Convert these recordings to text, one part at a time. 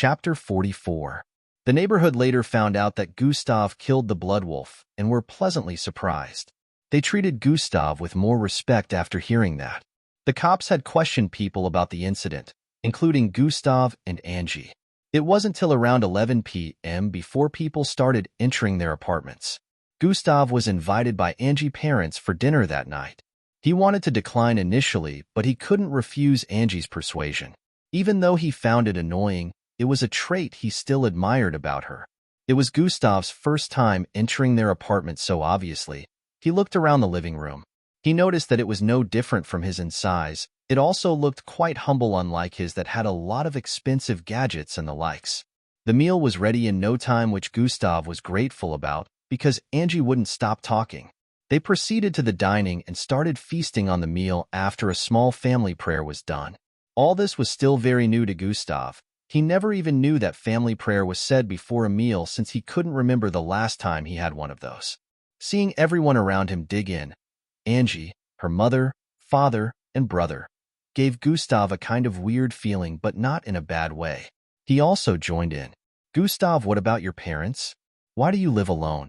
Chapter 44. The neighborhood later found out that Gustav killed the blood wolf and were pleasantly surprised. They treated Gustav with more respect after hearing that. The cops had questioned people about the incident, including Gustav and Angie. It wasn't till around 11 p.m. before people started entering their apartments. Gustav was invited by Angie's parents for dinner that night. He wanted to decline initially, but he couldn't refuse Angie's persuasion. Even though he found it annoying, it was a trait he still admired about her. It was Gustav's first time entering their apartment so obviously. He looked around the living room. He noticed that it was no different from his in size. It also looked quite humble, unlike his that had a lot of expensive gadgets and the likes. The meal was ready in no time, which Gustav was grateful about because Angie wouldn't stop talking. They proceeded to the dining and started feasting on the meal after a small family prayer was done. All this was still very new to Gustav. He never even knew that family prayer was said before a meal since he couldn't remember the last time he had one of those. Seeing everyone around him dig in, Angie, her mother, father, and brother, gave Gustav a kind of weird feeling, but not in a bad way. He also joined in. "Gustav, what about your parents? Why do you live alone?"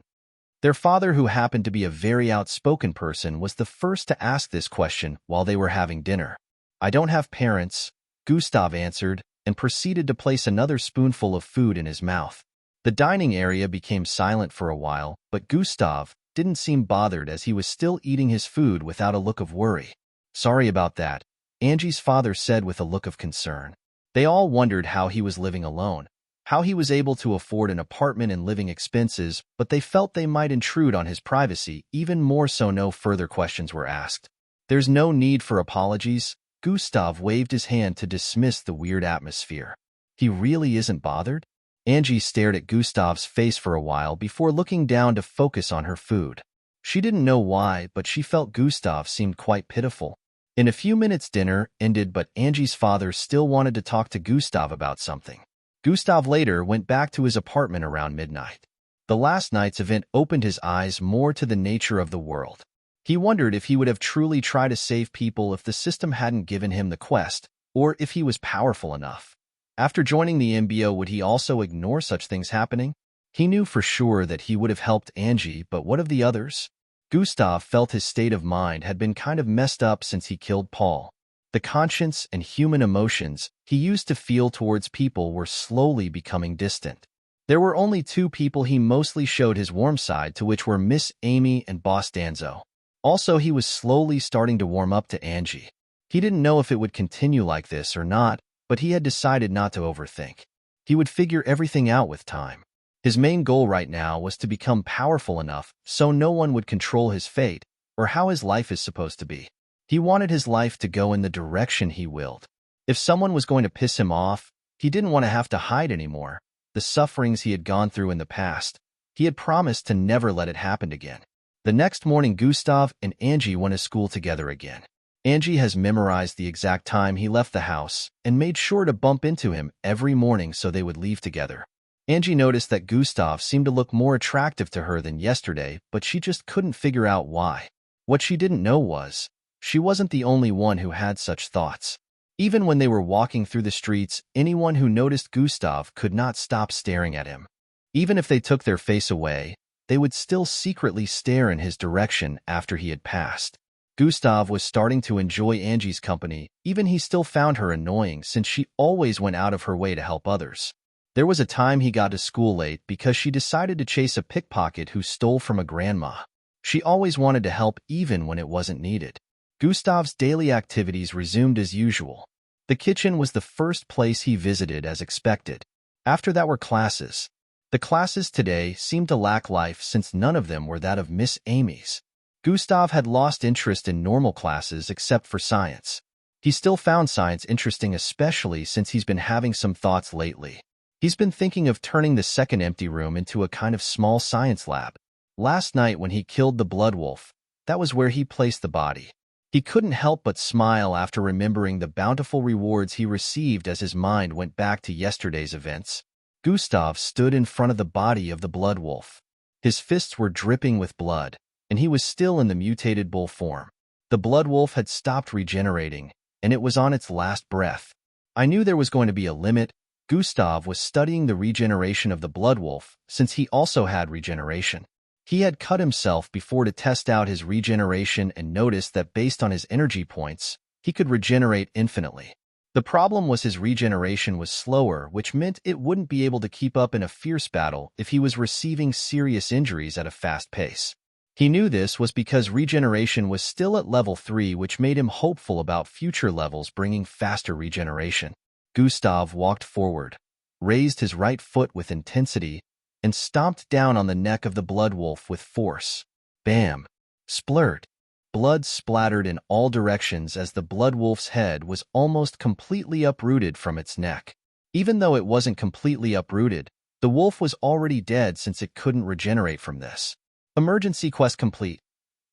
Their father, who happened to be a very outspoken person, was the first to ask this question while they were having dinner. "I don't have parents," Gustav answered, and proceeded to place another spoonful of food in his mouth. The dining area became silent for a while, but Gustav didn't seem bothered as he was still eating his food without a look of worry. "Sorry about that," Angie's father said with a look of concern. They all wondered how he was living alone, how he was able to afford an apartment and living expenses, but they felt they might intrude on his privacy even more, so no further questions were asked. "There's no need for apologies." Gustav waved his hand to dismiss the weird atmosphere. "He really isn't bothered?" Angie stared at Gustav's face for a while before looking down to focus on her food. She didn't know why, but she felt Gustav seemed quite pitiful. In a few minutes dinner ended, but Angie's father still wanted to talk to Gustav about something. Gustav later went back to his apartment around midnight. The last night's event opened his eyes more to the nature of the world. He wondered if he would have truly tried to save people if the system hadn't given him the quest, or if he was powerful enough. After joining the MBO, would he also ignore such things happening? He knew for sure that he would have helped Angie, but what of the others? Gustav felt his state of mind had been kind of messed up since he killed Paul. The conscience and human emotions he used to feel towards people were slowly becoming distant. There were only two people he mostly showed his warm side to, which were Miss Amy and Boss Danzo. Also, he was slowly starting to warm up to Angie. He didn't know if it would continue like this or not, but he had decided not to overthink. He would figure everything out with time. His main goal right now was to become powerful enough so no one would control his fate or how his life is supposed to be. He wanted his life to go in the direction he willed. If someone was going to piss him off, he didn't want to have to hide anymore. The sufferings he had gone through in the past, he had promised to never let it happen again. The next morning, Gustav and Angie went to school together again. Angie has memorized the exact time he left the house and made sure to bump into him every morning so they would leave together. Angie noticed that Gustav seemed to look more attractive to her than yesterday, but she just couldn't figure out why. What she didn't know was, she wasn't the only one who had such thoughts. Even when they were walking through the streets, anyone who noticed Gustav could not stop staring at him. Even if they took their face away, they would still secretly stare in his direction after he had passed. Gustav was starting to enjoy Angie's company, even he still found her annoying since she always went out of her way to help others. There was a time he got to school late because she decided to chase a pickpocket who stole from a grandma. She always wanted to help even when it wasn't needed. Gustav's daily activities resumed as usual. The kitchen was the first place he visited as expected. After that were classes. The classes today seemed to lack life since none of them were that of Miss Amy's. Gustav had lost interest in normal classes except for science. He still found science interesting, especially since he's been having some thoughts lately. He's been thinking of turning the second empty room into a kind of small science lab. Last night when he killed the blood wolf, that was where he placed the body. He couldn't help but smile after remembering the bountiful rewards he received as his mind went back to yesterday's events. Gustav stood in front of the body of the blood wolf. His fists were dripping with blood, and he was still in the mutated bull form. The blood wolf had stopped regenerating, and it was on its last breath. "I knew there was going to be a limit," Gustav was studying the regeneration of the blood wolf since he also had regeneration. He had cut himself before to test out his regeneration and noticed that based on his energy points, he could regenerate infinitely. The problem was his regeneration was slower, which meant it wouldn't be able to keep up in a fierce battle if he was receiving serious injuries at a fast pace. He knew this was because regeneration was still at level 3, which made him hopeful about future levels bringing faster regeneration. Gustav walked forward, raised his right foot with intensity, and stomped down on the neck of the blood wolf with force. Bam! Splurt! Blood splattered in all directions as the blood wolf's head was almost completely uprooted from its neck. Even though it wasn't completely uprooted, the wolf was already dead since it couldn't regenerate from this. Emergency quest complete.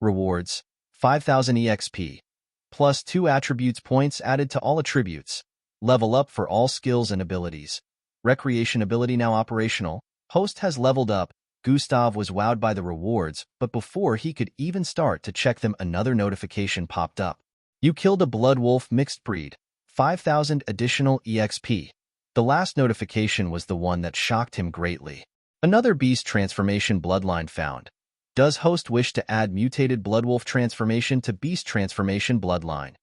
Rewards: 5,000 EXP. Plus 2 attributes points added to all attributes. Level up for all skills and abilities. Recreation ability now operational. Host has leveled up. Gustav was wowed by the rewards, but before he could even start to check them, another notification popped up. You killed a blood wolf mixed breed. 5,000 additional EXP. The last notification was the one that shocked him greatly. Another beast transformation bloodline found. Does host wish to add mutated bloodwolf transformation to beast transformation bloodline?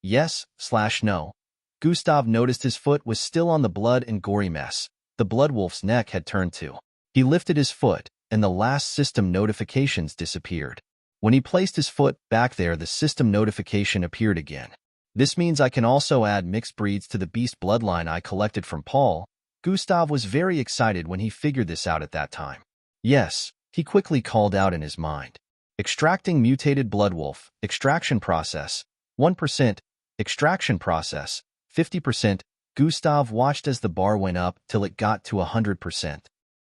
Yes/no. Gustav noticed his foot was still on the blood and gory mess. The bloodwolf's neck had turned to. He lifted his foot, and the last system notifications disappeared. When he placed his foot back there, the system notification appeared again. This means I can also add mixed breeds to the beast bloodline I collected from Paul. Gustav was very excited when he figured this out at that time. Yes, he quickly called out in his mind. Extracting mutated bloodwolf. Extraction process. 1%. Extraction process. 50%. Gustav watched as the bar went up till it got to 100%.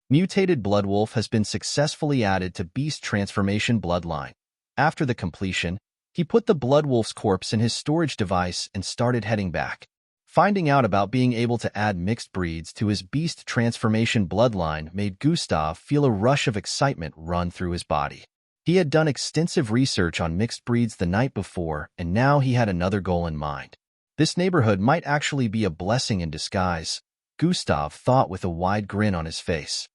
Mutated bloodwolf has been successfully added to beast transformation bloodline. After the completion, he put the bloodwolf's corpse in his storage device and started heading back. Finding out about being able to add mixed breeds to his beast transformation bloodline made Gustav feel a rush of excitement run through his body. He had done extensive research on mixed breeds the night before, and now he had another goal in mind. This neighborhood might actually be a blessing in disguise, Gustav thought with a wide grin on his face.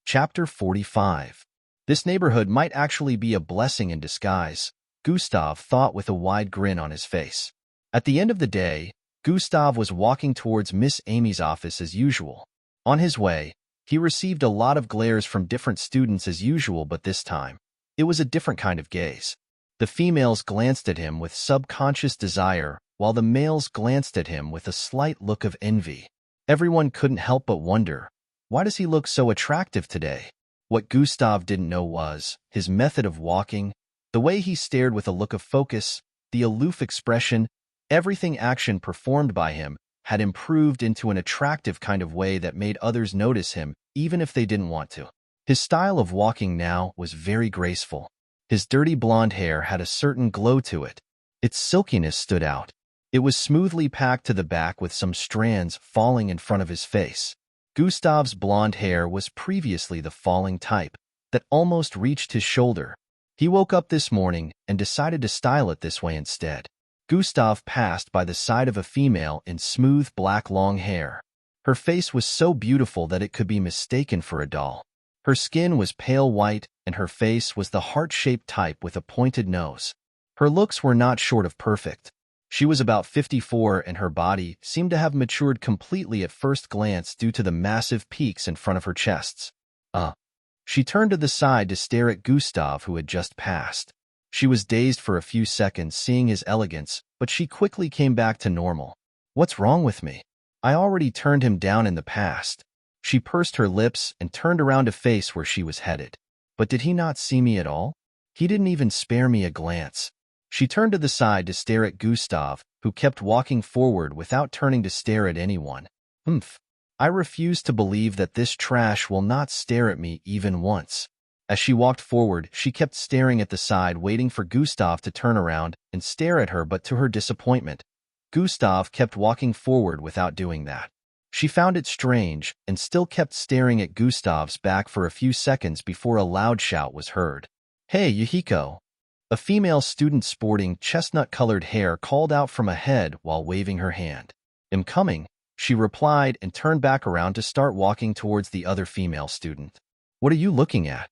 Chapter 45. This neighborhood might actually be a blessing in disguise, Gustav thought with a wide grin on his face. At the end of the day, Gustav was walking towards Miss Amy's office as usual. On his way, he received a lot of glares from different students as usual, but this time, it was a different kind of gaze. The females glanced at him with subconscious desire, while the males glanced at him with a slight look of envy. Everyone couldn't help but wonder, why does he look so attractive today? What Gustav didn't know was his method of walking, the way he stared with a look of focus, the aloof expression, everything action performed by him had improved into an attractive kind of way that made others notice him, even if they didn't want to. His style of walking now was very graceful. His dirty blonde hair had a certain glow to it. Its silkiness stood out. It was smoothly packed to the back with some strands falling in front of his face. Gustav's blonde hair was previously the falling type that almost reached his shoulder. He woke up this morning and decided to style it this way instead. Gustav passed by the side of a female in smooth black long hair. Her face was so beautiful that it could be mistaken for a doll. Her skin was pale white, and her face was the heart-shaped type with a pointed nose. Her looks were not short of perfect. She was about 54, and her body seemed to have matured completely at first glance due to the massive peaks in front of her chests. She turned to the side to stare at Gustav, who had just passed. She was dazed for a few seconds seeing his elegance, but she quickly came back to normal. What's wrong with me? I already turned him down in the past. She pursed her lips and turned around to face where she was headed. But did he not see me at all? He didn't even spare me a glance. She turned to the side to stare at Gustav, who kept walking forward without turning to stare at anyone. I refuse to believe that this trash will not stare at me even once. As she walked forward, she kept staring at the side, waiting for Gustav to turn around and stare at her, but to her disappointment, Gustav kept walking forward without doing that. She found it strange and still kept staring at Gustav's back for a few seconds before a loud shout was heard. "Hey, Yuhiko!" A female student sporting chestnut-colored hair called out from ahead while waving her hand. "I'm coming," she replied and turned back around to start walking towards the other female student. "What are you looking at?"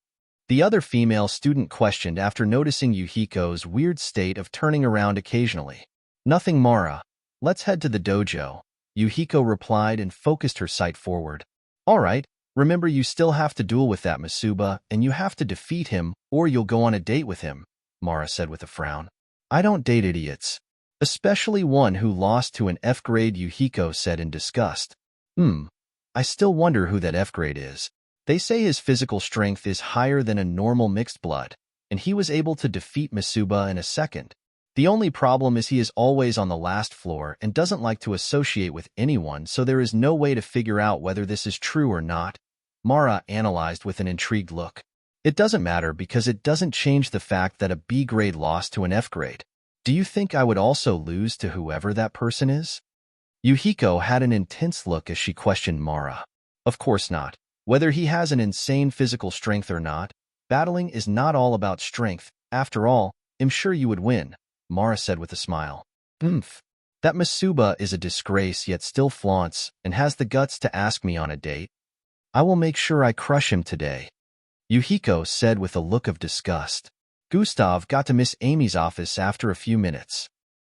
The other female student questioned after noticing Yuhiko's weird state of turning around occasionally. "Nothing, Mara. Let's head to the dojo," Yuhiko replied and focused her sight forward. "All right, remember you still have to duel with that Masuba, and you have to defeat him or you'll go on a date with him," Mara said with a frown. "I don't date idiots. Especially one who lost to an F grade," Yuhiko said in disgust. I still wonder who that F grade is. They say his physical strength is higher than a normal mixed blood, and he was able to defeat Masuba in a second. The only problem is he is always on the last floor and doesn't like to associate with anyone, so there is no way to figure out whether this is true or not, Mara analyzed with an intrigued look. "It doesn't matter because it doesn't change the fact that a B grade lost to an F grade. Do you think I would also lose to whoever that person is?" Yuhiko had an intense look as she questioned Mara. "Of course not. Whether he has an insane physical strength or not, battling is not all about strength. After all, I'm sure you would win," Mara said with a smile. That Masuba is a disgrace yet still flaunts and has the guts to ask me on a date. I will make sure I crush him today," Yuhiko said with a look of disgust. Gustav got to Miss Amy's office after a few minutes.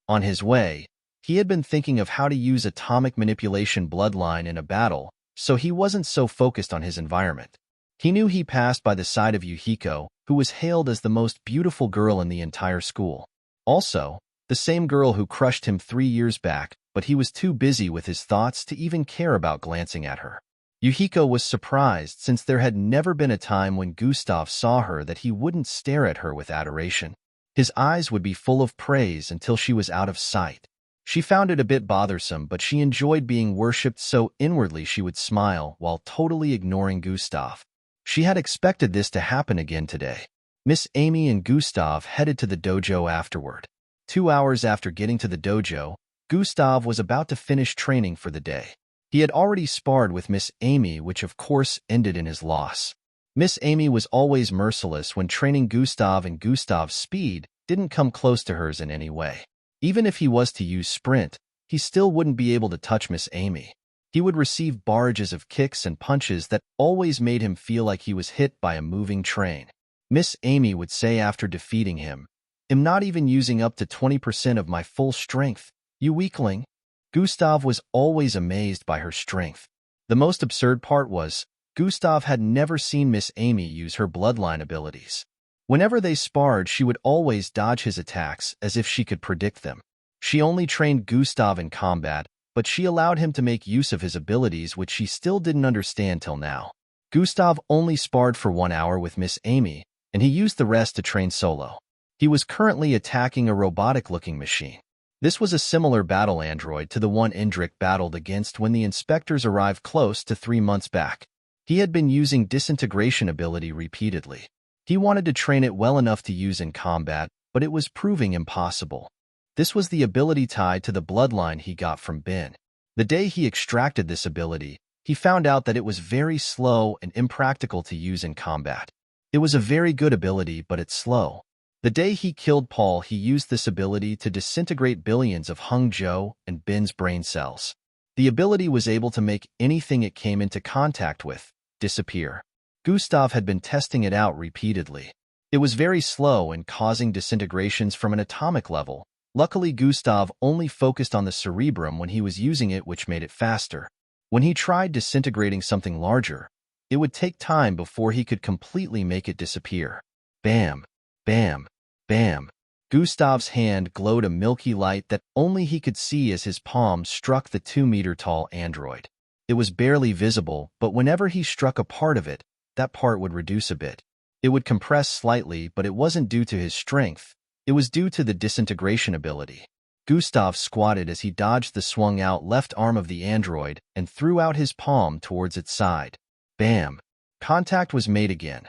On his way, he had been thinking of how to use atomic manipulation bloodline in a battle, so he wasn't so focused on his environment. He knew he passed by the side of Yuhiko, who was hailed as the most beautiful girl in the entire school. Also, the same girl who crushed him 3 years back, but he was too busy with his thoughts to even care about glancing at her. Yuhiko was surprised since there had never been a time when Gustav saw her that he wouldn't stare at her with adoration. His eyes would be full of praise until she was out of sight. She found it a bit bothersome, but she enjoyed being worshipped, so inwardly she would smile while totally ignoring Gustav. She had expected this to happen again today. Miss Amy and Gustav headed to the dojo afterward. 2 hours after getting to the dojo, Gustav was about to finish training for the day. He had already sparred with Miss Amy, which of course ended in his loss. Miss Amy was always merciless when training Gustav, and Gustav's speed didn't come close to hers in any way. Even if he was to use sprint, he still wouldn't be able to touch Miss Amy. He would receive barrages of kicks and punches that always made him feel like he was hit by a moving train. Miss Amy would say after defeating him, "I'm not even using up to 20% of my full strength, you weakling." Gustav was always amazed by her strength. The most absurd part was, Gustav had never seen Miss Amy use her bloodline abilities. Whenever they sparred, she would always dodge his attacks as if she could predict them. She only trained Gustav in combat, but she allowed him to make use of his abilities, which she still didn't understand till now. Gustav only sparred for 1 hour with Miss Amy, and he used the rest to train solo. He was currently attacking a robotic-looking machine. This was a similar battle android to the one Indrik battled against when the inspectors arrived close to 3 months back. He had been using disintegration ability repeatedly. He wanted to train it well enough to use in combat, but it was proving impossible. This was the ability tied to the bloodline he got from Ben. The day he extracted this ability, he found out that it was very slow and impractical to use in combat. It was a very good ability, but it's slow. The day he killed Paul, he used this ability to disintegrate billions of Hung Jo and Ben's brain cells. The ability was able to make anything it came into contact with disappear. Gustav had been testing it out repeatedly. It was very slow and causing disintegrations from an atomic level. Luckily, Gustav only focused on the cerebrum when he was using it, which made it faster. When he tried disintegrating something larger, it would take time before he could completely make it disappear. Bam, bam, bam. Gustav's hand glowed a milky light that only he could see as his palm struck the 2-meter-tall android. It was barely visible, but whenever he struck a part of it, that part would reduce a bit. It would compress slightly, but it wasn't due to his strength. It was due to the disintegration ability. Gustav squatted as he dodged the swung-out left arm of the android and threw out his palm towards its side. Bam! Contact was made again.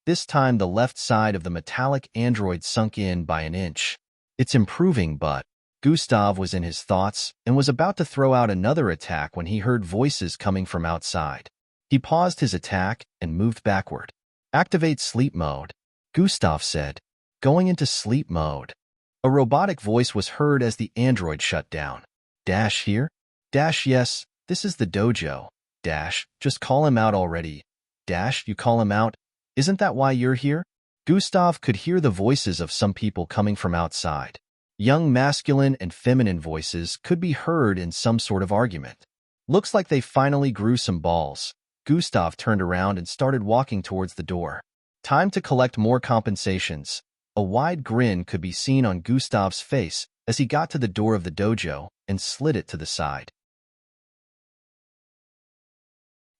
This time the left side of the metallic android sunk in by an inch. "It's improving, but..." Gustav was in his thoughts and was about to throw out another attack when he heard voices coming from outside. He paused his attack and moved backward. "Activate sleep mode," Gustav said. "Going into sleep mode." A robotic voice was heard as the android shut down. "Dash here? Yes, this is the dojo. Just call him out already. You call him out? Isn't that why you're here? Gustav could hear the voices of some people coming from outside. Young masculine and feminine voices could be heard in some sort of argument. Looks like they finally grew some balls. Gustav turned around and started walking towards the door. Time to collect more compensations. A wide grin could be seen on Gustav's face as he got to the door of the dojo and slid it to the side.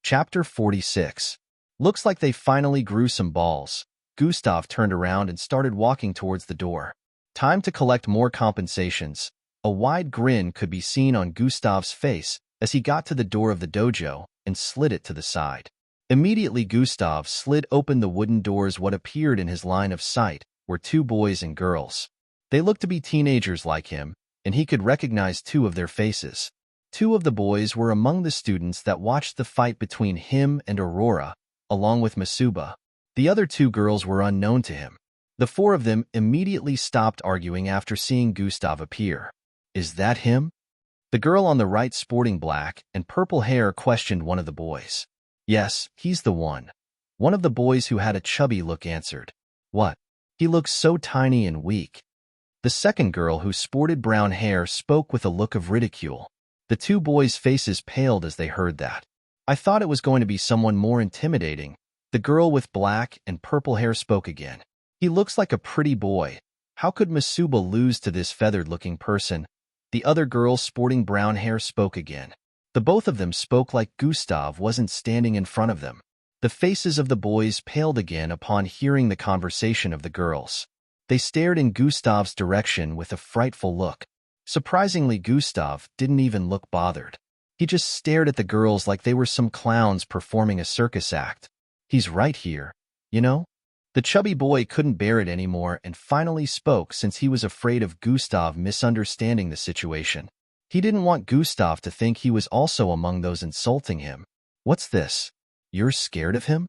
Chapter 46. Looks like they finally grew some balls. Gustav turned around and started walking towards the door. Time to collect more compensations. A wide grin could be seen on Gustav's face as he got to the door of the dojo and slid it to the side. Immediately Gustav slid open the wooden doors. What appeared in his line of sight were two boys and girls. They looked to be teenagers like him, and he could recognize two of their faces. Two of the boys were among the students that watched the fight between him and Aurora, along with Masuba. The other two girls were unknown to him. The four of them immediately stopped arguing after seeing Gustav appear. Is that him? The girl on the right sporting black and purple hair questioned one of the boys. Yes, he's the one. One of the boys who had a chubby look answered. What? He looks so tiny and weak. The second girl who sported brown hair spoke with a look of ridicule. The two boys' faces paled as they heard that. I thought it was going to be someone more intimidating. The girl with black and purple hair spoke again. He looks like a pretty boy. How could Masuba lose to this feathered-looking person? The other girl sporting brown hair spoke again. The both of them spoke like Gustav wasn't standing in front of them. The faces of the boys paled again upon hearing the conversation of the girls. They stared in Gustav's direction with a frightful look. Surprisingly, Gustav didn't even look bothered. He just stared at the girls like they were some clowns performing a circus act. He's right here, you know? The chubby boy couldn't bear it anymore and finally spoke since he was afraid of Gustav misunderstanding the situation. He didn't want Gustav to think he was also among those insulting him. What's this? You're scared of him?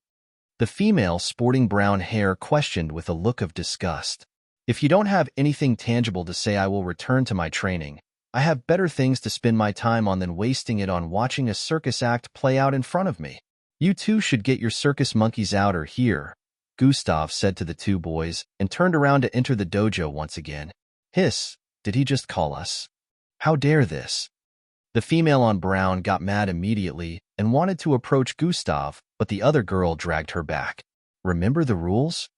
The female sporting brown hair questioned with a look of disgust. If you don't have anything tangible to say, I will return to my training. I have better things to spend my time on than wasting it on watching a circus act play out in front of me. You two should get your circus monkeys out or here, Gustav said to the two boys and turned around to enter the dojo once again. Hiss, did he just call us? How dare this? The female on brown got mad immediately and wanted to approach Gustav, but the other girl dragged her back. Remember the rules?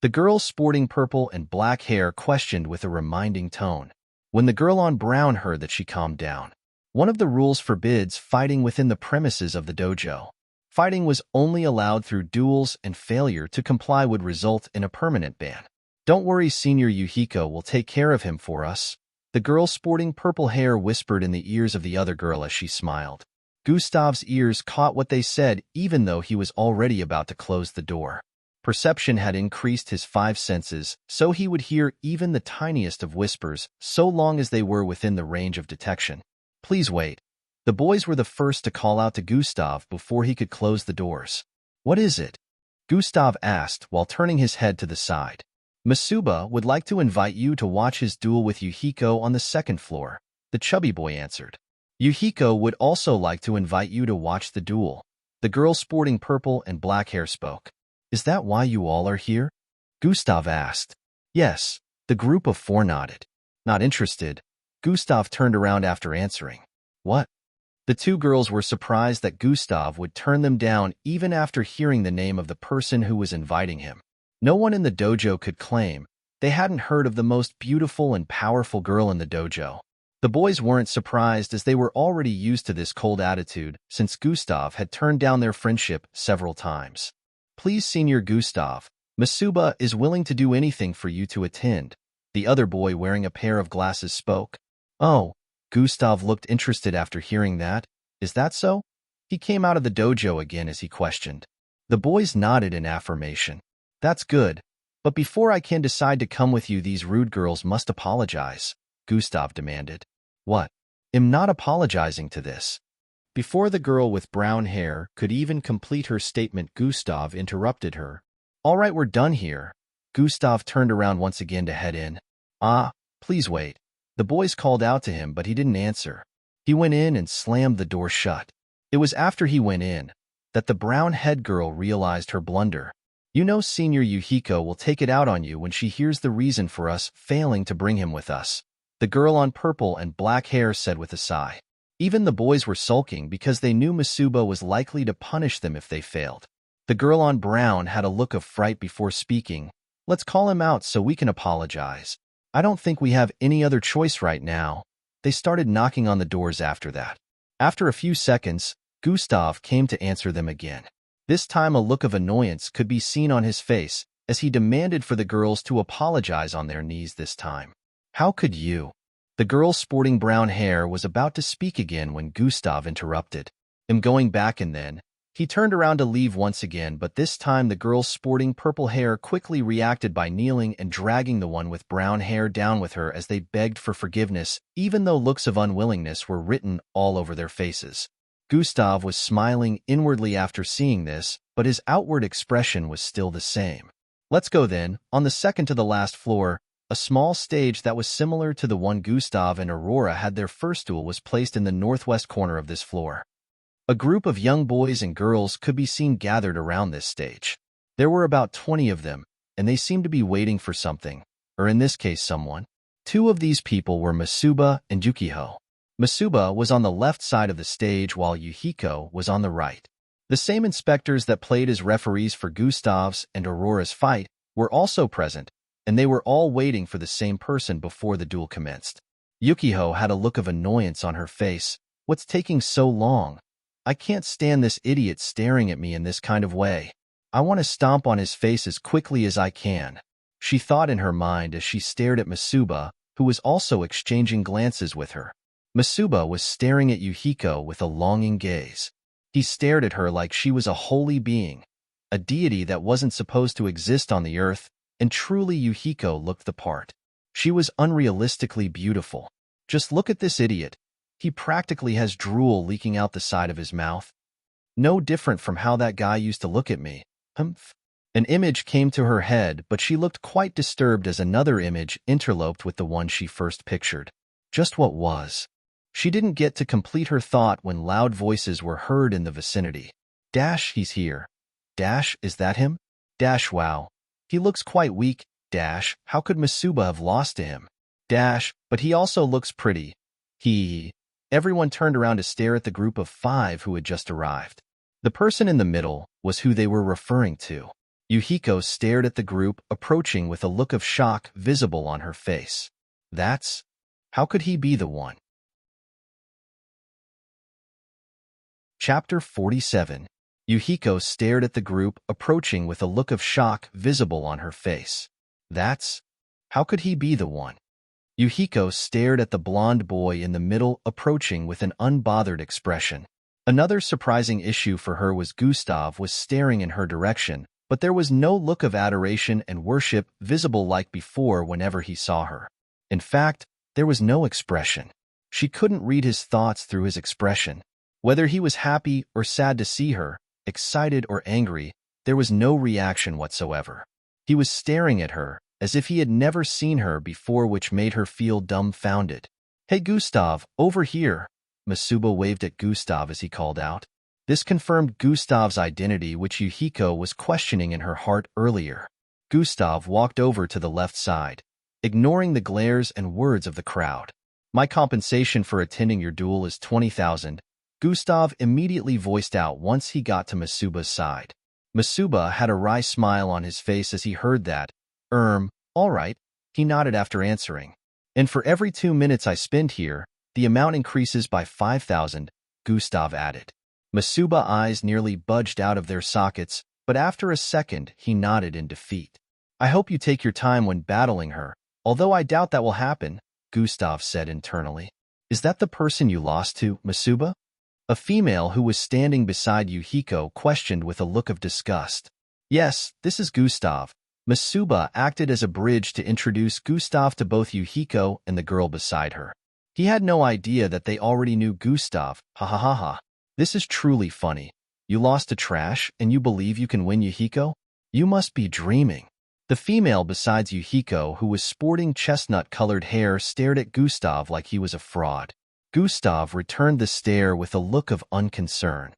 The girl sporting purple and black hair questioned with a reminding tone. When the girl on brown heard that, she calmed down. One of the rules forbids fighting within the premises of the dojo. Fighting was only allowed through duels, and failure to comply would result in a permanent ban. Don't worry, Senior Yuhiko will take care of him for us. The girl sporting purple hair whispered in the ears of the other girl as she smiled. Gustav's ears caught what they said even though he was already about to close the door. Perception had increased his 5 senses, so he would hear even the tiniest of whispers so long as they were within the range of detection. Please wait. The boys were the first to call out to Gustav before he could close the doors. What is it? Gustav asked while turning his head to the side. Masuba would like to invite you to watch his duel with Yuhiko on the 2nd floor, the chubby boy answered. Yuhiko would also like to invite you to watch the duel. The girl sporting purple and black hair spoke. Is that why you all are here? Gustav asked. Yes, the group of 4 nodded. Not interested. Gustav turned around after answering. What? The 2 girls were surprised that Gustav would turn them down even after hearing the name of the person who was inviting him. No one in the dojo could claim they hadn't heard of the most beautiful and powerful girl in the dojo. The boys weren't surprised as they were already used to this cold attitude since Gustav had turned down their friendship several times. Please, Senior Gustav, Masuba is willing to do anything for you to attend. The other boy wearing a pair of glasses spoke. Oh, Gustav looked interested after hearing that. Is that so? He came out of the dojo again as he questioned. The boys nodded in affirmation. That's good, but before I can decide to come with you, these rude girls must apologize, Gustav demanded. What? I'm not apologizing to this. Before the girl with brown hair could even complete her statement, Gustav interrupted her. All right, we're done here. Gustav turned around once again to head in. Ah, please wait. The boys called out to him, but he didn't answer. He went in and slammed the door shut. It was after he went in that the brown-head girl realized her blunder. You know Senior Yuhiko will take it out on you when she hears the reason for us failing to bring him with us, the girl on purple and black hair said with a sigh. Even the boys were sulking because they knew Masuba was likely to punish them if they failed. The girl on brown had a look of fright before speaking. Let's call him out so we can apologize. I don't think we have any other choice right now. They started knocking on the doors after that. After a few seconds, Gustav came to answer them again. This time a look of annoyance could be seen on his face as he demanded for the girls to apologize on their knees this time. How could you? The girl sporting brown hair was about to speak again when Gustav interrupted. I'm going back, and then he turned around to leave once again, but this time the girl sporting purple hair quickly reacted by kneeling and dragging the one with brown hair down with her as they begged for forgiveness, even though looks of unwillingness were written all over their faces. Gustav was smiling inwardly after seeing this, but his outward expression was still the same. Let's go then. On the second to the last floor, a small stage that was similar to the one Gustav and Aurora had their first duel was placed in the northwest corner of this floor. A group of young boys and girls could be seen gathered around this stage. There were about 20 of them, and they seemed to be waiting for something, or in this case someone. Two of these people were Masuba and Yukiho. Masuba was on the left side of the stage while Yuhiko was on the right. The same inspectors that played as referees for Gustav's and Aurora's fight were also present, and they were all waiting for the same person before the duel commenced. Yukiho had a look of annoyance on her face. What's taking so long? I can't stand this idiot staring at me in this kind of way. I want to stomp on his face as quickly as I can, she thought in her mind as she stared at Masuba, who was also exchanging glances with her. Masuba was staring at Yuhiko with a longing gaze. He stared at her like she was a holy being, a deity that wasn't supposed to exist on the earth, and truly Yuhiko looked the part. She was unrealistically beautiful. Just look at this idiot. He practically has drool leaking out the side of his mouth. No different from how that guy used to look at me. Humph. An image came to her head, but she looked quite disturbed as another image interloped with the one she first pictured. Just what was? She didn't get to complete her thought when loud voices were heard in the vicinity. Dash, he's here. Dash, is that him? Dash, wow. He looks quite weak. Dash, how could Masuba have lost to him? Dash, but he also looks pretty. Everyone turned around to stare at the group of 5 who had just arrived. The person in the middle was who they were referring to. Yuhiko stared at the group approaching with a look of shock visible on her face. How could he be the one? Chapter 47. Yuhiko stared at the group approaching with a look of shock visible on her face. How could he be the one? Yuhiko stared at the blonde boy in the middle approaching with an unbothered expression. Another surprising issue for her was Gustav was staring in her direction, but there was no look of adoration and worship visible like before whenever he saw her. In fact, there was no expression. She couldn't read his thoughts through his expression. Whether he was happy or sad to see her, excited or angry, there was no reaction whatsoever. He was staring at her, as if he had never seen her before, which made her feel dumbfounded. Hey Gustav, over here! Masuba waved at Gustav as he called out. This confirmed Gustav's identity, which Yuhiko was questioning in her heart earlier. Gustav walked over to the left side, ignoring the glares and words of the crowd. My compensation for attending your duel is 20,000. Gustav immediately voiced out once he got to Masuba's side. Masuba had a wry smile on his face as he heard that. All right, he nodded after answering. And for every 2 minutes I spend here, the amount increases by 5,000, Gustav added. Masuba's eyes nearly budged out of their sockets, but after a second he nodded in defeat. I hope you take your time when battling her, although I doubt that will happen, Gustav said internally. Is that the person you lost to, Masuba? A female who was standing beside Yuhiko questioned with a look of disgust. Yes, this is Gustav. Masuba acted as a bridge to introduce Gustav to both Yuhiko and the girl beside her. He had no idea that they already knew Gustav. Ha ha ha ha. This is truly funny. You lost to trash and you believe you can win Yuhiko? You must be dreaming. The female besides Yuhiko, who was sporting chestnut-colored hair, stared at Gustav like he was a fraud. Gustav returned the stare with a look of unconcern.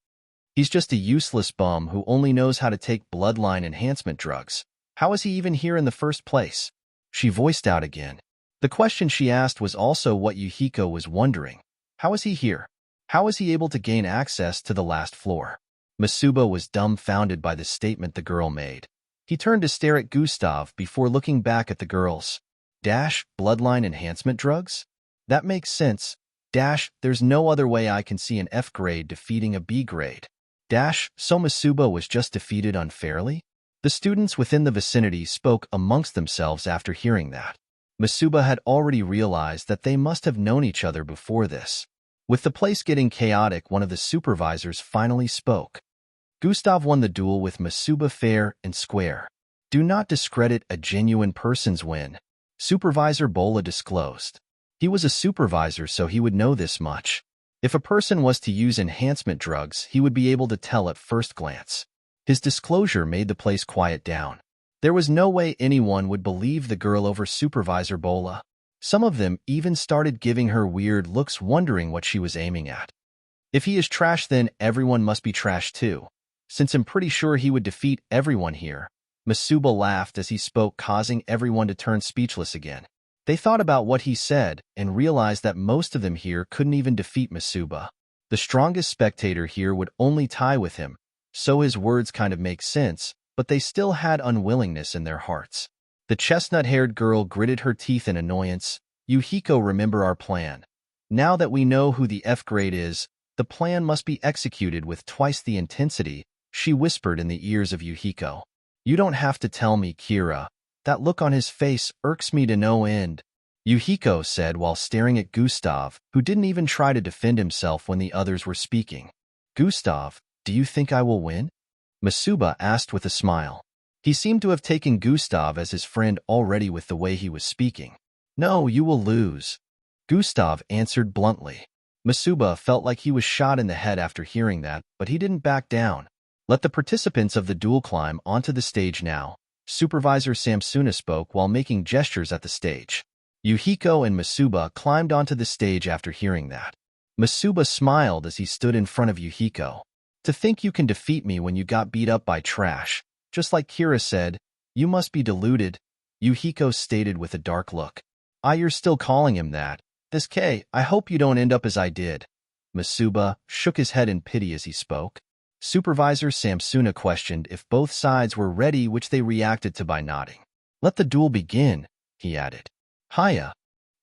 He's just a useless bum who only knows how to take bloodline enhancement drugs. How is he even here in the first place? She voiced out again. The question she asked was also what Yuhiko was wondering. How is he here? How is he able to gain access to the last floor? Masuba was dumbfounded by the statement the girl made. He turned to stare at Gustav before looking back at the girls. Bloodline enhancement drugs? That makes sense. There's no other way I can see an F grade defeating a B grade. So Masuba was just defeated unfairly? The students within the vicinity spoke amongst themselves after hearing that. Masuba had already realized that they must have known each other before this. With the place getting chaotic, one of the supervisors finally spoke. Gustav won the duel with Masuba fair and square. Do not discredit a genuine person's win, Supervisor Bola disclosed. He was a supervisor, so he would know this much. If a person was to use enhancement drugs, he would be able to tell at first glance. His disclosure made the place quiet down. There was no way anyone would believe the girl over Supervisor Bola. Some of them even started giving her weird looks, wondering what she was aiming at. If he is trash, then everyone must be trash too, since I'm pretty sure he would defeat everyone here. Masuba laughed as he spoke, causing everyone to turn speechless again. They thought about what he said and realized that most of them here couldn't even defeat Masuba. The strongest spectator here would only tie with him, so his words kind of make sense, but they still had unwillingness in their hearts. The chestnut-haired girl gritted her teeth in annoyance. Yuhiko, remember our plan. Now that we know who the F grade is, the plan must be executed with twice the intensity, she whispered in the ears of Yuhiko. You don't have to tell me, Kira. That look on his face irks me to no end, Yuhiko said while staring at Gustav, who didn't even try to defend himself when the others were speaking. Gustav, do you think I will win? Masuba asked with a smile. He seemed to have taken Gustav as his friend already with the way he was speaking. No, you will lose, Gustav answered bluntly. Masuba felt like he was shot in the head after hearing that, but he didn't back down. Let the participants of the duel climb onto the stage now, Supervisor Samsuna spoke while making gestures at the stage. Yuhiko and Masuba climbed onto the stage after hearing that. Masuba smiled as he stood in front of Yuhiko. To think you can defeat me when you got beat up by trash, just like Kira said, you must be deluded, Yuhiko stated with a dark look. You're still calling him that. I hope you don't end up as I did. Masuba shook his head in pity as he spoke. Supervisor Samsuna questioned if both sides were ready, which they reacted to by nodding. Let the duel begin, he added. Hiya.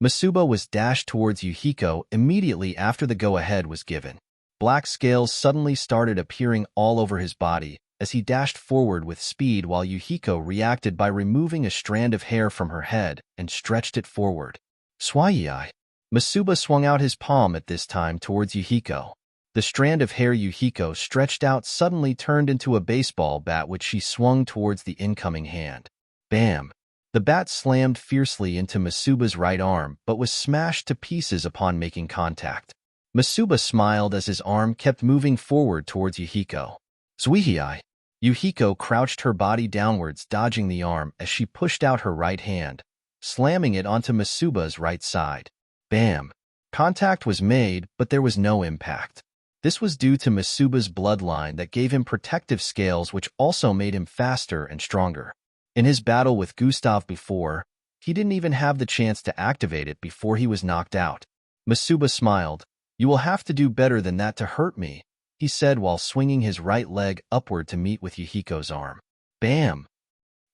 Masuba was dashed towards Yuhiko immediately after the go-ahead was given. Black scales suddenly started appearing all over his body as he dashed forward with speed, while Yuhiko reacted by removing a strand of hair from her head and stretched it forward. Swayai. Masuba swung out his palm at this time towards Yuhiko. The strand of hair Yuhiko stretched out suddenly turned into a baseball bat, which she swung towards the incoming hand. Bam! The bat slammed fiercely into Masuba's right arm, but was smashed to pieces upon making contact. Masuba smiled as his arm kept moving forward towards Yuhiko. Zuihii. Yuhiko crouched her body downwards, dodging the arm as she pushed out her right hand, slamming it onto Masuba's right side. Bam! Contact was made, but there was no impact. This was due to Masuba's bloodline that gave him protective scales, which also made him faster and stronger. In his battle with Gustav before, he didn't even have the chance to activate it before he was knocked out. Masuba smiled. You will have to do better than that to hurt me, he said while swinging his right leg upward to meet with Yuhiko's arm. Bam!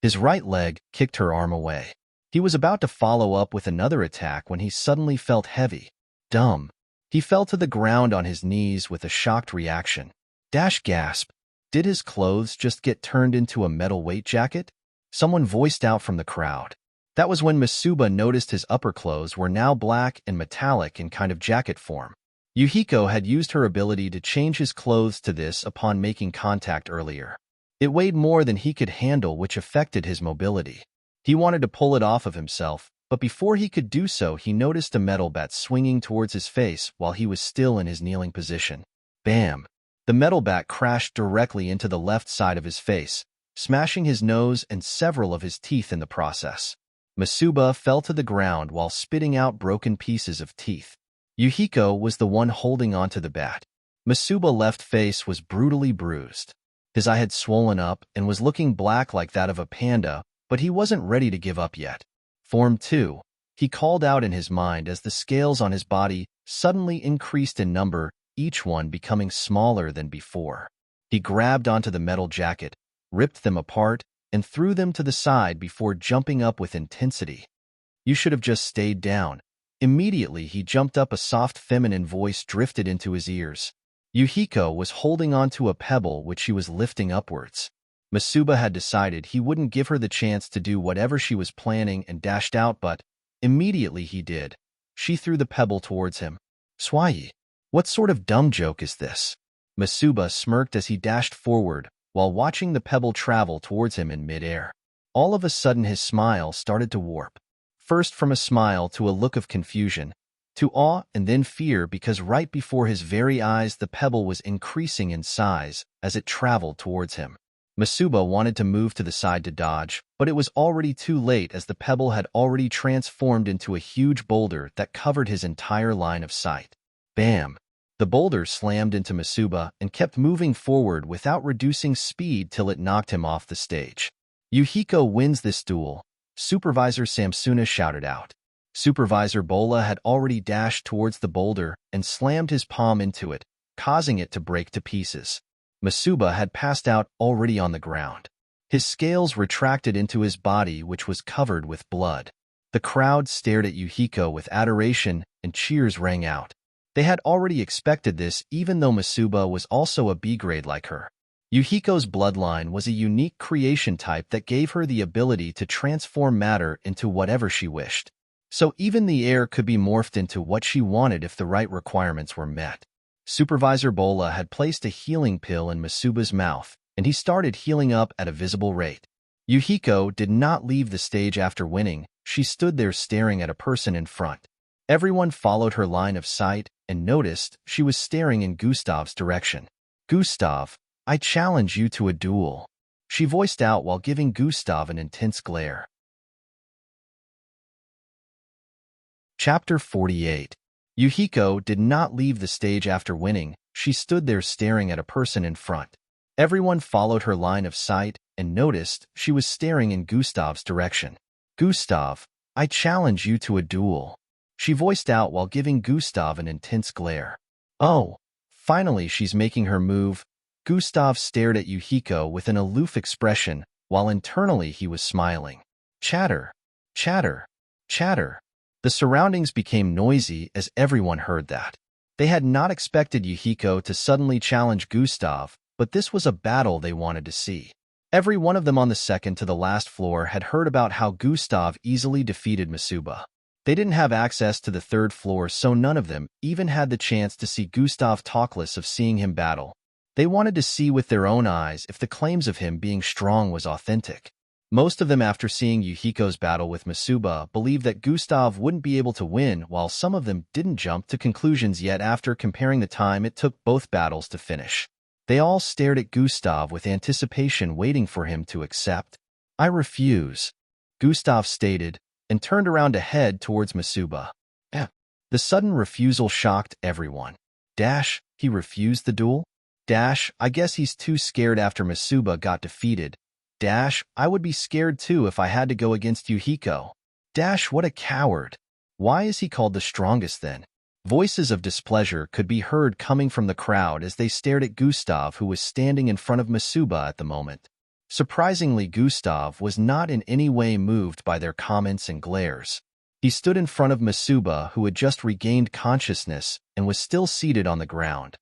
His right leg kicked her arm away. He was about to follow up with another attack when he suddenly felt heavy. Dumb. He fell to the ground on his knees with a shocked reaction. Gasp. Did his clothes just get turned into a metal weight jacket? Someone voiced out from the crowd. That was when Masuba noticed his upper clothes were now black and metallic in kind of jacket form. Yuhiko had used her ability to change his clothes to this upon making contact earlier. It weighed more than he could handle, which affected his mobility. He wanted to pull it off of himself, but before he could do so, he noticed a metal bat swinging towards his face while he was still in his kneeling position. Bam! The metal bat crashed directly into the left side of his face, smashing his nose and several of his teeth in the process. Masuba fell to the ground while spitting out broken pieces of teeth. Yuhiko was the one holding onto the bat. Masuba's left face was brutally bruised. His eye had swollen up and was looking black like that of a panda, but he wasn't ready to give up yet. Form 2, he called out in his mind as the scales on his body suddenly increased in number, each one becoming smaller than before. He grabbed onto the metal jacket, ripped them apart, and threw them to the side before jumping up with intensity. You should have just stayed down. Immediately, he jumped up. A soft feminine voice drifted into his ears. Yuhiko was holding onto a pebble which she was lifting upwards. Masuba had decided he wouldn't give her the chance to do whatever she was planning and dashed out, but immediately he did. She threw the pebble towards him. Swai, what sort of dumb joke is this? Masuba smirked as he dashed forward while watching the pebble travel towards him in midair. All of a sudden his smile started to warp. First from a smile to a look of confusion, to awe and then fear, because right before his very eyes the pebble was increasing in size as it traveled towards him. Masuba wanted to move to the side to dodge, but it was already too late as the pebble had already transformed into a huge boulder that covered his entire line of sight. Bam! The boulder slammed into Masuba and kept moving forward without reducing speed till it knocked him off the stage. Yuhiko wins this duel, Supervisor Samsuna shouted out. Supervisor Bola had already dashed towards the boulder and slammed his palm into it, causing it to break to pieces. Masuba had passed out already on the ground. His scales retracted into his body, which was covered with blood. The crowd stared at Yuhiko with adoration and cheers rang out. They had already expected this, even though Masuba was also a B-grade like her. Yuhiko's bloodline was a unique creation type that gave her the ability to transform matter into whatever she wished. So even the air could be morphed into what she wanted if the right requirements were met. Supervisor Bola had placed a healing pill in Masuba's mouth, and he started healing up at a visible rate. Yuhiko did not leave the stage after winning. She stood there staring at a person in front. Everyone followed her line of sight and noticed she was staring in Gustav's direction. Gustav, I challenge you to a duel, she voiced out while giving Gustav an intense glare. Chapter 48. Yuhiko did not leave the stage after winning. She stood there staring at a person in front. Everyone followed her line of sight and noticed she was staring in Gustav's direction. Gustav, I challenge you to a duel, she voiced out while giving Gustav an intense glare. Oh, finally she's making her move. Gustav stared at Yuhiko with an aloof expression, while internally he was smiling. Chatter, chatter, chatter. The surroundings became noisy as everyone heard that. They had not expected Yuhiko to suddenly challenge Gustav, but this was a battle they wanted to see. Every one of them on the second to the last floor had heard about how Gustav easily defeated Masuba. They didn't have access to the third floor, so none of them even had the chance to see Gustav, talkless of seeing him battle. They wanted to see with their own eyes if the claims of him being strong was authentic. Most of them, after seeing Yuhiko's battle with Masuba, believed that Gustav wouldn't be able to win, while some of them didn't jump to conclusions yet after comparing the time it took both battles to finish. They all stared at Gustav with anticipation, waiting for him to accept. I refuse, Gustav stated, and turned around to head towards Masuba. The sudden refusal shocked everyone. Dash, he refused the duel? Dash, I guess he's too scared after Masuba got defeated. Dash, I would be scared too if I had to go against Yuhiko. Dash, what a coward. Why is he called the strongest then? Voices of displeasure could be heard coming from the crowd as they stared at Gustav, who was standing in front of Masuba at the moment. Surprisingly, Gustav was not in any way moved by their comments and glares. He stood in front of Masuba, who had just regained consciousness and was still seated on the ground.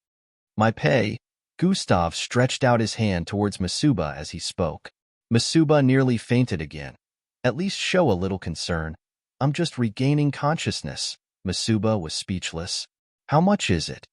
My pay. Gustav stretched out his hand towards Masuba as he spoke. Masuba nearly fainted again. At least show a little concern. I'm just regaining consciousness. Masuba was speechless. How much is it?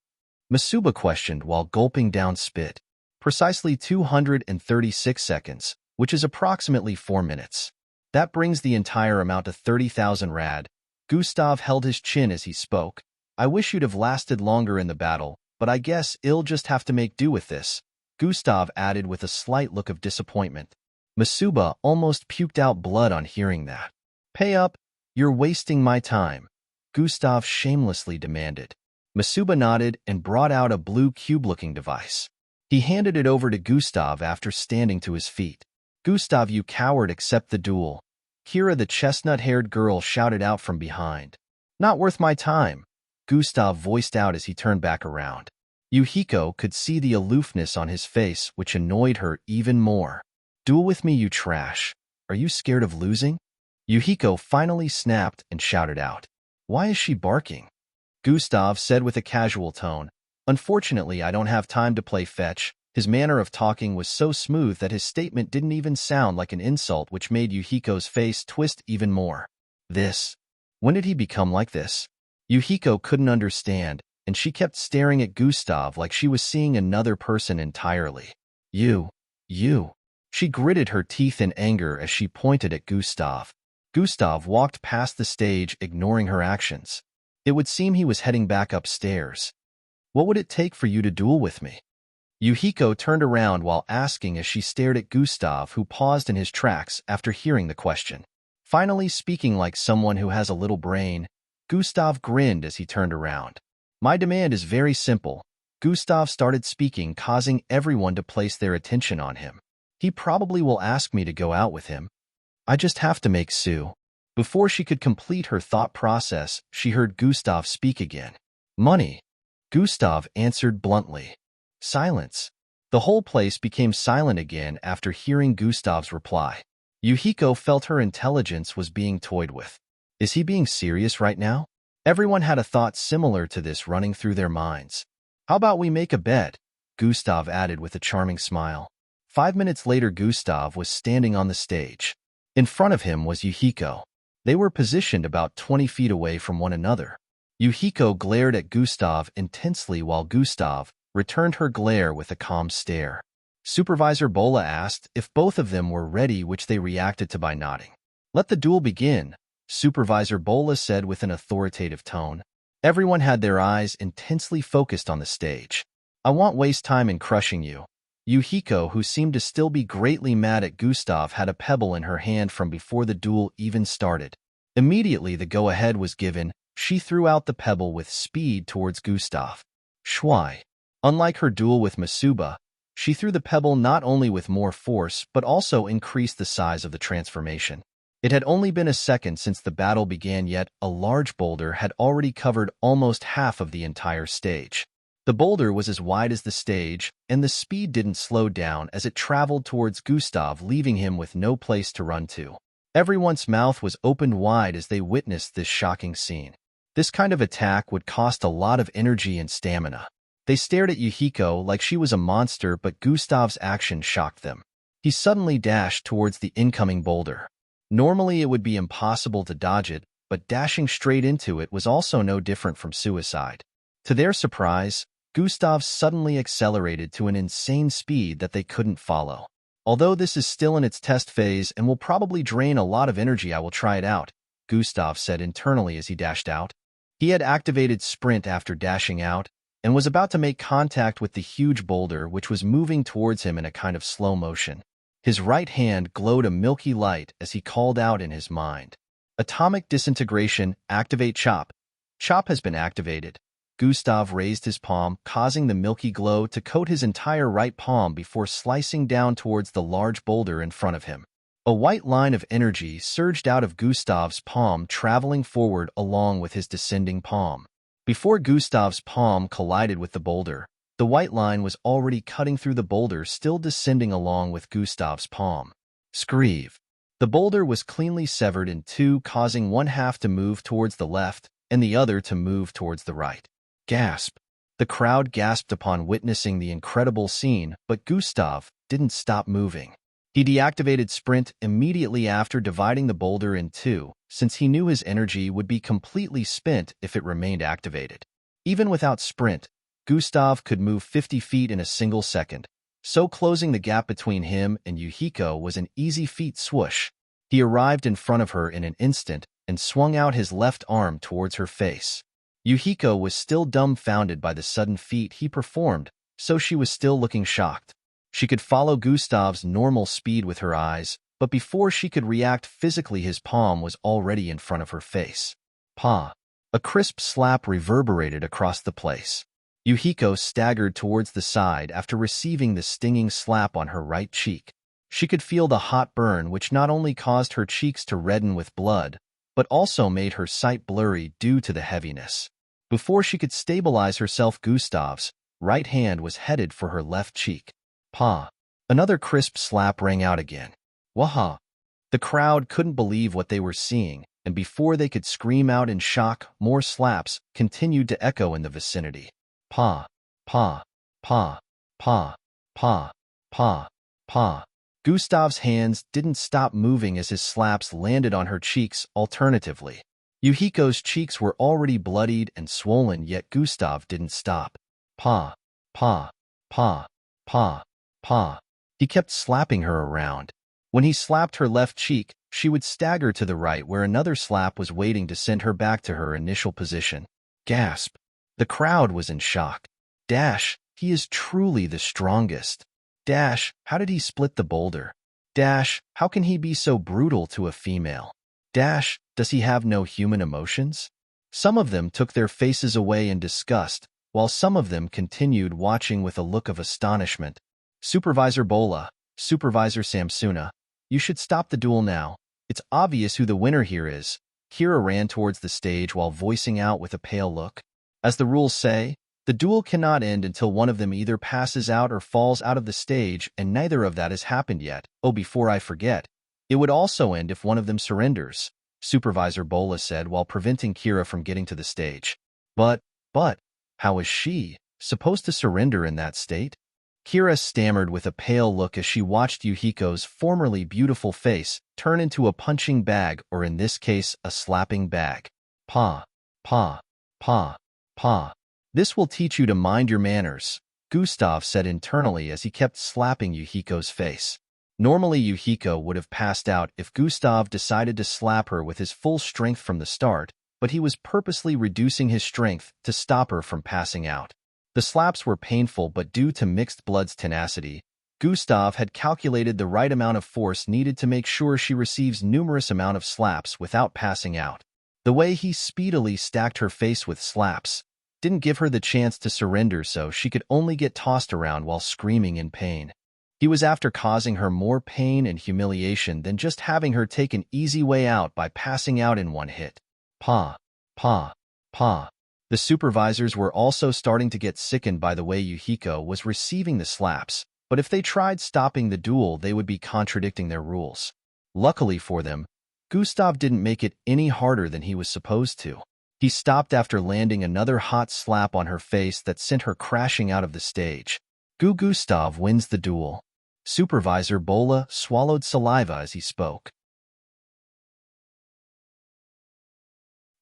Masuba questioned while gulping down spit. Precisely 236 seconds, which is approximately 4 minutes. That brings the entire amount to 30,000 rad. Gustav held his chin as he spoke. I wish you'd have lasted longer in the battle, but I guess I'll just have to make do with this, Gustav added with a slight look of disappointment. Masuba almost puked out blood on hearing that. Pay up, you're wasting my time. Gustav shamelessly demanded. Masuba nodded and brought out a blue cube-looking device. He handed it over to Gustav after standing to his feet. "Gustav, you coward, accept the duel," Kira, the chestnut-haired girl, shouted out from behind. "Not worth my time," Gustav voiced out as he turned back around. Yuhiko could see the aloofness on his face, which annoyed her even more. "Duel with me, you trash. Are you scared of losing?" Yuhiko finally snapped and shouted out. "Why is she barking?" Gustav said with a casual tone. "Unfortunately, I don't have time to play fetch." His manner of talking was so smooth that his statement didn't even sound like an insult, which made Yuhiko's face twist even more. When did he become like this? Yuhiko couldn't understand, and she kept staring at Gustav like she was seeing another person entirely. You. She gritted her teeth in anger as she pointed at Gustav. Gustav walked past the stage, ignoring her actions. It would seem he was heading back upstairs. "What would it take for you to duel with me?" Yuhiko turned around while asking as she stared at Gustav, who paused in his tracks after hearing the question. Finally speaking like someone who has a little brain, Gustav grinned as he turned around. "My demand is very simple." Gustav started speaking, causing everyone to place their attention on him. "He probably will ask me to go out with him. I just have to make Sue." Before she could complete her thought process, she heard Gustav speak again. "Money," Gustav answered bluntly. Silence. The whole place became silent again after hearing Gustav's reply. Yuhiko felt her intelligence was being toyed with. Is he being serious right now? Everyone had a thought similar to this running through their minds. "How about we make a bet?" Gustav added with a charming smile. 5 minutes later, Gustav was standing on the stage. In front of him was Yuhiko. They were positioned about 20 feet away from one another. Yuhiko glared at Gustav intensely while Gustav returned her glare with a calm stare. Supervisor Bola asked if both of them were ready, which they reacted to by nodding. "Let the duel begin," Supervisor Bola said with an authoritative tone. Everyone had their eyes intensely focused on the stage. "I won't waste time in crushing you." Yuhiko, who seemed to still be greatly mad at Gustav, had a pebble in her hand from before the duel even started. Immediately the go-ahead was given, she threw out the pebble with speed towards Gustav. Shwai. Unlike her duel with Masuba, she threw the pebble not only with more force but also increased the size of the transformation. It had only been a second since the battle began, yet a large boulder had already covered almost half of the entire stage. The boulder was as wide as the stage, and the speed didn't slow down as it traveled towards Gustav, leaving him with no place to run to. Everyone's mouth was opened wide as they witnessed this shocking scene. This kind of attack would cost a lot of energy and stamina. They stared at Yuhiko like she was a monster, but Gustav's action shocked them. He suddenly dashed towards the incoming boulder. Normally it would be impossible to dodge it, but dashing straight into it was also no different from suicide. To their surprise, Gustav suddenly accelerated to an insane speed that they couldn't follow. "Although this is still in its test phase and will probably drain a lot of energy, I will try it out," Gustav said internally as he dashed out. He had activated sprint after dashing out, and was about to make contact with the huge boulder, which was moving towards him in a kind of slow motion. His right hand glowed a milky light as he called out in his mind. "Atomic disintegration, activate chop." Chop has been activated. Gustav raised his palm, causing the milky glow to coat his entire right palm before slicing down towards the large boulder in front of him. A white line of energy surged out of Gustav's palm, traveling forward along with his descending palm. Before Gustav's palm collided with the boulder, the white line was already cutting through the boulder, still descending along with Gustav's palm. Screeve. The boulder was cleanly severed in two, causing one half to move towards the left and the other to move towards the right. Gasp. The crowd gasped upon witnessing the incredible scene, but Gustav didn't stop moving. He deactivated sprint immediately after dividing the boulder in two, since he knew his energy would be completely spent if it remained activated. Even without sprint, Gustav could move 50 feet in a single second, so closing the gap between him and Yuhiko was an easy feat. Swoosh. He arrived in front of her in an instant and swung out his left arm towards her face. Yuhiko was still dumbfounded by the sudden feat he performed, so she was still looking shocked. She could follow Gustav's normal speed with her eyes, but before she could react physically, his palm was already in front of her face. Pa. A crisp slap reverberated across the place. Yuhiko staggered towards the side after receiving the stinging slap on her right cheek. She could feel the hot burn which not only caused her cheeks to redden with blood, but also made her sight blurry due to the heaviness. Before she could stabilize herself, Gustav's right hand was headed for her left cheek. Pa! Another crisp slap rang out again. Waha! The crowd couldn't believe what they were seeing, and before they could scream out in shock, more slaps continued to echo in the vicinity. Pa! Pa! Pa! Pa! Pa! Pa! Pa! Gustav's hands didn't stop moving as his slaps landed on her cheeks alternatively. Yuhiko's cheeks were already bloodied and swollen, yet Gustav didn't stop. Pa! Pa! Pa! Pa! Pa! He kept slapping her around. When he slapped her left cheek, she would stagger to the right where another slap was waiting to send her back to her initial position. Gasp! The crowd was in shock. Dash, he is truly the strongest. Dash, how did he split the boulder? Dash, how can he be so brutal to a female? Dash, does he have no human emotions? Some of them took their faces away in disgust, while some of them continued watching with a look of astonishment. Supervisor Bola, Supervisor Samsuna, you should stop the duel now. It's obvious who the winner here is. Kira ran towards the stage while voicing out with a pale look. As the rules say, the duel cannot end until one of them either passes out or falls out of the stage, and neither of that has happened yet. Oh, before I forget, it would also end if one of them surrenders, Supervisor Bola said while preventing Kira from getting to the stage. But, how is she supposed to surrender in that state? Kira stammered with a pale look as she watched Yuhiko's formerly beautiful face turn into a punching bag, or in this case, a slapping bag. Pa! Pa! Pa! Pa! This will teach you to mind your manners, Gustav said internally as he kept slapping Yuhiko's face. Normally Yuhiko would have passed out if Gustav decided to slap her with his full strength from the start, but he was purposely reducing his strength to stop her from passing out. The slaps were painful, but due to Mixed Blood's tenacity, Gustav had calculated the right amount of force needed to make sure she receives numerous amount of slaps without passing out. The way he speedily stacked her face with slaps didn't give her the chance to surrender, so she could only get tossed around while screaming in pain. He was after causing her more pain and humiliation than just having her take an easy way out by passing out in one hit. Pa! Pa! Pa! The supervisors were also starting to get sickened by the way Yuhiko was receiving the slaps, but if they tried stopping the duel, they would be contradicting their rules. Luckily for them, Gustav didn't make it any harder than he was supposed to. He stopped after landing another hot slap on her face that sent her crashing out of the stage. Gustav wins the duel. Supervisor Bola swallowed saliva as he spoke.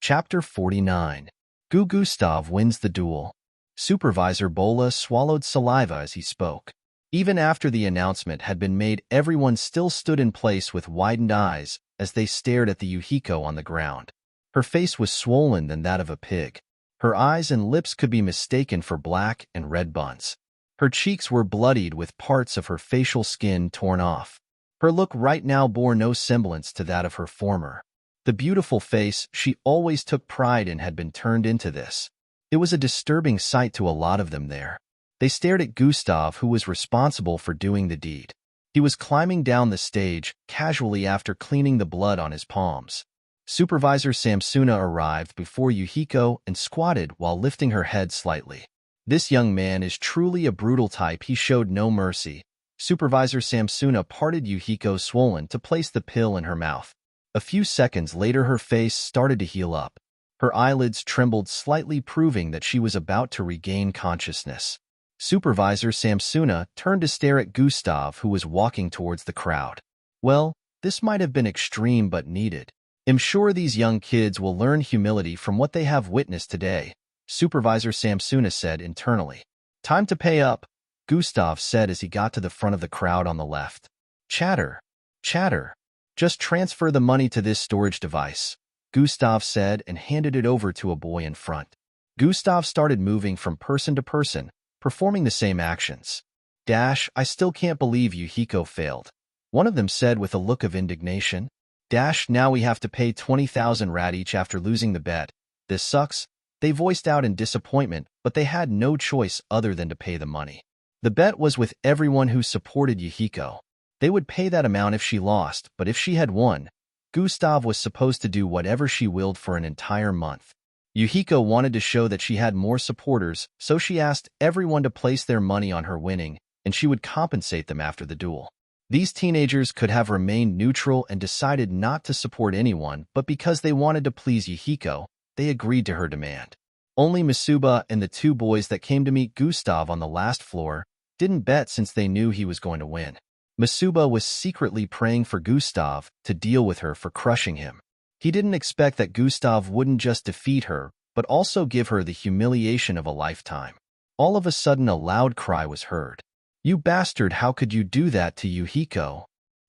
Chapter 49. Gustav wins the duel. Supervisor Bola swallowed saliva as he spoke. Even after the announcement had been made, everyone still stood in place with widened eyes as they stared at the Yuhiko on the ground. Her face was swollen than that of a pig. Her eyes and lips could be mistaken for black and red buns. Her cheeks were bloodied with parts of her facial skin torn off. Her look right now bore no semblance to that of her former. The beautiful face she always took pride in had been turned into this. It was a disturbing sight to a lot of them there. They stared at Gustav, who was responsible for doing the deed. He was climbing down the stage casually after cleaning the blood on his palms. Supervisor Samsuna arrived before Yuhiko and squatted while lifting her head slightly. This young man is truly a brutal type. He showed no mercy. Supervisor Samsuna parted Yuhiko's swollen to place the pill in her mouth. A few seconds later, her face started to heal up. Her eyelids trembled slightly, proving that she was about to regain consciousness. Supervisor Samsuna turned to stare at Gustav, who was walking towards the crowd. Well, this might have been extreme but needed. I'm sure these young kids will learn humility from what they have witnessed today, Supervisor Samsuna said internally. Time to pay up, Gustav said as he got to the front of the crowd on the left. Chatter. Just transfer the money to this storage device, Gustav said and handed it over to a boy in front. Gustav started moving from person to person, performing the same actions. Dash, I still can't believe Yuhiko failed, one of them said with a look of indignation. Dash, now we have to pay 20,000 rat each after losing the bet, "This sucks." They voiced out in disappointment, but they had no choice other than to pay the money. The bet was with everyone who supported Yuhiko. They would pay that amount if she lost, but if she had won, Gustav was supposed to do whatever she willed for an entire month. Yuhiko wanted to show that she had more supporters, so she asked everyone to place their money on her winning, and she would compensate them after the duel. These teenagers could have remained neutral and decided not to support anyone, but because they wanted to please Yuhiko, they agreed to her demand. Only Misuba and the two boys that came to meet Gustav on the last floor didn't bet since they knew he was going to win. Misuba was secretly praying for Gustav to deal with her for crushing him. He didn't expect that Gustav wouldn't just defeat her, but also give her the humiliation of a lifetime. All of a sudden a loud cry was heard. "You bastard, how could you do that to Yuhiko?"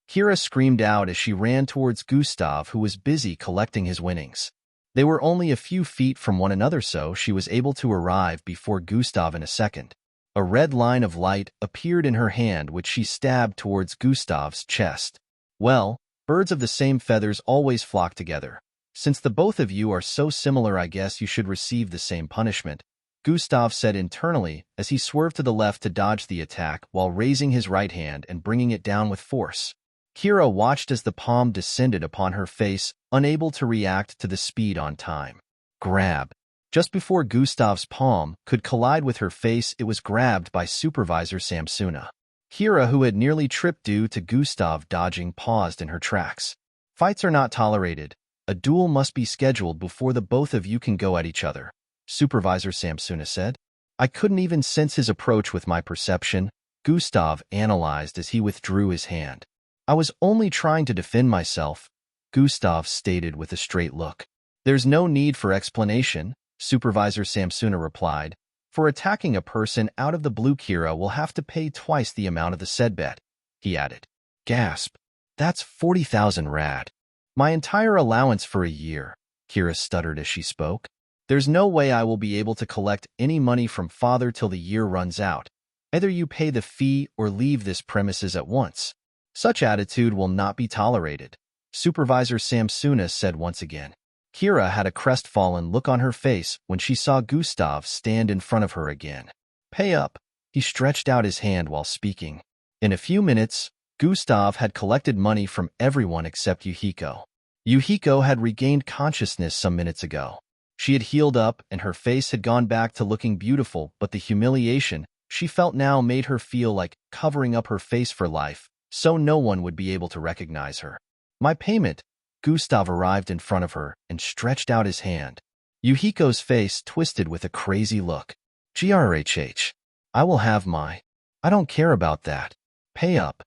Kira screamed out as she ran towards Gustav, who was busy collecting his winnings. They were only a few feet from one another, so she was able to arrive before Gustav in a second. A red line of light appeared in her hand, which she stabbed towards Gustav's chest. "Well, birds of the same feathers always flock together. Since the both of you are so similar, I guess you should receive the same punishment," Gustav said internally as he swerved to the left to dodge the attack while raising his right hand and bringing it down with force. Kira watched as the palm descended upon her face, unable to react to the speed on time. Grab. Just before Gustav's palm could collide with her face, it was grabbed by Supervisor Samsuna. Kira, who had nearly tripped due to Gustav dodging, paused in her tracks. "Fights are not tolerated. A duel must be scheduled before the both of you can go at each other," Supervisor Samsuna said. "I couldn't even sense his approach with my perception," Gustav analyzed as he withdrew his hand. "I was only trying to defend myself," Gustav stated with a straight look. "There's no need for explanation," Supervisor Samsuna replied. "For attacking a person out of the blue, Kira will have to pay twice the amount of the said bet," he added. Gasp. "That's 40,000 rad. My entire allowance for a year," Kira stuttered as she spoke. "There's no way I will be able to collect any money from father till the year runs out. Either you pay the fee or leave this premises at once. Such attitude will not be tolerated," Supervisor Samsuna said once again. Kira had a crestfallen look on her face when she saw Gustav stand in front of her again. "Pay up." He stretched out his hand while speaking. In a few minutes, Gustav had collected money from everyone except Yuhiko. Yuhiko had regained consciousness some minutes ago. She had healed up and her face had gone back to looking beautiful, but the humiliation she felt now made her feel like covering up her face for life, so no one would be able to recognize her. "My payment." Gustav arrived in front of her and stretched out his hand. Yuhiko's face twisted with a crazy look. "Grhh. I will have my. I don't care about that. Pay up."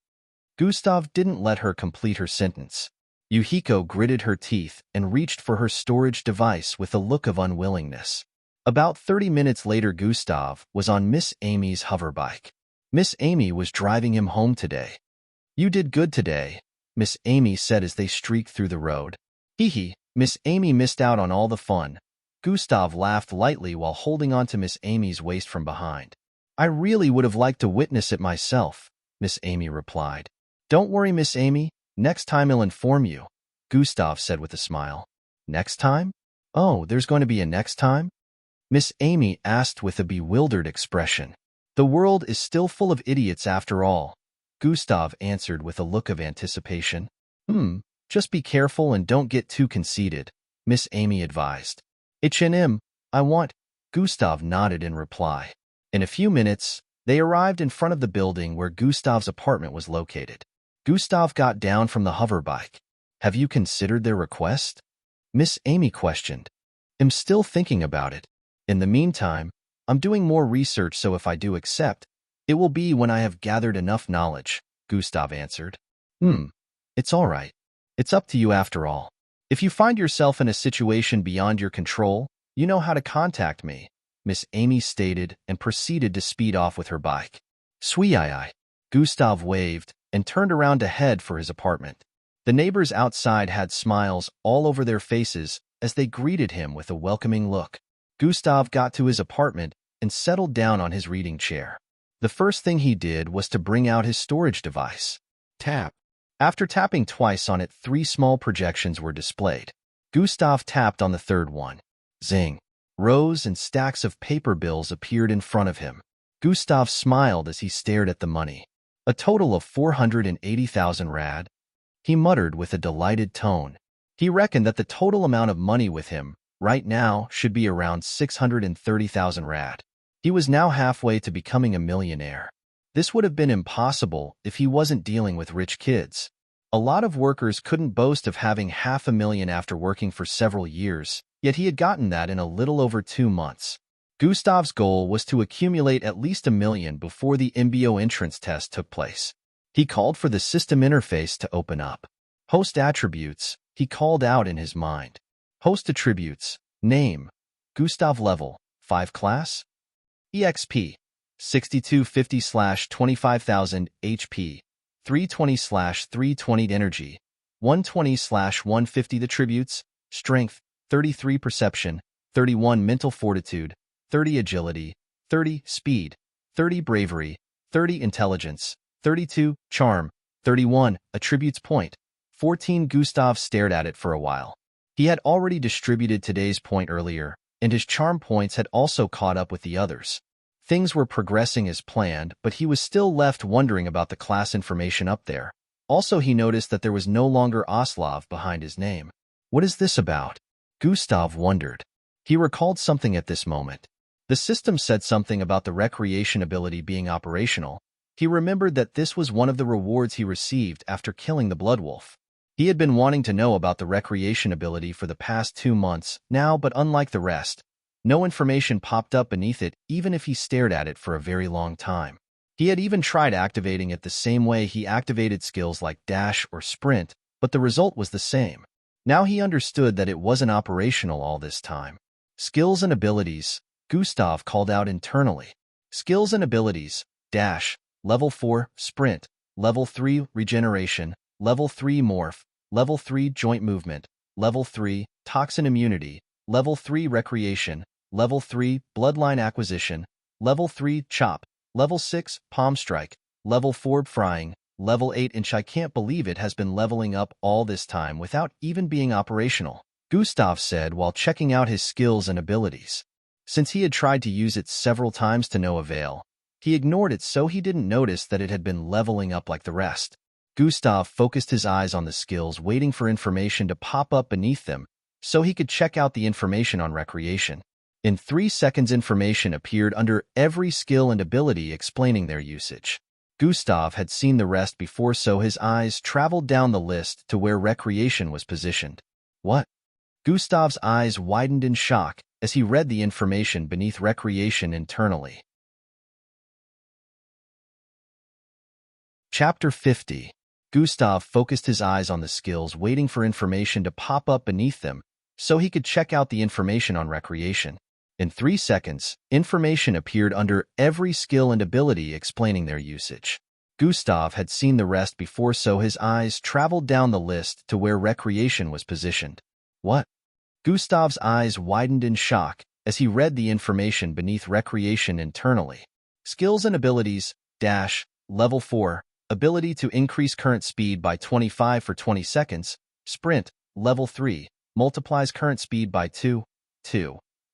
Gustav didn't let her complete her sentence. Yuhiko gritted her teeth and reached for her storage device with a look of unwillingness. About 30 minutes later, Gustav was on Miss Amy's hoverbike. Miss Amy was driving him home today. "You did good today," Miss Amy said as they streaked through the road. "Hee hee, Miss Amy missed out on all the fun." Gustav laughed lightly while holding on to Miss Amy's waist from behind. "I really would have liked to witness it myself," Miss Amy replied. "Don't worry, Miss Amy. Next time I'll inform you," Gustav said with a smile. "Next time? Oh, there's going to be a next time?" Miss Amy asked with a bewildered expression. "The world is still full of idiots after all," Gustav answered with a look of anticipation. Just be careful and don't get too conceited," Miss Amy advised. "H&M, I want," Gustav nodded in reply. In a few minutes, they arrived in front of the building where Gustav's apartment was located. Gustav got down from the hoverbike. "Have you considered their request?" Miss Amy questioned. "I'm still thinking about it. In the meantime, I'm doing more research, so if I do accept, it will be when I have gathered enough knowledge," Gustav answered. It's all right. It's up to you after all. If you find yourself in a situation beyond your control, you know how to contact me," Miss Amy stated and proceeded to speed off with her bike. "Swee-I-I." Gustav waved and turned around to head for his apartment. The neighbors outside had smiles all over their faces as they greeted him with a welcoming look. Gustav got to his apartment and settled down on his reading chair. The first thing he did was to bring out his storage device. Tap. After tapping twice on it, 3 small projections were displayed. Gustav tapped on the third one. Zing. Rows and stacks of paper bills appeared in front of him. Gustav smiled as he stared at the money. A total of 480,000 rad. He muttered with a delighted tone. He reckoned that the total amount of money with him, right now, should be around 630,000 rad. He was now halfway to becoming a millionaire. This would have been impossible if he wasn't dealing with rich kids. A lot of workers couldn't boast of having 500,000 after working for several years, yet he had gotten that in a little over 2 months. Gustav's goal was to accumulate at least 1,000,000 before the MBO entrance test took place. He called for the system interface to open up. Host attributes, he called out in his mind. Host attributes, name, Gustav level, 5 class, EXP, 6250/25,000 HP, 320/320 energy, 120/150 attributes, strength, 33 perception, 31 mental fortitude, 30 agility, 30 speed, 30 bravery, 30 intelligence, 32 charm, 31 attributes point, 14. Gustav stared at it for a while. He had already distributed today's point earlier, and his charm points had also caught up with the others. Things were progressing as planned, but he was still left wondering about the class information up there. Also, he noticed that there was no longer Oslov behind his name. What is this about? Gustav wondered. He recalled something at this moment. The system said something about the recreation ability being operational. He remembered that this was one of the rewards he received after killing the Bloodwolf. He had been wanting to know about the recreation ability for the past 2 months now, but unlike the rest, no information popped up beneath it even if he stared at it for a very long time. He had even tried activating it the same way he activated skills like dash or sprint, but the result was the same. Now he understood that it wasn't operational all this time. Skills and abilities, Gustav called out internally. Skills and abilities, dash, level 4, sprint, level 3, regeneration, level 3, morph, level 3, joint movement, level 3, toxin immunity, level 3, recreation, level 3, bloodline acquisition, level 3, chop, level 6, palm strike, level 4, frying, level 8 inch. I can't believe it has been leveling up all this time without even being operational, Gustav said while checking out his skills and abilities. Since he had tried to use it several times to no avail, he ignored it so he didn't notice that it had been leveling up like the rest. Gustav focused his eyes on the skills, waiting for information to pop up beneath them so he could check out the information on recreation. In 3 seconds, information appeared under every skill and ability explaining their usage. Gustav had seen the rest before, so his eyes traveled down the list to where recreation was positioned. What? Gustav's eyes widened in shock as he read the information beneath recreation internally. Chapter 50. Gustav focused his eyes on the skills, waiting for information to pop up beneath them so he could check out the information on recreation. In 3 seconds, information appeared under every skill and ability explaining their usage. Gustav had seen the rest before, so his eyes traveled down the list to where recreation was positioned. What? Gustav's eyes widened in shock as he read the information beneath recreation internally. Skills and abilities, dash, level 4, ability to increase current speed by 25 for 20 seconds, sprint, level 3, multiplies current speed by 2.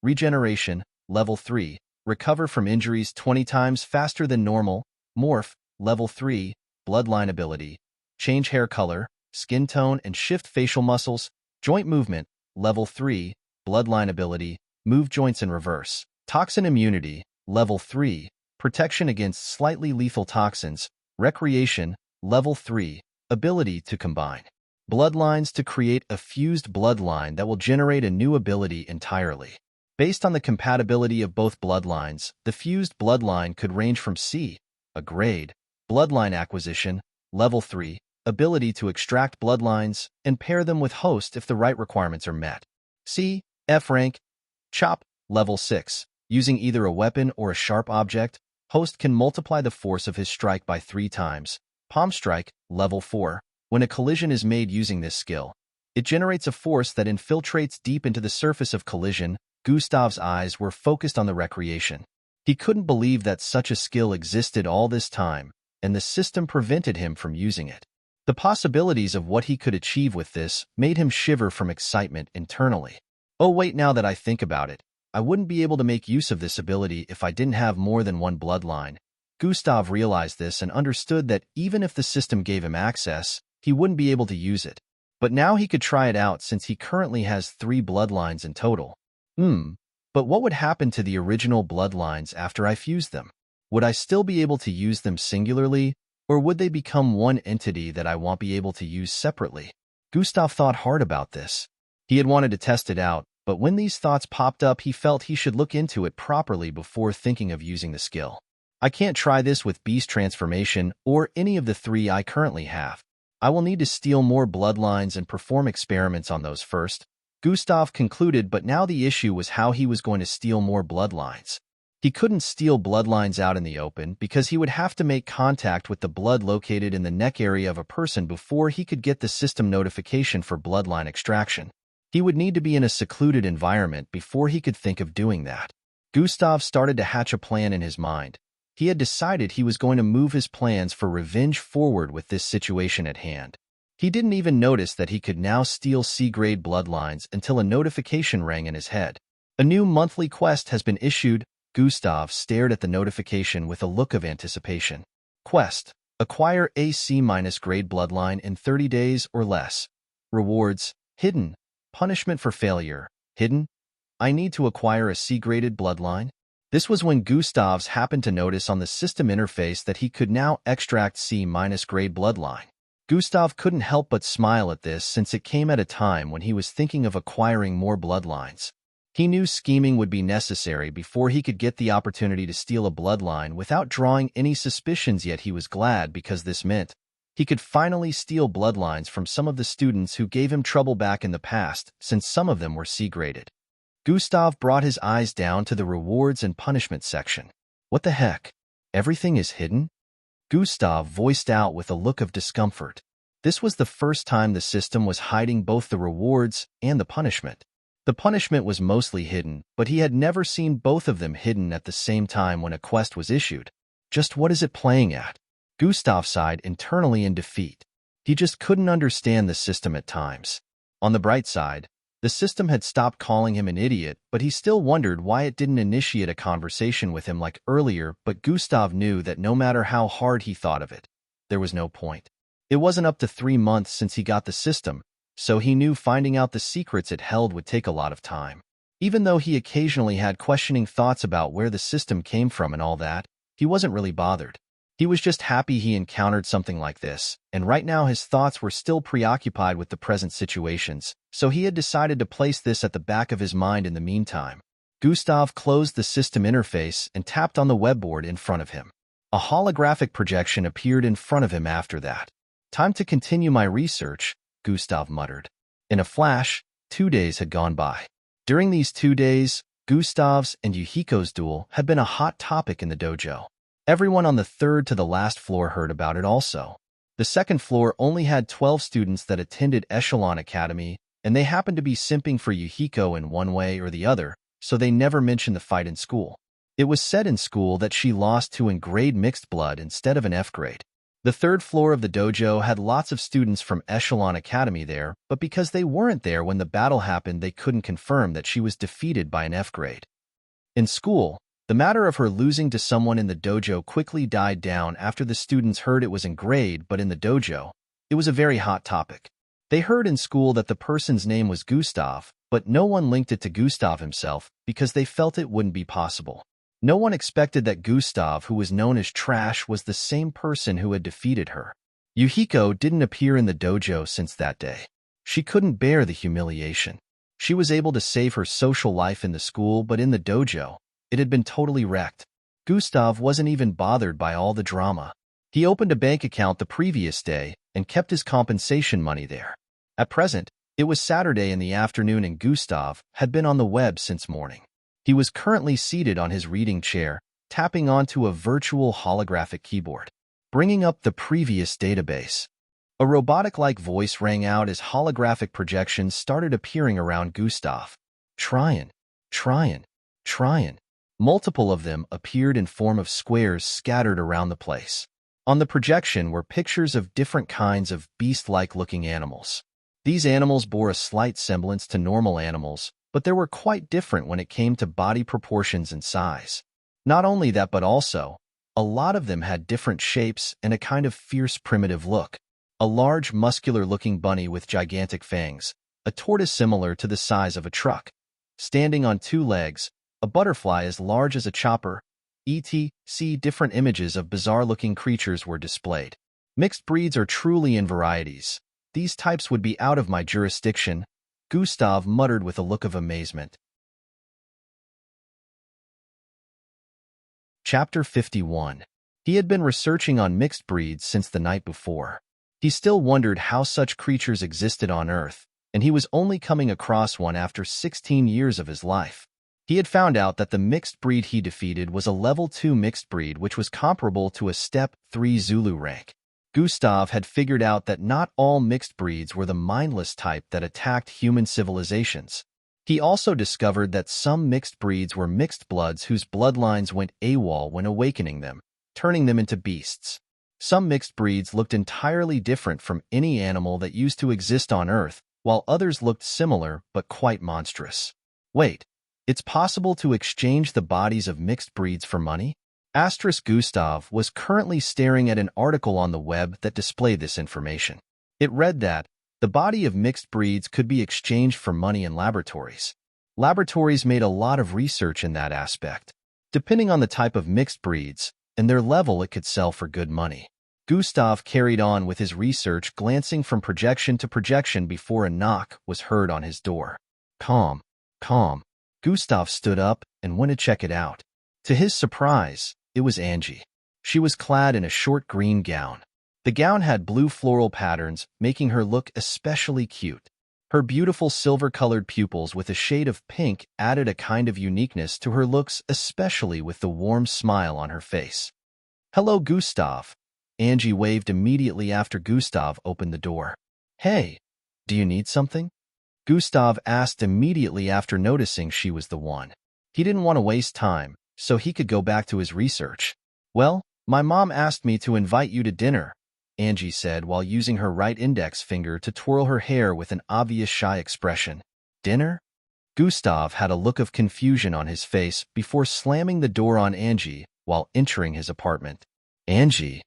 Regeneration, level 3, recover from injuries 20 times faster than normal, morph, level 3, bloodline ability, change hair color, skin tone and shift facial muscles, joint movement, level 3, bloodline ability, move joints in reverse, toxin immunity, level 3, protection against slightly lethal toxins, recreation, level 3, ability to combine bloodlines to create a fused bloodline that will generate a new ability entirely. Based on the compatibility of both bloodlines, the fused bloodline could range from C, a grade, bloodline acquisition, level 3, ability to extract bloodlines and pair them with host if the right requirements are met. C, F rank, chop, level 6, using either a weapon or a sharp object, host can multiply the force of his strike by 3 times. Palm strike, level 4, when a collision is made using this skill, it generates a force that infiltrates deep into the surface of collision. Gustav's eyes were focused on the recreation. He couldn't believe that such a skill existed all this time, and the system prevented him from using it. The possibilities of what he could achieve with this made him shiver from excitement internally. Oh wait, now that I think about it, I wouldn't be able to make use of this ability if I didn't have more than one bloodline. Gustav realized this and understood that even if the system gave him access, he wouldn't be able to use it. But now he could try it out since he currently has 3 bloodlines in total. But what would happen to the original bloodlines after I fused them? Would I still be able to use them singularly, or would they become one entity that I won't be able to use separately? Gustav thought hard about this. He had wanted to test it out, but when these thoughts popped up, he felt he should look into it properly before thinking of using the skill. I can't try this with beast transformation or any of the 3 I currently have. I will need to steal more bloodlines and perform experiments on those first, Gustav concluded, but now the issue was how he was going to steal more bloodlines. He couldn't steal bloodlines out in the open because he would have to make contact with the blood located in the neck area of a person before he could get the system notification for bloodline extraction. He would need to be in a secluded environment before he could think of doing that. Gustav started to hatch a plan in his mind. He had decided he was going to move his plans for revenge forward with this situation at hand. He didn't even notice that he could now steal C-grade bloodlines until a notification rang in his head. A new monthly quest has been issued. Gustav stared at the notification with a look of anticipation. Quest: acquire a C-grade bloodline in 30 days or less. Rewards: hidden. Punishment for failure: hidden. I need to acquire a C-graded bloodline. This was when Gustav's happened to notice on the system interface that he could now extract C-grade bloodline. Gustav couldn't help but smile at this since it came at a time when he was thinking of acquiring more bloodlines. He knew scheming would be necessary before he could get the opportunity to steal a bloodline without drawing any suspicions, yet he was glad because this meant he could finally steal bloodlines from some of the students who gave him trouble back in the past, since some of them were C-graded. Gustav brought his eyes down to the rewards and punishment section. What the heck? Everything is hidden? Gustav voiced out with a look of discomfort. This was the first time the system was hiding both the rewards and the punishment. The punishment was mostly hidden, but he had never seen both of them hidden at the same time when a quest was issued. Just what is it playing at? Gustav sighed internally in defeat. He just couldn't understand the system at times. On the bright side, the system had stopped calling him an idiot, but he still wondered why it didn't initiate a conversation with him like earlier. But Gustav knew that no matter how hard he thought of it, there was no point. It wasn't up to 3 months since he got the system, so he knew finding out the secrets it held would take a lot of time. Even though he occasionally had questioning thoughts about where the system came from and all that, he wasn't really bothered. He was just happy he encountered something like this, and right now his thoughts were still preoccupied with the present situations, so he had decided to place this at the back of his mind in the meantime. Gustav closed the system interface and tapped on the webboard in front of him. A holographic projection appeared in front of him after that. Time to continue my research, Gustav muttered. In a flash, 2 days had gone by. During these 2 days, Gustav's and Yuhiko's duel had been a hot topic in the dojo. Everyone on the third to the last floor heard about it also. The second floor only had 12 students that attended Echelon Academy, and they happened to be simping for Yuhiko in one way or the other, so they never mentioned the fight in school. It was said in school that she lost to an grade mixed blood instead of an F grade. The third floor of the dojo had lots of students from Echelon Academy there, but because they weren't there when the battle happened, they couldn't confirm that she was defeated by an F grade. In school, the matter of her losing to someone in the dojo quickly died down after the students heard it was in grade, but in the dojo, it was a very hot topic. They heard in school that the person's name was Gustav, but no one linked it to Gustav himself because they felt it wouldn't be possible. No one expected that Gustav, who was known as Trash, was the same person who had defeated her. Yuhiko didn't appear in the dojo since that day. She couldn't bear the humiliation. She was able to save her social life in the school, but in the dojo, it had been totally wrecked. Gustav wasn't even bothered by all the drama. He opened a bank account the previous day and kept his compensation money there. At present, it was Saturday in the afternoon and Gustav had been on the web since morning. He was currently seated on his reading chair, tapping onto a virtual holographic keyboard, bringing up the previous database. A robotic-like voice rang out as holographic projections started appearing around Gustav. Tryin'. Multiple of them appeared in form of squares scattered around the place. On the projection were pictures of different kinds of beast-like looking animals. These animals bore a slight semblance to normal animals, but they were quite different when it came to body proportions and size. Not only that, but also, a lot of them had different shapes and a kind of fierce primitive look. A large, muscular-looking bunny with gigantic fangs, a tortoise similar to the size of a truck, standing on two legs, a butterfly as large as a chopper, etc. Different images of bizarre-looking creatures were displayed. Mixed breeds are truly in varieties. These types would be out of my jurisdiction, Gustav muttered with a look of amazement. Chapter 51. He had been researching on mixed breeds since the night before. He still wondered how such creatures existed on Earth, and he was only coming across one after 16 years of his life. He had found out that the mixed breed he defeated was a level 2 mixed breed which was comparable to a step 3 Zulu rank. Gustav had figured out that not all mixed breeds were the mindless type that attacked human civilizations. He also discovered that some mixed breeds were mixed bloods whose bloodlines went AWOL when awakening them, turning them into beasts. Some mixed breeds looked entirely different from any animal that used to exist on Earth, while others looked similar but quite monstrous. Wait, it's possible to exchange the bodies of mixed breeds for money? Gustav was currently staring at an article on the web that displayed this information. It read that the body of mixed breeds could be exchanged for money in laboratories. Laboratories made a lot of research in that aspect. Depending on the type of mixed breeds and their level, it could sell for good money. Gustav carried on with his research, glancing from projection to projection before a knock was heard on his door. Calm. Gustav stood up and went to check it out. To his surprise, it was Angie. She was clad in a short green gown. The gown had blue floral patterns, making her look especially cute. Her beautiful silver-colored pupils with a shade of pink added a kind of uniqueness to her looks, especially with the warm smile on her face. "Hello, Gustav." Angie waved immediately after Gustav opened the door. "Hey, do you need something?" Gustav asked immediately after noticing she was the one. He didn't want to waste time, so he could go back to his research. "Well, my mom asked me to invite you to dinner," Angie said while using her right index finger to twirl her hair with an obvious shy expression. "Dinner?" Gustav had a look of confusion on his face before slamming the door on Angie while entering his apartment. "Angie?"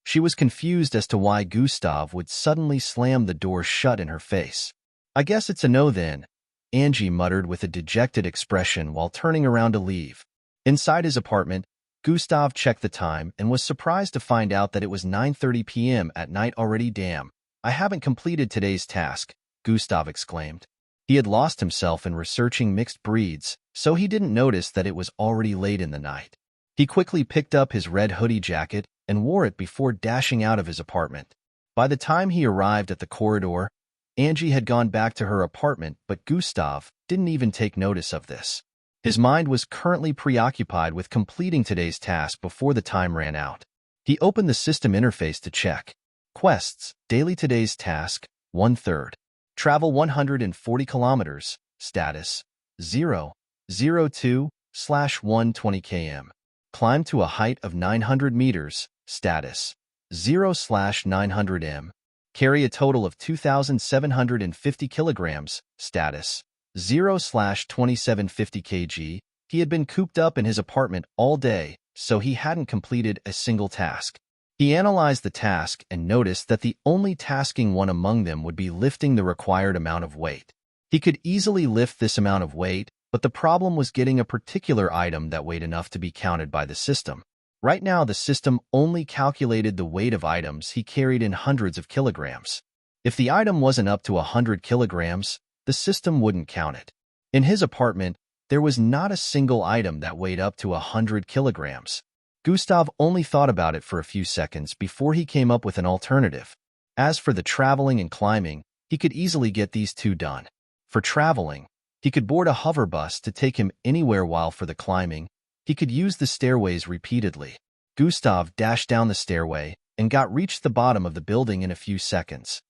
She was confused as to why Gustav would suddenly slam the door shut in her face. "I guess it's a no then," Angie muttered with a dejected expression while turning around to leave. Inside his apartment, Gustav checked the time and was surprised to find out that it was 9:30 p.m. at night already. "Damn, I haven't completed today's task," Gustav exclaimed. He had lost himself in researching mixed breeds, so he didn't notice that it was already late in the night. He quickly picked up his red hoodie jacket and wore it before dashing out of his apartment. By the time he arrived at the corridor, Angie had gone back to her apartment, but Gustav didn't even take notice of this. His mind was currently preoccupied with completing today's task before the time ran out. He opened the system interface to check. Quests, daily today's task, 1/3. Travel 140 kilometers, status, 002/120 km. Climb to a height of 900 meters, status, 0/900 m. Carry a total of 2,750 kilograms, status, 0/2750 kg. He had been cooped up in his apartment all day, so he hadn't completed a single task. He analyzed the task and noticed that the only tasking one among them would be lifting the required amount of weight. He could easily lift this amount of weight, but the problem was getting a particular item that weighed enough to be counted by the system. Right now, the system only calculated the weight of items he carried in hundreds of kilograms. If the item wasn't up to 100 kilograms, the system wouldn't count it. In his apartment, there was not a single item that weighed up to 100 kilograms. Gustav only thought about it for a few seconds before he came up with an alternative. As for the traveling and climbing, he could easily get these two done. For traveling, he could board a hover bus to take him anywhere, while for the climbing, he could use the stairways repeatedly. Gustav dashed down the stairway and reached the bottom of the building in a few seconds.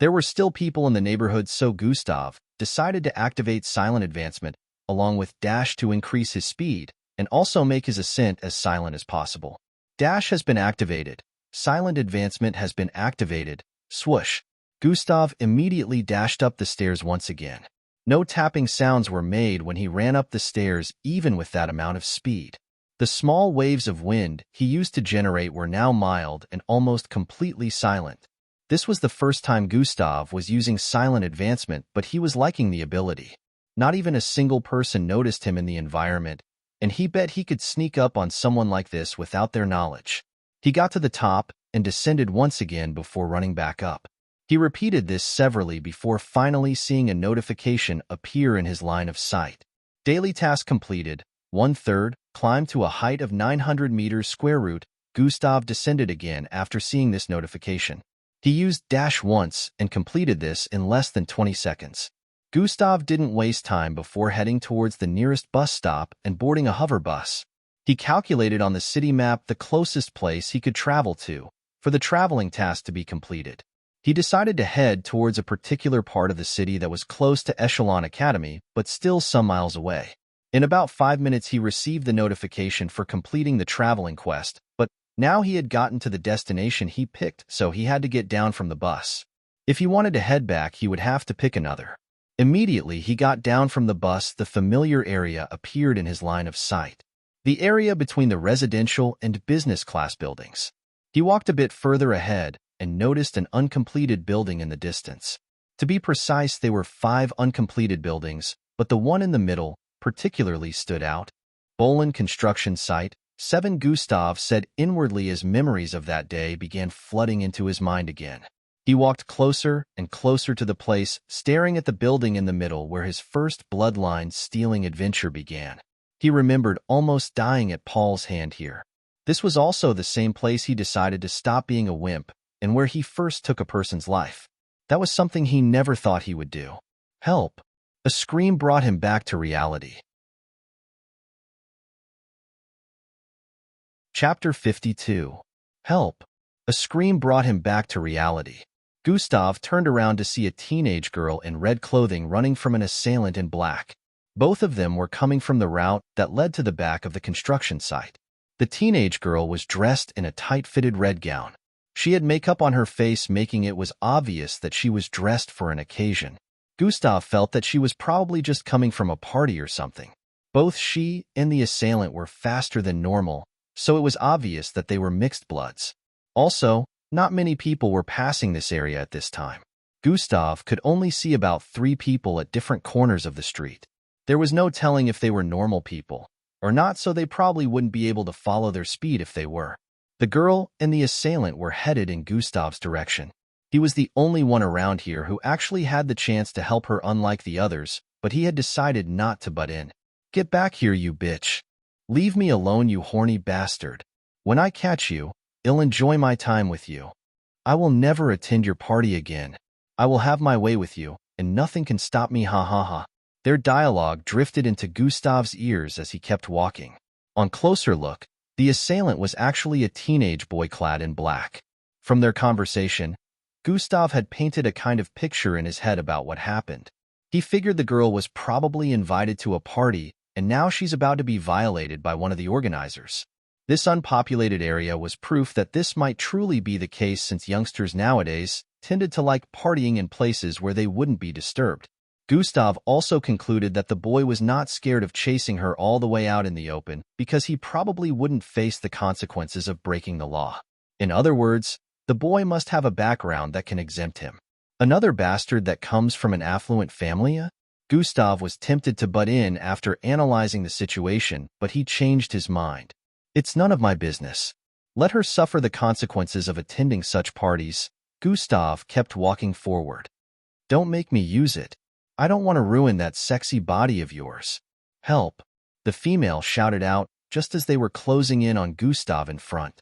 There were still people in the neighborhood, so Gustav decided to activate silent advancement along with dash to increase his speed and also make his ascent as silent as possible. Dash has been activated. Silent advancement has been activated. Swoosh. Gustav immediately dashed up the stairs once again. No tapping sounds were made when he ran up the stairs even with that amount of speed. The small waves of wind he used to generate were now mild and almost completely silent. This was the first time Gustav was using silent advancement, but he was liking the ability. Not even a single person noticed him in the environment, and he bet he could sneak up on someone like this without their knowledge. He got to the top and descended once again before running back up. He repeated this severally before finally seeing a notification appear in his line of sight. Daily task completed, 1/3, climbed to a height of 900 meters square root. Gustav descended again after seeing this notification. He used dash once and completed this in less than 20 seconds. Gustav didn't waste time before heading towards the nearest bus stop and boarding a hover bus. He calculated on the city map the closest place he could travel to for the traveling task to be completed. He decided to head towards a particular part of the city that was close to Echelon Academy, but still some miles away. In about 5 minutes, he received the notification for completing the traveling quest, but now he had gotten to the destination he picked, so he had to get down from the bus. If he wanted to head back, he would have to pick another. Immediately, he got down from the bus. The familiar area appeared in his line of sight. The area between the residential and business class buildings. He walked a bit further ahead and noticed an uncompleted building in the distance. To be precise, there were 5 uncompleted buildings, but the one in the middle particularly stood out. Bolin construction site, 7. Gustav said inwardly as memories of that day began flooding into his mind again. He walked closer and closer to the place, staring at the building in the middle where his first bloodline stealing adventure began. He remembered almost dying at Paul's hand here. This was also the same place he decided to stop being a wimp and where he first took a person's life. That was something he never thought he would do. Help! A scream brought him back to reality. Chapter 52. Help! A scream brought him back to reality. Gustav turned around to see a teenage girl in red clothing running from an assailant in black. Both of them were coming from the route that led to the back of the construction site. The teenage girl was dressed in a tight-fitted red gown. She had makeup on her face, making it was obvious that she was dressed for an occasion. Gustav felt that she was probably just coming from a party or something. Both she and the assailant were faster than normal, so it was obvious that they were mixed bloods. Also, not many people were passing this area at this time. Gustav could only see about 3 people at different corners of the street. There was no telling if they were normal people or not, so they probably wouldn't be able to follow their speed if they were. The girl and the assailant were headed in Gustav's direction. He was the only one around here who actually had the chance to help her, unlike the others, but he had decided not to butt in. "Get back here, you bitch. Leave me alone, you horny bastard. When I catch you, I'll enjoy my time with you. I will never attend your party again. I will have my way with you, and nothing can stop me, ha ha ha." Their dialogue drifted into Gustav's ears as he kept walking. On closer look, the assailant was actually a teenage boy clad in black. From their conversation, Gustav had painted a kind of picture in his head about what happened. He figured the girl was probably invited to a party, and now she's about to be violated by one of the organizers. This unpopulated area was proof that this might truly be the case, since youngsters nowadays tended to like partying in places where they wouldn't be disturbed. Gustav also concluded that the boy was not scared of chasing her all the way out in the open because he probably wouldn't face the consequences of breaking the law. In other words, the boy must have a background that can exempt him. Another bastard that comes from an affluent family? Gustav was tempted to butt in after analyzing the situation, but he changed his mind. It's none of my business. Let her suffer the consequences of attending such parties. Gustav kept walking forward. Don't make me use it. I don't want to ruin that sexy body of yours. Help! The female shouted out just as they were closing in on Gustav in front.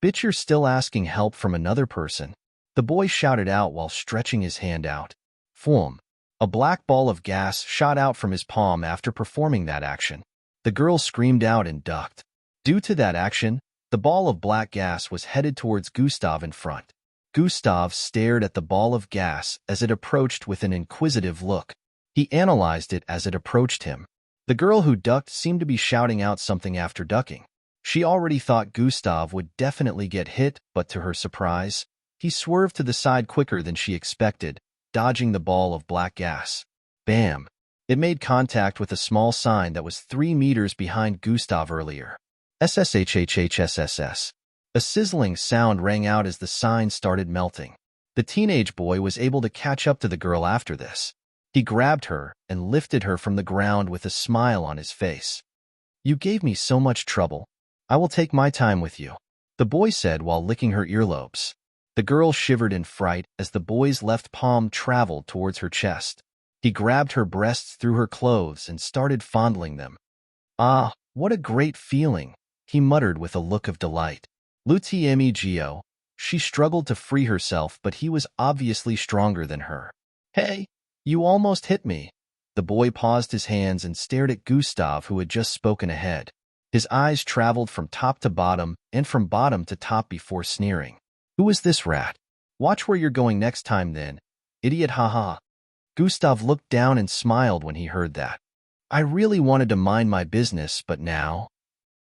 Bitch, you're still asking help from another person? The boy shouted out while stretching his hand out. Phoom! A black ball of gas shot out from his palm after performing that action. The girl screamed out and ducked. Due to that action, the ball of black gas was headed towards Gustav in front. Gustav stared at the ball of gas as it approached with an inquisitive look. He analyzed it as it approached him. The girl who ducked seemed to be shouting out something after ducking. She already thought Gustav would definitely get hit, but to her surprise, he swerved to the side quicker than she expected, dodging the ball of black gas. Bam! It made contact with a small sign that was 3 meters behind Gustav earlier. SSHHHSSS. A sizzling sound rang out as the sign started melting. The teenage boy was able to catch up to the girl after this. He grabbed her and lifted her from the ground with a smile on his face. "You gave me so much trouble. I will take my time with you," the boy said while licking her earlobes. The girl shivered in fright as the boy's left palm traveled towards her chest. He grabbed her breasts through her clothes and started fondling them. "Ah, what a great feeling," he muttered with a look of delight. Lutiemi Gio. She struggled to free herself, but he was obviously stronger than her. "Hey, you almost hit me." The boy paused his hands and stared at Gustav, who had just spoken ahead. His eyes traveled from top to bottom and from bottom to top before sneering. "Who is this rat? Watch where you're going next time then, idiot, haha." Gustav looked down and smiled when he heard that. "I really wanted to mind my business, but now—"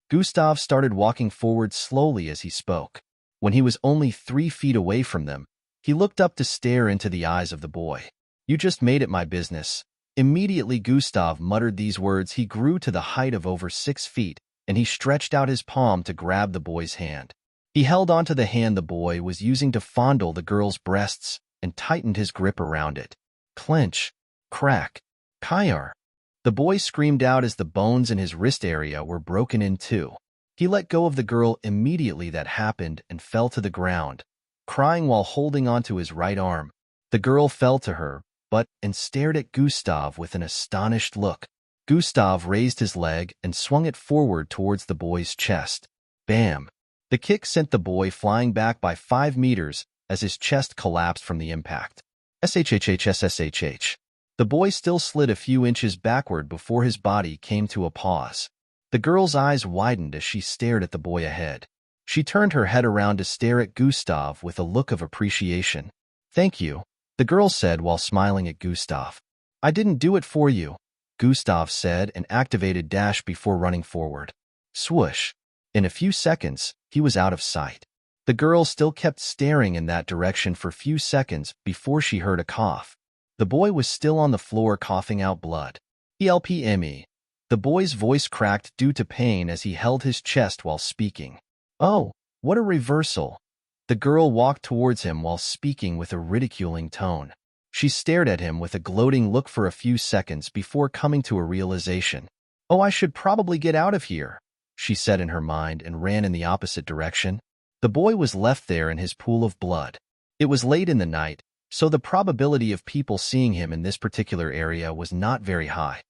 Gustav started walking forward slowly as he spoke. When he was only 3 feet away from them, he looked up to stare into the eyes of the boy. "You just made it my business." Immediately Gustav muttered these words, he grew to the height of over 6 feet, and he stretched out his palm to grab the boy's hand. He held onto the hand the boy was using to fondle the girl's breasts and tightened his grip around it. Clench, crack, Kyar. The boy screamed out as the bones in his wrist area were broken in two. He let go of the girl immediately that happened and fell to the ground, crying while holding onto his right arm. The girl fell to her, and stared at Gustav with an astonished look. Gustav raised his leg and swung it forward towards the boy's chest. Bam! The kick sent the boy flying back by 5 meters as his chest collapsed from the impact. SHHHSSHH. The boy still slid a few inches backward before his body came to a pause. The girl's eyes widened as she stared at the boy ahead. She turned her head around to stare at Gustav with a look of appreciation. "Thank you," the girl said while smiling at Gustav. "I didn't do it for you," Gustav said and activated dash before running forward. Swoosh. In a few seconds, he was out of sight. The girl still kept staring in that direction for a few seconds before she heard a cough. The boy was still on the floor coughing out blood. "ELPME." The boy's voice cracked due to pain as he held his chest while speaking. "Oh, what a reversal." The girl walked towards him while speaking with a ridiculing tone. She stared at him with a gloating look for a few seconds before coming to a realization. "Oh, I should probably get out of here," she said in her mind and ran in the opposite direction. The boy was left there in his pool of blood. It was late in the night, so the probability of people seeing him in this particular area was not very high.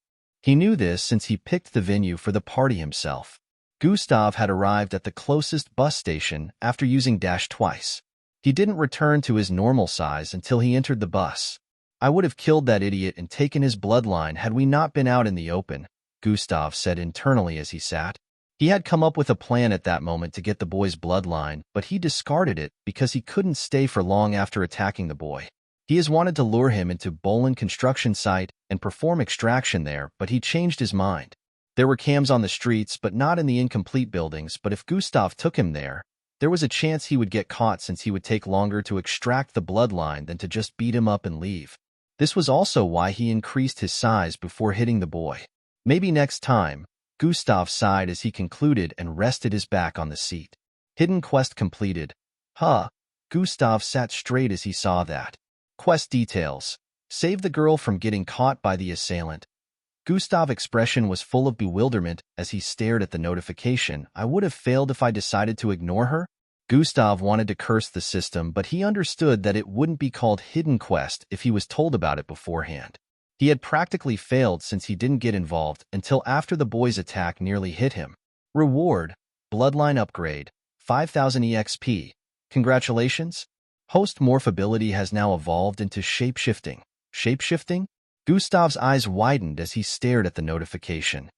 He knew this since he picked the venue for the party himself. Gustav had arrived at the closest bus station after using dash twice. He didn't return to his normal size until he entered the bus. "I would have killed that idiot and taken his bloodline had we not been out in the open," Gustav said internally as he sat. He had come up with a plan at that moment to get the boy's bloodline, but he discarded it because he couldn't stay for long after attacking the boy. He has wanted to lure him into Bolin construction site and perform extraction there, but he changed his mind. There were cams on the streets, but not in the incomplete buildings, but if Gustav took him there was a chance he would get caught since he would take longer to extract the bloodline than to just beat him up and leave. This was also why he increased his size before hitting the boy. "Maybe next time," Gustav sighed as he concluded and rested his back on the seat. Hidden quest completed. Huh. Gustav sat straight as he saw that. Quest details. Save the girl from getting caught by the assailant. Gustav's expression was full of bewilderment as he stared at the notification. "I would have failed if I decided to ignore her?" Gustav wanted to curse the system, but he understood that it wouldn't be called Hidden Quest if he was told about it beforehand. He had practically failed since he didn't get involved until after the boy's attack nearly hit him. Reward: Bloodline Upgrade, 5000 EXP. Congratulations! Host morph ability has now evolved into Shapeshifting. Shapeshifting? Gustav's eyes widened as he stared at the notification.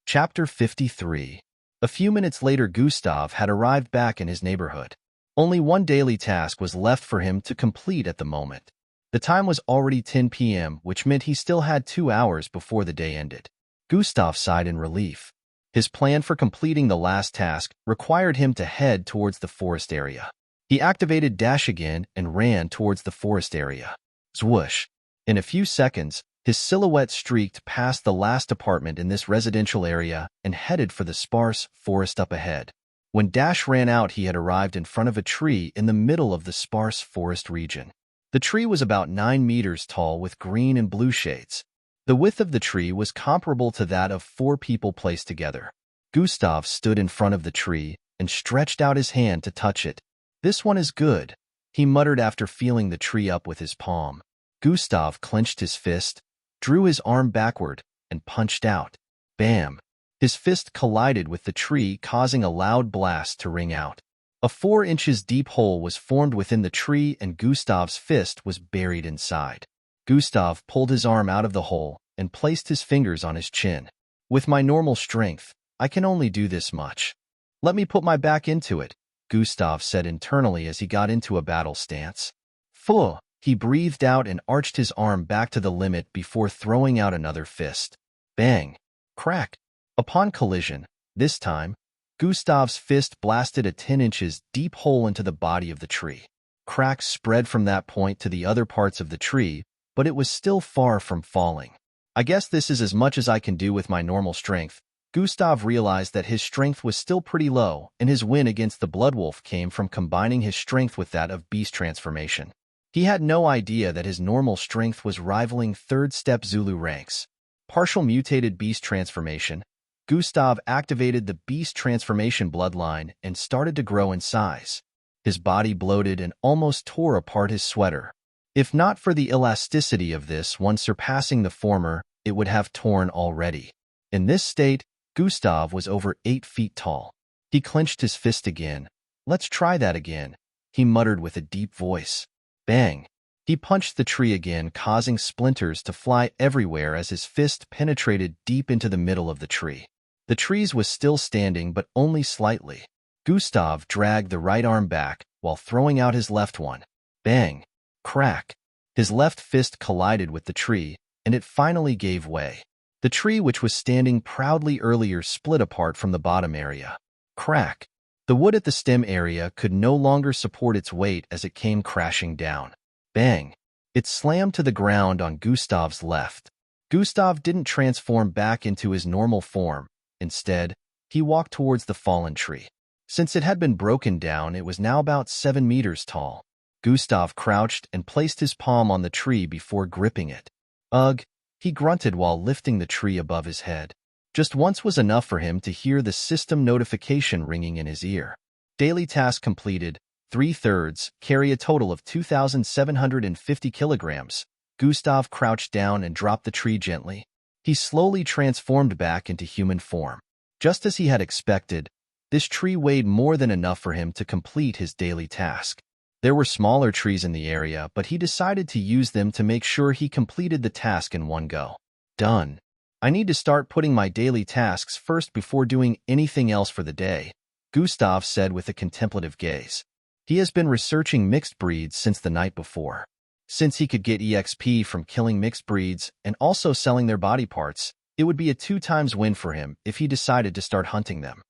Chapter 53. A few minutes later, Gustav had arrived back in his neighborhood. Only one daily task was left for him to complete at the moment. The time was already 10 p.m., which meant he still had 2 hours before the day ended. Gustav sighed in relief. His plan for completing the last task required him to head towards the forest area. He activated dash again and ran towards the forest area. Swoosh. In a few seconds, his silhouette streaked past the last apartment in this residential area and headed for the sparse forest up ahead. When Dash ran out, he had arrived in front of a tree in the middle of the sparse forest region. The tree was about 9 meters tall with green and blue shades. The width of the tree was comparable to that of 4 people placed together. Gustav stood in front of the tree and stretched out his hand to touch it. "This one is good," he muttered after feeling the tree up with his palm. Gustav clenched his fist, drew his arm backward, and punched out. Bam! His fist collided with the tree, causing a loud blast to ring out. A 4 inches deep hole was formed within the tree, and Gustav's fist was buried inside. Gustav pulled his arm out of the hole and placed his fingers on his chin. "With my normal strength, I can only do this much. Let me put my back into it," Gustav said internally as he got into a battle stance. "Phew!" He breathed out and arched his arm back to the limit before throwing out another fist. Bang! Crack! Upon collision, this time, Gustav's fist blasted a 10 inches deep hole into the body of the tree. Cracks spread from that point to the other parts of the tree, but it was still far from falling. "I guess this is as much as I can do with my normal strength." Gustav realized that his strength was still pretty low, and his win against the Bloodwolf came from combining his strength with that of beast transformation. He had no idea that his normal strength was rivaling third-step Zulu ranks. Partial mutated beast transformation. Gustav activated the beast transformation bloodline and started to grow in size. His body bloated and almost tore apart his sweater. If not for the elasticity of this one surpassing the former, it would have torn already. In this state, Gustav was over 8 feet tall. He clenched his fist again. "Let's try that again," he muttered with a deep voice. Bang! He punched the tree again, causing splinters to fly everywhere as his fist penetrated deep into the middle of the tree. The tree was still standing, but only slightly. Gustav dragged the right arm back while throwing out his left one. Bang! Crack! His left fist collided with the tree, and it finally gave way. The tree, which was standing proudly earlier, split apart from the bottom area. Crack! The wood at the stem area could no longer support its weight as it came crashing down. Bang! It slammed to the ground on Gustav's left. Gustav didn't transform back into his normal form. Instead, he walked towards the fallen tree. Since it had been broken down, it was now about 7 meters tall. Gustav crouched and placed his palm on the tree before gripping it. "Ugh," he grunted while lifting the tree above his head. Just once was enough for him to hear the system notification ringing in his ear. Daily task completed, 3/3, carry a total of 2,750 kilograms. Gustav crouched down and dropped the tree gently. He slowly transformed back into human form. Just as he had expected, this tree weighed more than enough for him to complete his daily task. There were smaller trees in the area, but he decided to use them to make sure he completed the task in one go. Done. "I need to start putting my daily tasks first before doing anything else for the day," Gustav said with a contemplative gaze. He has been researching mixed breeds since the night before. Since he could get EXP from killing mixed breeds and also selling their body parts, it would be a 2x win for him if he decided to start hunting them.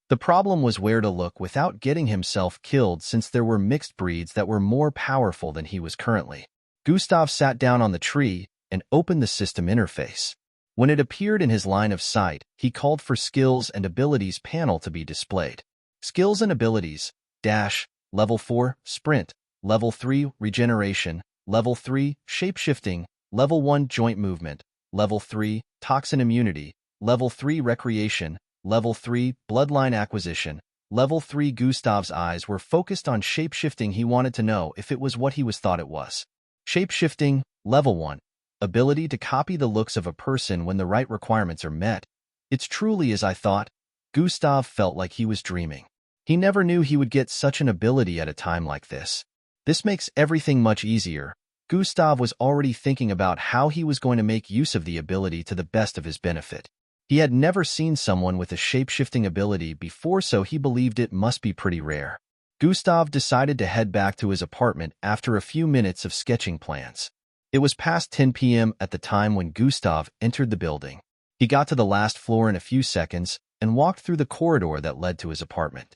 The problem was where to look without getting himself killed, since there were mixed breeds that were more powerful than he was currently. Gustav sat down on the tree and opened the system interface. When it appeared in his line of sight, he called for Skills and Abilities panel to be displayed. Skills and Abilities: Dash, Level 4, Sprint, Level 3, Regeneration, Level 3, Shapeshifting, Level 1, Joint Movement, Level 3, Toxin Immunity, Level 3, Recreation, Level 3, Bloodline Acquisition, Level 3. Gustav's eyes were focused on shapeshifting. He wanted to know if it was what he thought it was. Shapeshifting, Level 1. Ability to copy the looks of a person when the right requirements are met. It's truly as I thought. Gustav felt like he was dreaming. He never knew he would get such an ability at a time like this. This makes everything much easier. Gustav was already thinking about how he was going to make use of the ability to the best of his benefit. He had never seen someone with a shape-shifting ability before, so he believed it must be pretty rare. Gustav decided to head back to his apartment after a few minutes of sketching plans. It was past 10 p.m. at the time when Gustav entered the building. He got to the last floor in a few seconds and walked through the corridor that led to his apartment.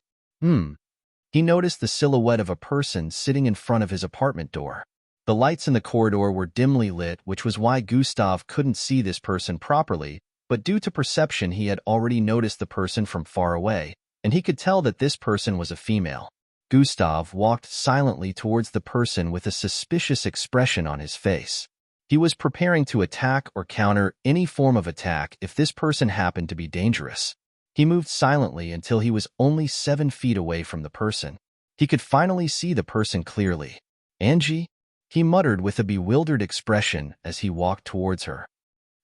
He noticed the silhouette of a person sitting in front of his apartment door. The lights in the corridor were dimly lit, which was why Gustav couldn't see this person properly, but due to perception he had already noticed the person from far away, and he could tell that this person was a female. Gustav walked silently towards the person with a suspicious expression on his face. He was preparing to attack or counter any form of attack if this person happened to be dangerous. He moved silently until he was only 7 feet away from the person. He could finally see the person clearly. "Angie?" he muttered with a bewildered expression as he walked towards her.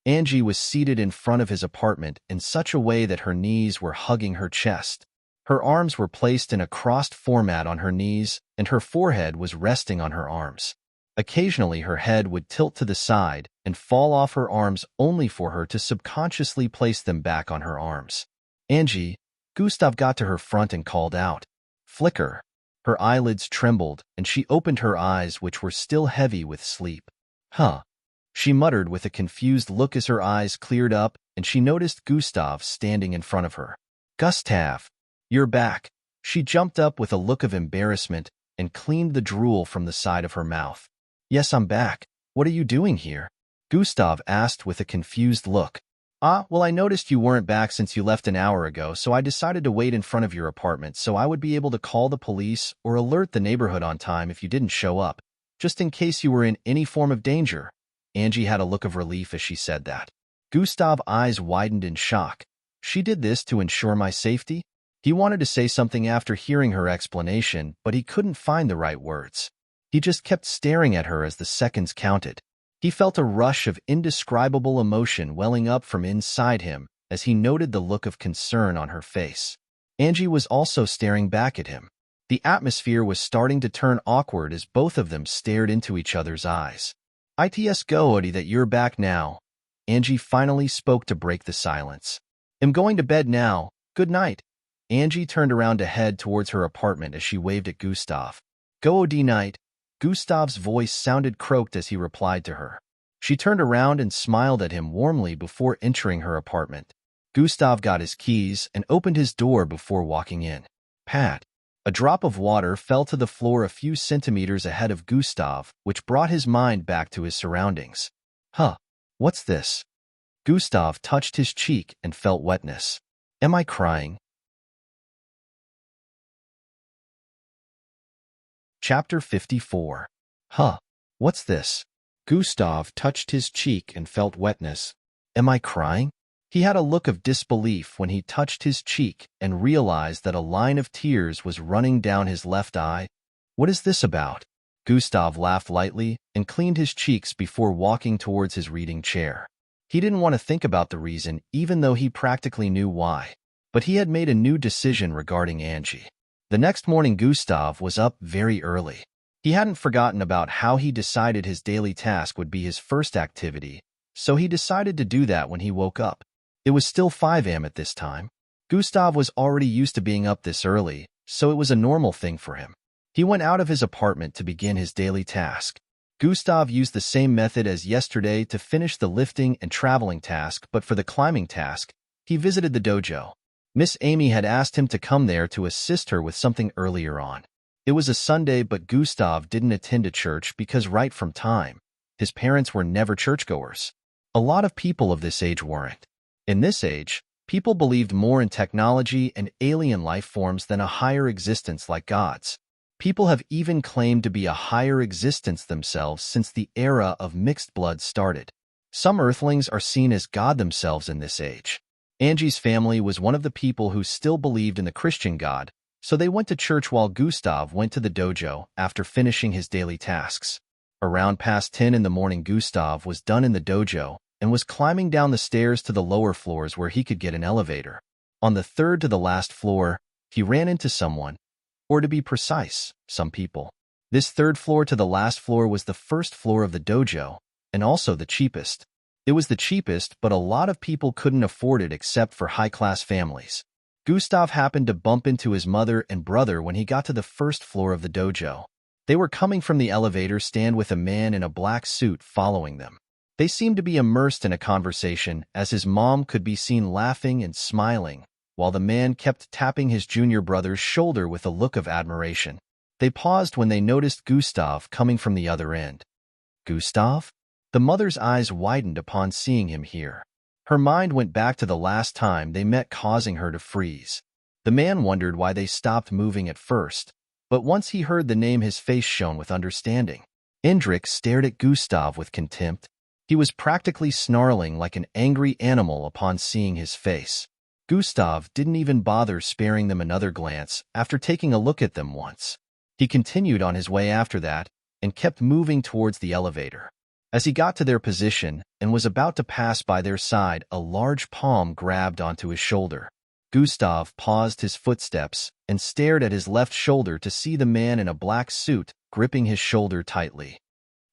Angie was seated in front of his apartment in such a way that her knees were hugging her chest. Her arms were placed in a crossed format on her knees, and her forehead was resting on her arms. Occasionally her head would tilt to the side and fall off her arms only for her to subconsciously place them back on her arms. "Angie," Gustav got to her front and called out. "Flicker." Her eyelids trembled, and she opened her eyes, which were still heavy with sleep. "Huh," she muttered with a confused look as her eyes cleared up and she noticed Gustav standing in front of her. "Gustav, you're back." She jumped up with a look of embarrassment and cleaned the drool from the side of her mouth. "Yes, I'm back. What are you doing here?" Gustav asked with a confused look. Well, I noticed you weren't back since you left an hour ago, so I decided to wait in front of your apartment so I would be able to call the police or alert the neighborhood on time if you didn't show up, just in case you were in any form of danger." Angie had a look of relief as she said that. Gustav's eyes widened in shock. "She did this to ensure my safety?" He wanted to say something after hearing her explanation, but he couldn't find the right words. He just kept staring at her as the seconds counted. He felt a rush of indescribable emotion welling up from inside him as he noted the look of concern on her face. Angie was also staring back at him. The atmosphere was starting to turn awkward as both of them stared into each other's eyes. "It's good that you're back now." Angie finally spoke to break the silence. "I'm going to bed now. Good night." Angie turned around to head towards her apartment as she waved at Gustav. "Good night." Gustav's voice sounded croaked as he replied to her. She turned around and smiled at him warmly before entering her apartment. Gustav got his keys and opened his door before walking in. Pat. A drop of water fell to the floor a few centimeters ahead of Gustav, which brought his mind back to his surroundings. "Huh, what's this?" Gustav touched his cheek and felt wetness. "Am I crying?" Chapter 54. Huh, what's this? Gustav touched his cheek and felt wetness. "Am I crying?" He had a look of disbelief when he touched his cheek and realized that a line of tears was running down his left eye. "What is this about?" Gustav laughed lightly and cleaned his cheeks before walking towards his reading chair. He didn't want to think about the reason, even though he practically knew why. But he had made a new decision regarding Angie. The next morning Gustav was up very early. He hadn't forgotten about how he decided his daily task would be his first activity, so he decided to do that when he woke up. It was still 5 a.m. at this time. Gustav was already used to being up this early, so it was a normal thing for him. He went out of his apartment to begin his daily task. Gustav used the same method as yesterday to finish the lifting and traveling task, but for the climbing task, he visited the dojo. Miss Amy had asked him to come there to assist her with something earlier on. It was a Sunday, but Gustav didn't attend a church because right from time, his parents were never churchgoers. A lot of people of this age weren't. In this age, people believed more in technology and alien life forms than a higher existence like gods. People have even claimed to be a higher existence themselves since the era of mixed blood started. Some Earthlings are seen as God themselves in this age. Angie's family was one of the people who still believed in the Christian God, so they went to church while Gustav went to the dojo after finishing his daily tasks. Around past 10 in the morning, Gustav was done in the dojo and was climbing down the stairs to the lower floors where he could get an elevator. On the third to the last floor, he ran into someone, or to be precise, some people. This third floor to the last floor was the first floor of the dojo, and also the cheapest. It was the cheapest, but a lot of people couldn't afford it except for high-class families. Gustav happened to bump into his mother and brother when he got to the first floor of the dojo. They were coming from the elevator stand with a man in a black suit following them. They seemed to be immersed in a conversation as his mom could be seen laughing and smiling, while the man kept tapping his junior brother's shoulder with a look of admiration. They paused when they noticed Gustav coming from the other end. Gustav? The mother's eyes widened upon seeing him here. Her mind went back to the last time they met, causing her to freeze. The man wondered why they stopped moving at first, but once he heard the name his face shone with understanding. Indrik stared at Gustav with contempt. He was practically snarling like an angry animal upon seeing his face. Gustav didn't even bother sparing them another glance after taking a look at them once. He continued on his way after that and kept moving towards the elevator. As he got to their position and was about to pass by their side, a large palm grabbed onto his shoulder. Gustav paused his footsteps and stared at his left shoulder to see the man in a black suit gripping his shoulder tightly.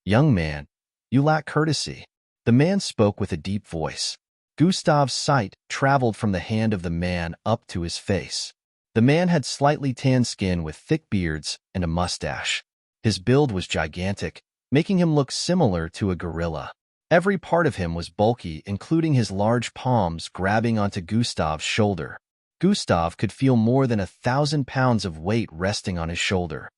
"Young man, you lack courtesy." The man spoke with a deep voice. Gustav's sight traveled from the hand of the man up to his face. The man had slightly tanned skin with thick beards and a mustache. His build was gigantic, making him look similar to a gorilla. Every part of him was bulky, including his large palms grabbing onto Gustav's shoulder. Gustav could feel more than 1,000 pounds of weight resting on his shoulder.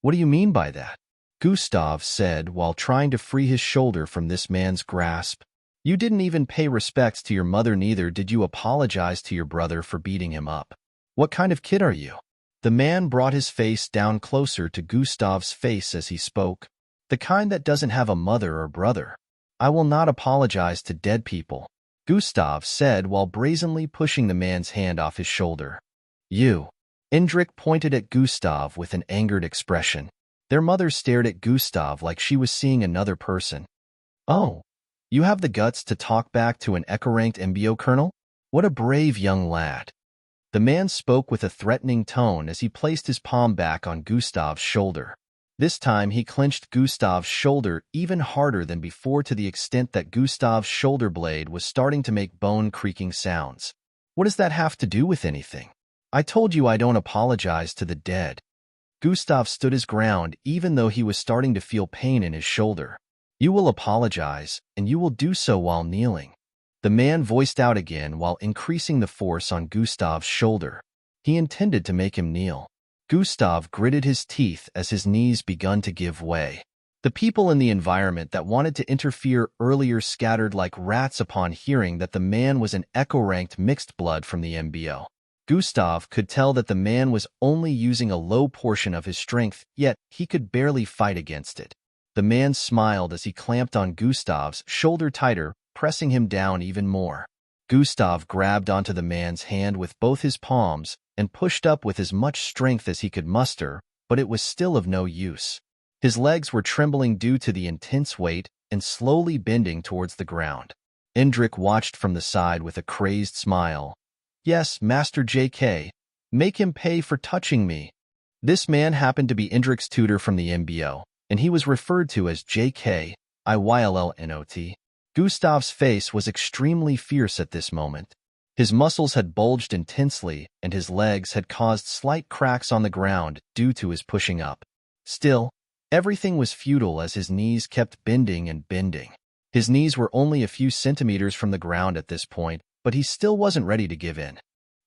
"What do you mean by that?" Gustav said while trying to free his shoulder from this man's grasp. "You didn't even pay respects to your mother, neither did you apologize to your brother for beating him up. What kind of kid are you?" The man brought his face down closer to Gustav's face as he spoke. "The kind that doesn't have a mother or brother. I will not apologize to dead people," Gustav said while brazenly pushing the man's hand off his shoulder. "You." Indrik pointed at Gustav with an angered expression. Their mother stared at Gustav like she was seeing another person. "Oh, you have the guts to talk back to an echo-ranked MBO colonel? What a brave young lad." The man spoke with a threatening tone as he placed his palm back on Gustav's shoulder. This time he clenched Gustav's shoulder even harder than before, to the extent that Gustav's shoulder blade was starting to make bone-creaking sounds. "What does that have to do with anything? I told you I don't apologize to the dead." Gustav stood his ground even though he was starting to feel pain in his shoulder. "You will apologize, and you will do so while kneeling," the man voiced out again while increasing the force on Gustav's shoulder. He intended to make him kneel. Gustav gritted his teeth as his knees begun to give way. The people in the environment that wanted to interfere earlier scattered like rats upon hearing that the man was an echo-ranked mixed blood from the MBO. Gustav could tell that the man was only using a low portion of his strength, yet he could barely fight against it. The man smiled as he clamped on Gustav's shoulder tighter, pressing him down even more. Gustav grabbed onto the man's hand with both his palms and pushed up with as much strength as he could muster, but it was still of no use. His legs were trembling due to the intense weight and slowly bending towards the ground. Indrik watched from the side with a crazed smile. "Yes, Master JK. Make him pay for touching me." This man happened to be Indrik's tutor from the MBO, and he was referred to as JK, IYLLNOT. Gustav's face was extremely fierce at this moment. His muscles had bulged intensely, and his legs had caused slight cracks on the ground due to his pushing up. Still, everything was futile as his knees kept bending and bending. His knees were only a few centimeters from the ground at this point, but he still wasn't ready to give in.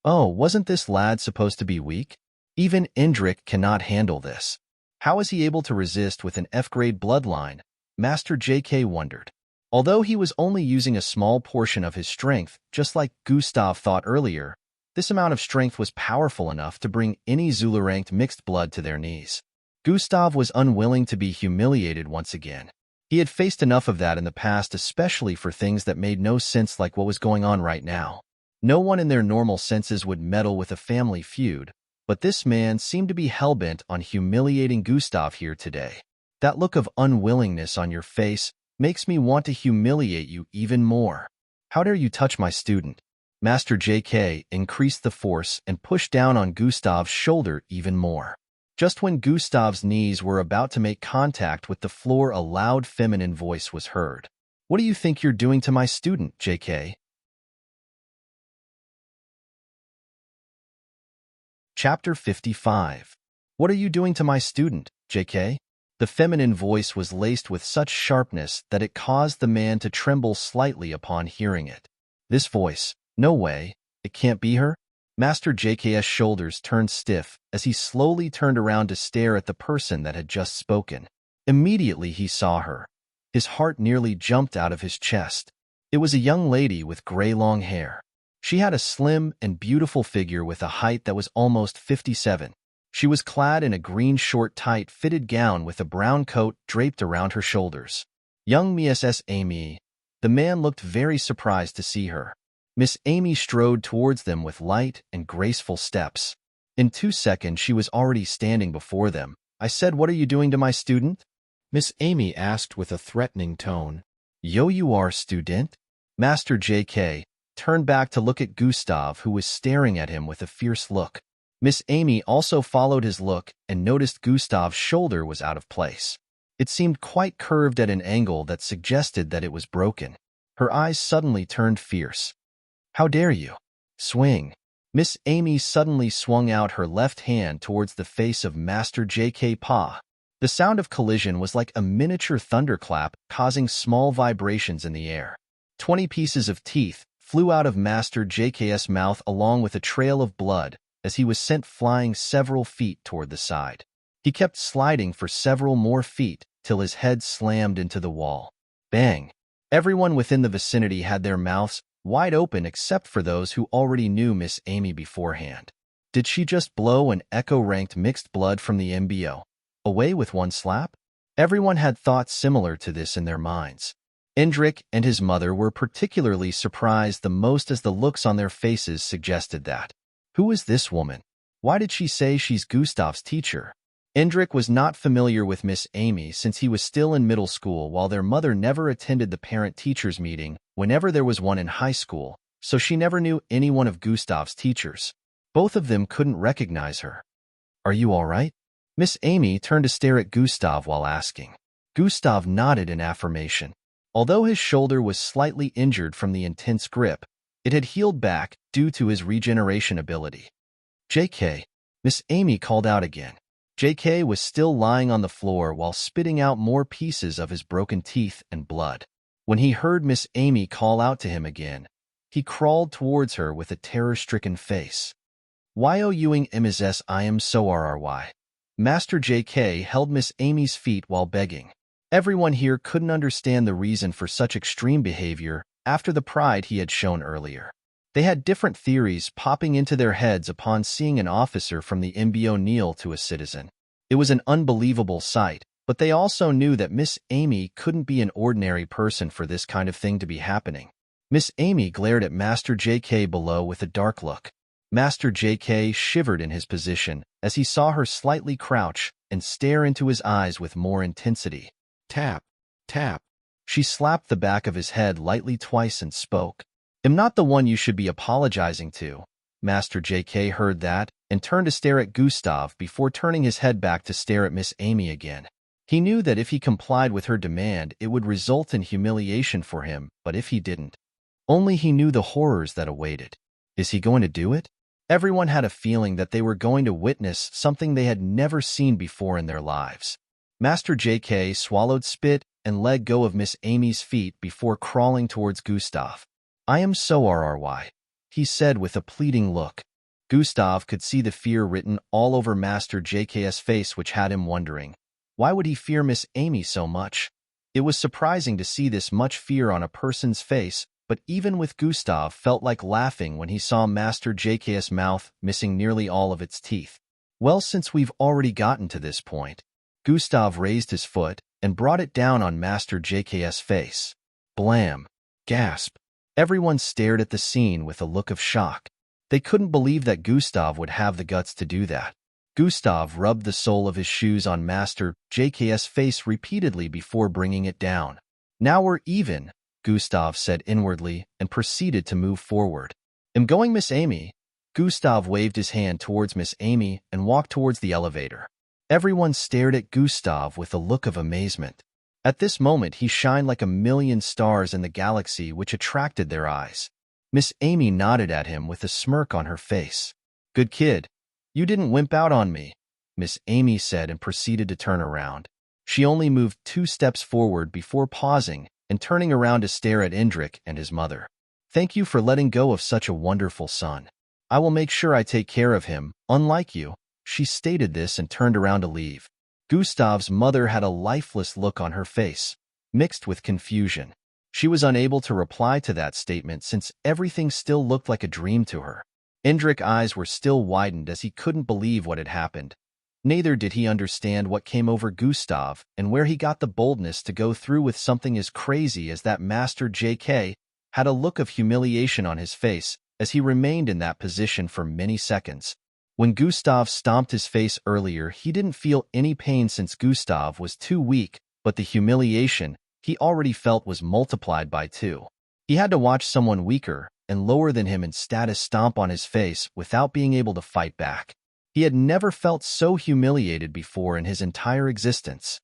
Oh, wasn't this lad supposed to be weak? Even Indrik cannot handle this. How is he able to resist with an F-grade bloodline? Master JK wondered. Although he was only using a small portion of his strength, just like Gustav thought earlier, this amount of strength was powerful enough to bring any Zulu-ranked mixed blood to their knees. Gustav was unwilling to be humiliated once again. He had faced enough of that in the past, especially for things that made no sense like what was going on right now. No one in their normal senses would meddle with a family feud, but this man seemed to be hell-bent on humiliating Gustav here today. That look of unwillingness on your face makes me want to humiliate you even more. How dare you touch my student? Master JK increased the force and pushed down on Gustav's shoulder even more. Just when Gustav's knees were about to make contact with the floor, a loud feminine voice was heard. "What do you think you're doing to my student, JK?" Chapter 55. What are you doing to my student, JK? The feminine voice was laced with such sharpness that it caused the man to tremble slightly upon hearing it. This voice, no way, it can't be her? Master JK's shoulders turned stiff as he slowly turned around to stare at the person that had just spoken. Immediately he saw her. His heart nearly jumped out of his chest. It was a young lady with gray long hair. She had a slim and beautiful figure with a height that was almost 57. She was clad in a green short tight-fitted gown with a brown coat draped around her shoulders. Young Miss Amy. The man looked very surprised to see her. Miss Amy strode towards them with light and graceful steps. In 2 seconds she was already standing before them. "I said, what are you doing to my student?" Miss Amy asked with a threatening tone. "Yo, you are, student?" Master J.K. turned back to look at Gustav, who was staring at him with a fierce look. Miss Amy also followed his look and noticed Gustav's shoulder was out of place. It seemed quite curved at an angle that suggested that it was broken. Her eyes suddenly turned fierce. "How dare you? Swing!" Miss Amy suddenly swung out her left hand towards the face of Master J.K. Pa. The sound of collision was like a miniature thunderclap, causing small vibrations in the air. 20 pieces of teeth flew out of Master J.K.'s mouth along with a trail of blood as he was sent flying several feet toward the side. He kept sliding for several more feet till his head slammed into the wall. Bang! Everyone within the vicinity had their mouths wide open except for those who already knew Miss Amy beforehand. Did she just blow an echo-ranked mixed blood from the MBO away with one slap? Everyone had thoughts similar to this in their minds. Endrik and his mother were particularly surprised the most as the looks on their faces suggested that. Who is this woman? Why did she say she's Gustav's teacher? Endrik was not familiar with Miss Amy since he was still in middle school, while their mother never attended the parent-teachers meeting whenever there was one in high school, so she never knew any one of Gustav's teachers. Both of them couldn't recognize her. "Are you all right?" Miss Amy turned to stare at Gustav while asking. Gustav nodded in affirmation. Although his shoulder was slightly injured from the intense grip, it had healed back due to his regeneration ability. "JK," Miss Amy called out again. JK was still lying on the floor while spitting out more pieces of his broken teeth and blood. When he heard Miss Amy call out to him again, he crawled towards her with a terror-stricken face. "Yoing Mrs. I am so RRY." Master JK held Miss Amy's feet while begging. Everyone here couldn't understand the reason for such extreme behavior after the pride he had shown earlier. They had different theories popping into their heads upon seeing an officer from the MBO kneel to a citizen. It was an unbelievable sight, but they also knew that Miss Amy couldn't be an ordinary person for this kind of thing to be happening. Miss Amy glared at Master JK below with a dark look. Master JK shivered in his position as he saw her slightly crouch and stare into his eyes with more intensity. Tap, tap. She slapped the back of his head lightly twice and spoke. "I'm not the one you should be apologizing to." Master JK heard that and turned to stare at Gustav before turning his head back to stare at Miss Amy again. He knew that if he complied with her demand, it would result in humiliation for him, but if he didn't, only he knew the horrors that awaited. Is he going to do it? Everyone had a feeling that they were going to witness something they had never seen before in their lives. Master JK swallowed spit and let go of Miss Amy's feet before crawling towards Gustav. "I am so RRY," he said with a pleading look. Gustav could see the fear written all over Master JK's face, which had him wondering, why would he fear Miss Amy so much? It was surprising to see this much fear on a person's face, but even with Gustav felt like laughing when he saw Master JK's mouth missing nearly all of its teeth. "Well, since we've already gotten to this point," Gustav raised his foot and brought it down on Master JK's face. Blam! Gasp! Everyone stared at the scene with a look of shock. They couldn't believe that Gustav would have the guts to do that. Gustav rubbed the sole of his shoes on Master JK's face repeatedly before bringing it down. "Now we're even," Gustav said inwardly and proceeded to move forward. "I'm going, Miss Amy." Gustav waved his hand towards Miss Amy and walked towards the elevator. Everyone stared at Gustav with a look of amazement. At this moment he shined like a million stars in the galaxy, which attracted their eyes. Miss Amy nodded at him with a smirk on her face. "Good kid. You didn't wimp out on me," Miss Amy said and proceeded to turn around. She only moved 2 steps forward before pausing and turning around to stare at Endrik and his mother. "Thank you for letting go of such a wonderful son. I will make sure I take care of him, unlike you." She stated this and turned around to leave. Gustav's mother had a lifeless look on her face. mixed with confusion. She was unable to reply to that statement since everything still looked like a dream to her. Indrik's eyes were still widened as he couldn't believe what had happened. Neither did he understand what came over Gustav and where he got the boldness to go through with something as crazy as that. Master J.K. had a look of humiliation on his face as he remained in that position for many seconds. When Gustav stomped his face earlier, he didn't feel any pain since Gustav was too weak, but the humiliation he already felt was multiplied by 2. He had to watch someone weaker and lower than him in status stomp on his face without being able to fight back. He had never felt so humiliated before in his entire existence.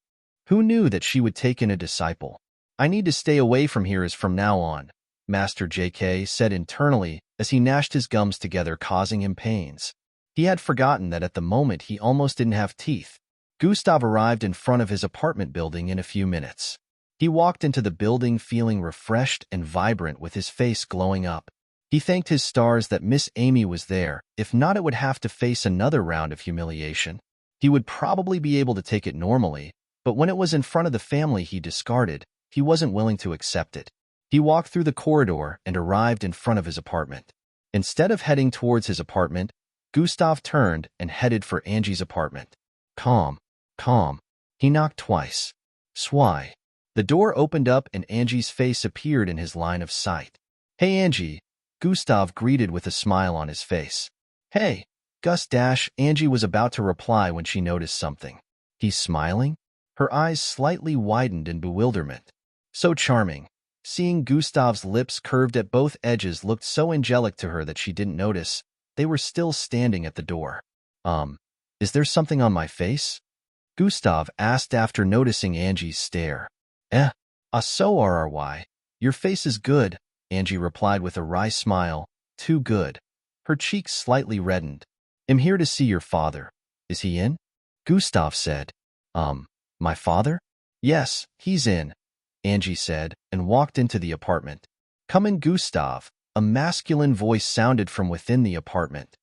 Who knew that she would take in a disciple? I need to stay away from here as from now on, Master J.K. said internally as he gnashed his gums together, causing him pains. He had forgotten that at the moment he almost didn't have teeth. Gustav arrived in front of his apartment building in a few minutes. He walked into the building feeling refreshed and vibrant with his face glowing up. He thanked his stars that Miss Amy was there. If not, it would have to face another round of humiliation. He would probably be able to take it normally, but when it was in front of the family he discarded, he wasn't willing to accept it. He walked through the corridor and arrived in front of his apartment. Instead of heading towards his apartment, Gustav turned and headed for Angie's apartment. Calm, calm. He knocked twice. Swai. The door opened up and Angie's face appeared in his line of sight. Hey Angie, Gustav greeted with a smile on his face. Hey, Gus dash. Angie was about to reply when she noticed something. He's smiling? Her eyes slightly widened in bewilderment. So charming. Seeing Gustav's lips curved at both edges looked so angelic to her that she didn't notice. They were still standing at the door. Is there something on my face? Gustav asked after noticing Angie's stare. So RRY. Your face is good, Angie replied with a wry smile. Too good. Her cheeks slightly reddened. I'm here to see your father. Is he in? Gustav said. My father? Yes, he's in, Angie said, and walked into the apartment. Come in, Gustav. A masculine voice sounded from within the apartment.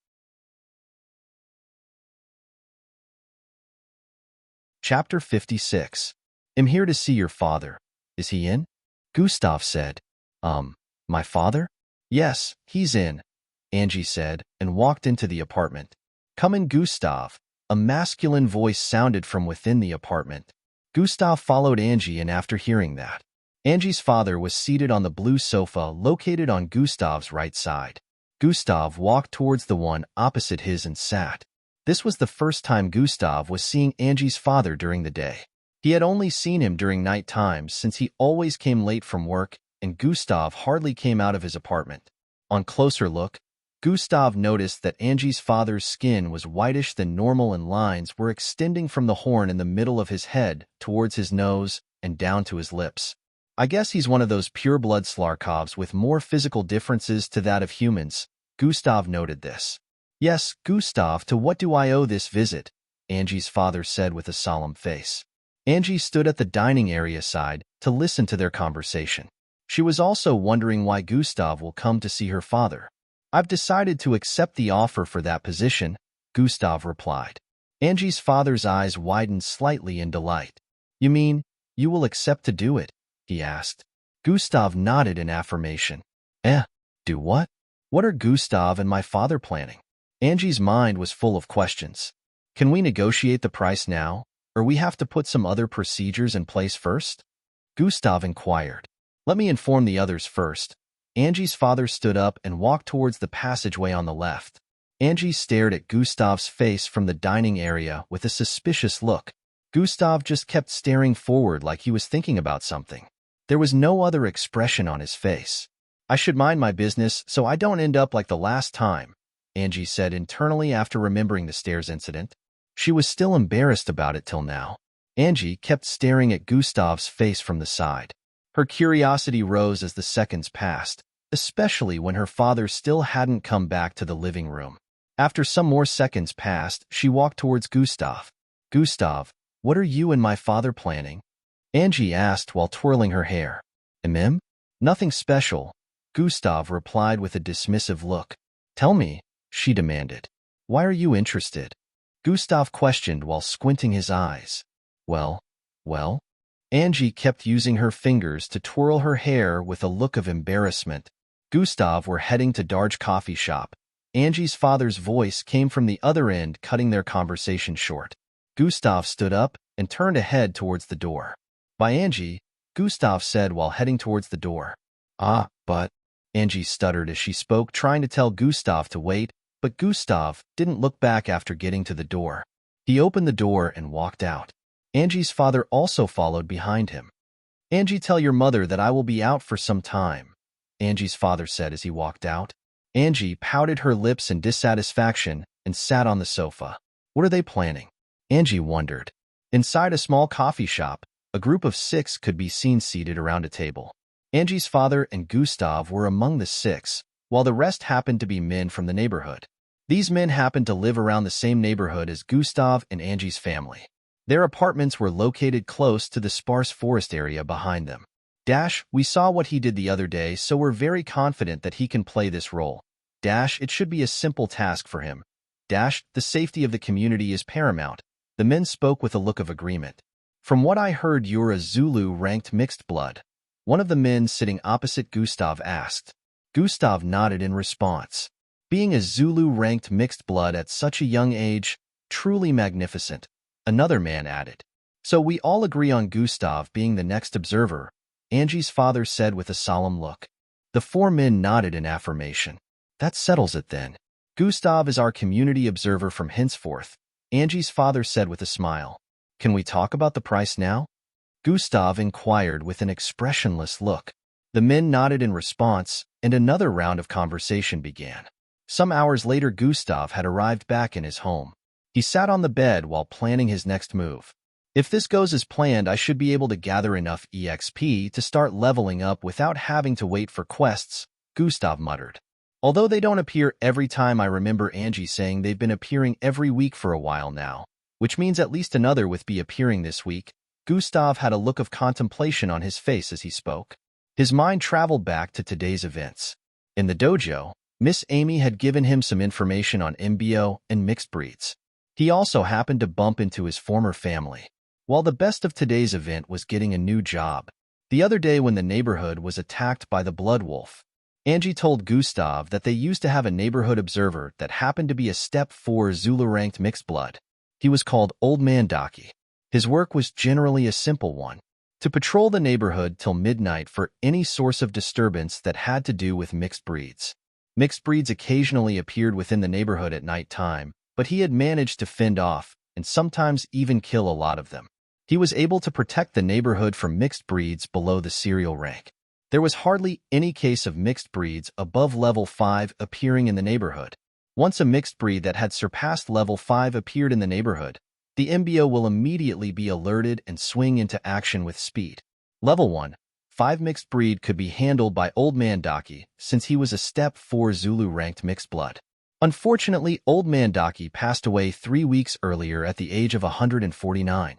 Chapter 56. I'm here to see your father. Is he in? Gustav said. My father? Yes, he's in, Angie said, and walked into the apartment. Come in, Gustav. A masculine voice sounded from within the apartment. Gustav followed Angie in after hearing that. Angie's father was seated on the blue sofa located on Gustav's right side. Gustav walked towards the one opposite his and sat. This was the first time Gustav was seeing Angie's father during the day. He had only seen him during night times since he always came late from work and Gustav hardly came out of his apartment. On closer look, Gustav noticed that Angie's father's skin was whitish than normal and lines were extending from the horn in the middle of his head towards his nose and down to his lips. I guess he's one of those pure-blood Slarkovs with more physical differences to that of humans. Gustav noted this. Yes, Gustav, to what do I owe this visit? Angie's father said with a solemn face. Angie stood at the dining area side to listen to their conversation. She was also wondering why Gustav will come to see her father. I've decided to accept the offer for that position, Gustav replied. Angie's father's eyes widened slightly in delight. You mean, you will accept to do it? He asked. Gustav nodded in affirmation. Do what? What are Gustav and my father planning? Angie's mind was full of questions. Can we negotiate the price now, or we have to put some other procedures in place first? Gustav inquired. Let me inform the others first. Angie's father stood up and walked towards the passageway on the left. Angie stared at Gustav's face from the dining area with a suspicious look. Gustav just kept staring forward like he was thinking about something. There was no other expression on his face. I should mind my business so I don't end up like the last time, Angie said internally after remembering the stairs incident. She was still embarrassed about it till now. Angie kept staring at Gustav's face from the side. Her curiosity rose as the seconds passed, especially when her father still hadn't come back to the living room. After some more seconds passed, she walked towards Gustav. Gustav, what are you and my father planning? Angie asked while twirling her hair. Nothing special, Gustav replied with a dismissive look. Tell me, she demanded. Why are you interested? Gustav questioned while squinting his eyes. Well, Angie kept using her fingers to twirl her hair with a look of embarrassment. Gustav were heading to Darge coffee shop. Angie's father's voice came from the other end, cutting their conversation short. Gustav stood up and turned ahead towards the door. By Angie, Gustav said while heading towards the door. But Angie stuttered as she spoke, trying to tell Gustav to wait, but Gustav didn't look back after getting to the door. He opened the door and walked out. Angie's father also followed behind him. Angie, tell your mother that I will be out for some time, Angie's father said as he walked out. Angie pouted her lips in dissatisfaction and sat on the sofa. What are they planning? Angie wondered. Inside a small coffee shop, a group of 6 could be seen seated around a table. Angie's father and Gustav were among the 6, while the rest happened to be men from the neighborhood. These men happened to live around the same neighborhood as Gustav and Angie's family. Their apartments were located close to the sparse forest area behind them. We saw what he did the other day, so we're very confident that he can play this role. It should be a simple task for him. The safety of the community is paramount. The men spoke with a look of agreement. From what I heard, you're a Zulu-ranked mixed blood. One of the men sitting opposite Gustav asked. Gustav nodded in response. Being a Zulu-ranked mixed blood at such a young age, truly magnificent, another man added. So we all agree on Gustav being the next observer, Angie's father said with a solemn look. The 4 men nodded in affirmation. That settles it then. Gustav is our community observer from henceforth, Angie's father said with a smile. Can we talk about the price now? Gustav inquired with an expressionless look. The men nodded in response, and another round of conversation began. Some hours later, Gustav had arrived back in his home. He sat on the bed while planning his next move. If this goes as planned, I should be able to gather enough EXP to start leveling up without having to wait for quests, Gustav muttered. Although they don't appear every time, I remember Angie saying they've been appearing every week for a while now, which means at least another will be appearing this week. Gustav had a look of contemplation on his face as he spoke. His mind traveled back to today's events. In the dojo, Miss Amy had given him some information on MBO and mixed breeds. He also happened to bump into his former family. While the best of today's event was getting a new job, the other day when the neighborhood was attacked by the blood wolf, Angie told Gustav that they used to have a neighborhood observer that happened to be a step 4 Zulu-ranked mixed blood. He was called Old Man Daki. His work was generally a simple one: to patrol the neighborhood till midnight for any source of disturbance that had to do with mixed breeds. Mixed breeds occasionally appeared within the neighborhood at night time, but he had managed to fend off and sometimes even kill a lot of them. He was able to protect the neighborhood from mixed breeds below the serial rank. There was hardly any case of mixed breeds above level 5 appearing in the neighborhood. Once a mixed breed that had surpassed level 5 appeared in the neighborhood, the MBO will immediately be alerted and swing into action with speed. Level 1, 5 mixed breed could be handled by Old Man Daki since he was a step 4 Zulu-ranked mixed blood. Unfortunately, Old Man Daki passed away 3 weeks earlier at the age of 149.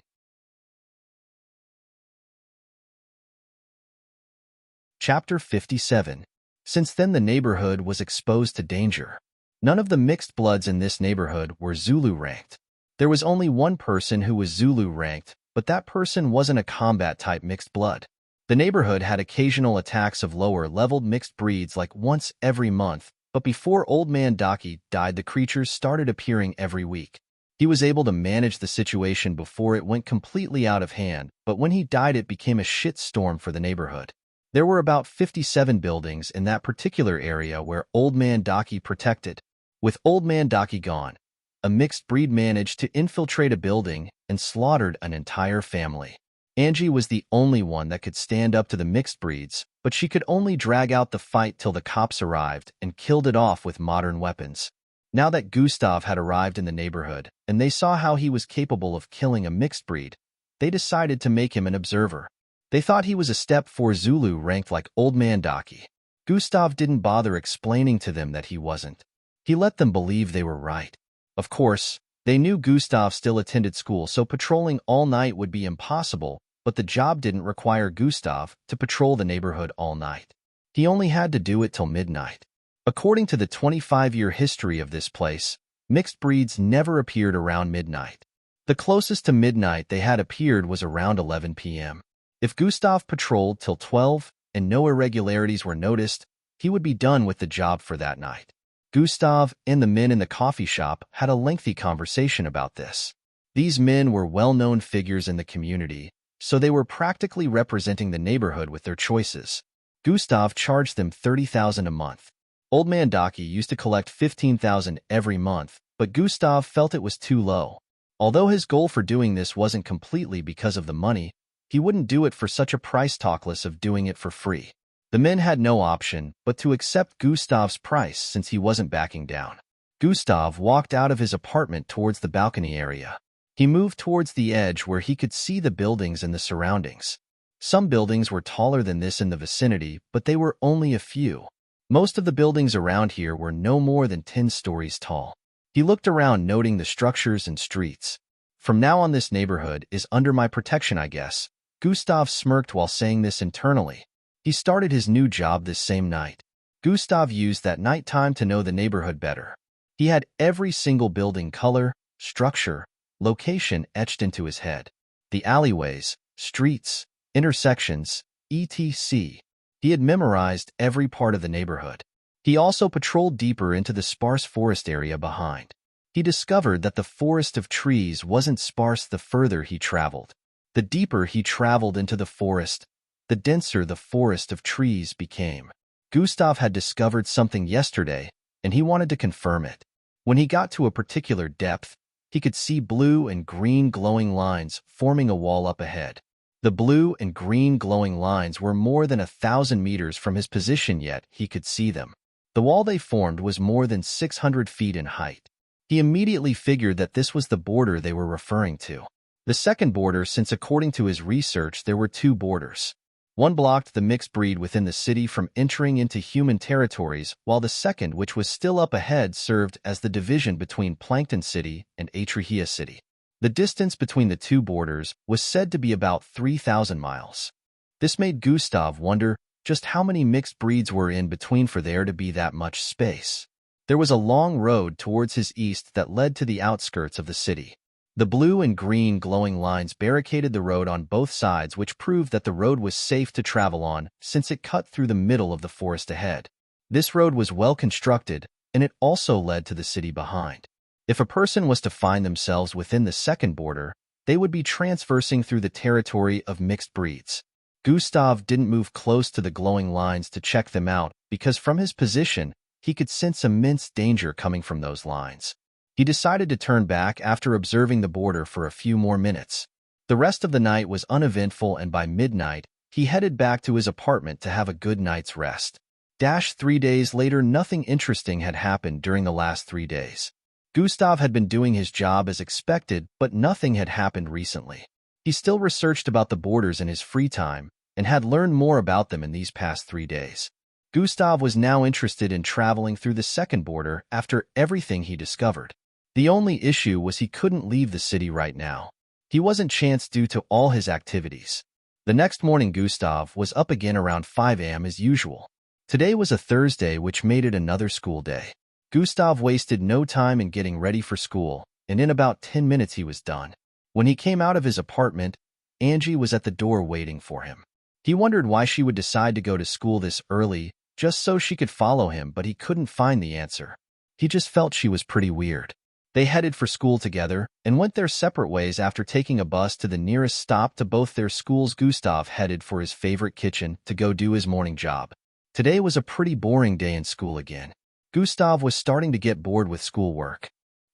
Chapter 57. Since then the neighborhood was exposed to danger. None of the mixed bloods in this neighborhood were Zulu-ranked. There was only one person who was Zulu-ranked, but that person wasn't a combat-type mixed blood. The neighborhood had occasional attacks of lower-leveled mixed breeds like once every month, but before Old Man Daki died, the creatures started appearing every week. He was able to manage the situation before it went completely out of hand, but when he died it became a shitstorm for the neighborhood. There were about 57 buildings in that particular area where Old Man Daki protected. With Old Man Daki gone, a mixed breed managed to infiltrate a building and slaughtered an entire family. Angie was the only one that could stand up to the mixed breeds, but she could only drag out the fight till the cops arrived and killed it off with modern weapons. Now that Gustav had arrived in the neighborhood and they saw how he was capable of killing a mixed breed, they decided to make him an observer. They thought he was a step 4 Zulu ranked like Old Man Daki. Gustav didn't bother explaining to them that he wasn't. He let them believe they were right. Of course, they knew Gustav still attended school, so patrolling all night would be impossible, but the job didn't require Gustav to patrol the neighborhood all night. He only had to do it till midnight. According to the 25-year history of this place, mixed breeds never appeared around midnight. The closest to midnight they had appeared was around 11 p.m. If Gustav patrolled till 12 and no irregularities were noticed, he would be done with the job for that night. Gustav and the men in the coffee shop had a lengthy conversation about this. These men were well-known figures in the community, so they were practically representing the neighborhood with their choices. Gustav charged them $30,000 a month. Old Man Daki used to collect $15,000 every month, but Gustav felt it was too low. Although his goal for doing this wasn't completely because of the money, he wouldn't do it for such a price talkless of doing it for free. The men had no option but to accept Gustav's price since he wasn't backing down. Gustav walked out of his apartment towards the balcony area. He moved towards the edge where he could see the buildings and the surroundings. Some buildings were taller than this in the vicinity, but they were only a few. Most of the buildings around here were no more than 10 stories tall. He looked around, noting the structures and streets. From now on, this neighborhood is under my protection, I guess. Gustav smirked while saying this internally. He started his new job this same night. Gustav used that night time to know the neighborhood better. He had every single building color, structure, location etched into his head. The alleyways, streets, intersections, etc. He had memorized every part of the neighborhood. He also patrolled deeper into the sparse forest area behind. He discovered that the forest of trees wasn't sparse the further he traveled. The deeper he traveled into the forest, the denser the forest of trees became. Gustav had discovered something yesterday, and he wanted to confirm it. When he got to a particular depth, he could see blue and green glowing lines forming a wall up ahead. The blue and green glowing lines were more than 1,000 meters from his position, yet he could see them. The wall they formed was more than 600 feet in height. He immediately figured that this was the border they were referring to. The second border, since according to his research there were two borders. One blocked the mixed breed within the city from entering into human territories, while the second, which was still up ahead, served as the division between Plankton City and Atrahia City. The distance between the two borders was said to be about 3,000 miles. This made Gustav wonder just how many mixed breeds were in between for there to be that much space. There was a long road towards his east that led to the outskirts of the city. The blue and green glowing lines barricaded the road on both sides, which proved that the road was safe to travel on since it cut through the middle of the forest ahead. This road was well constructed, and it also led to the city behind. If a person was to find themselves within the second border, they would be traversing through the territory of mixed breeds. Gustav didn't move close to the glowing lines to check them out because from his position, he could sense immense danger coming from those lines. He decided to turn back after observing the border for a few more minutes. The rest of the night was uneventful, and by midnight, he headed back to his apartment to have a good night's rest. 3 days later, nothing interesting had happened during the last 3 days. Gustav had been doing his job as expected, but nothing had happened recently. He still researched about the borders in his free time and had learned more about them in these past 3 days. Gustav was now interested in traveling through the second border after everything he discovered. The only issue was he couldn't leave the city right now. He wasn't chanced due to all his activities. The next morning, Gustav was up again around 5 a.m. as usual. Today was a Thursday, which made it another school day. Gustav wasted no time in getting ready for school, and in about 10 minutes he was done. When he came out of his apartment, Angie was at the door waiting for him. He wondered why she would decide to go to school this early, just so she could follow him, but he couldn't find the answer. He just felt she was pretty weird. They headed for school together and went their separate ways after taking a bus to the nearest stop to both their schools. Gustav headed for his favorite kitchen to go do his morning job. Today was a pretty boring day in school again. Gustav was starting to get bored with schoolwork.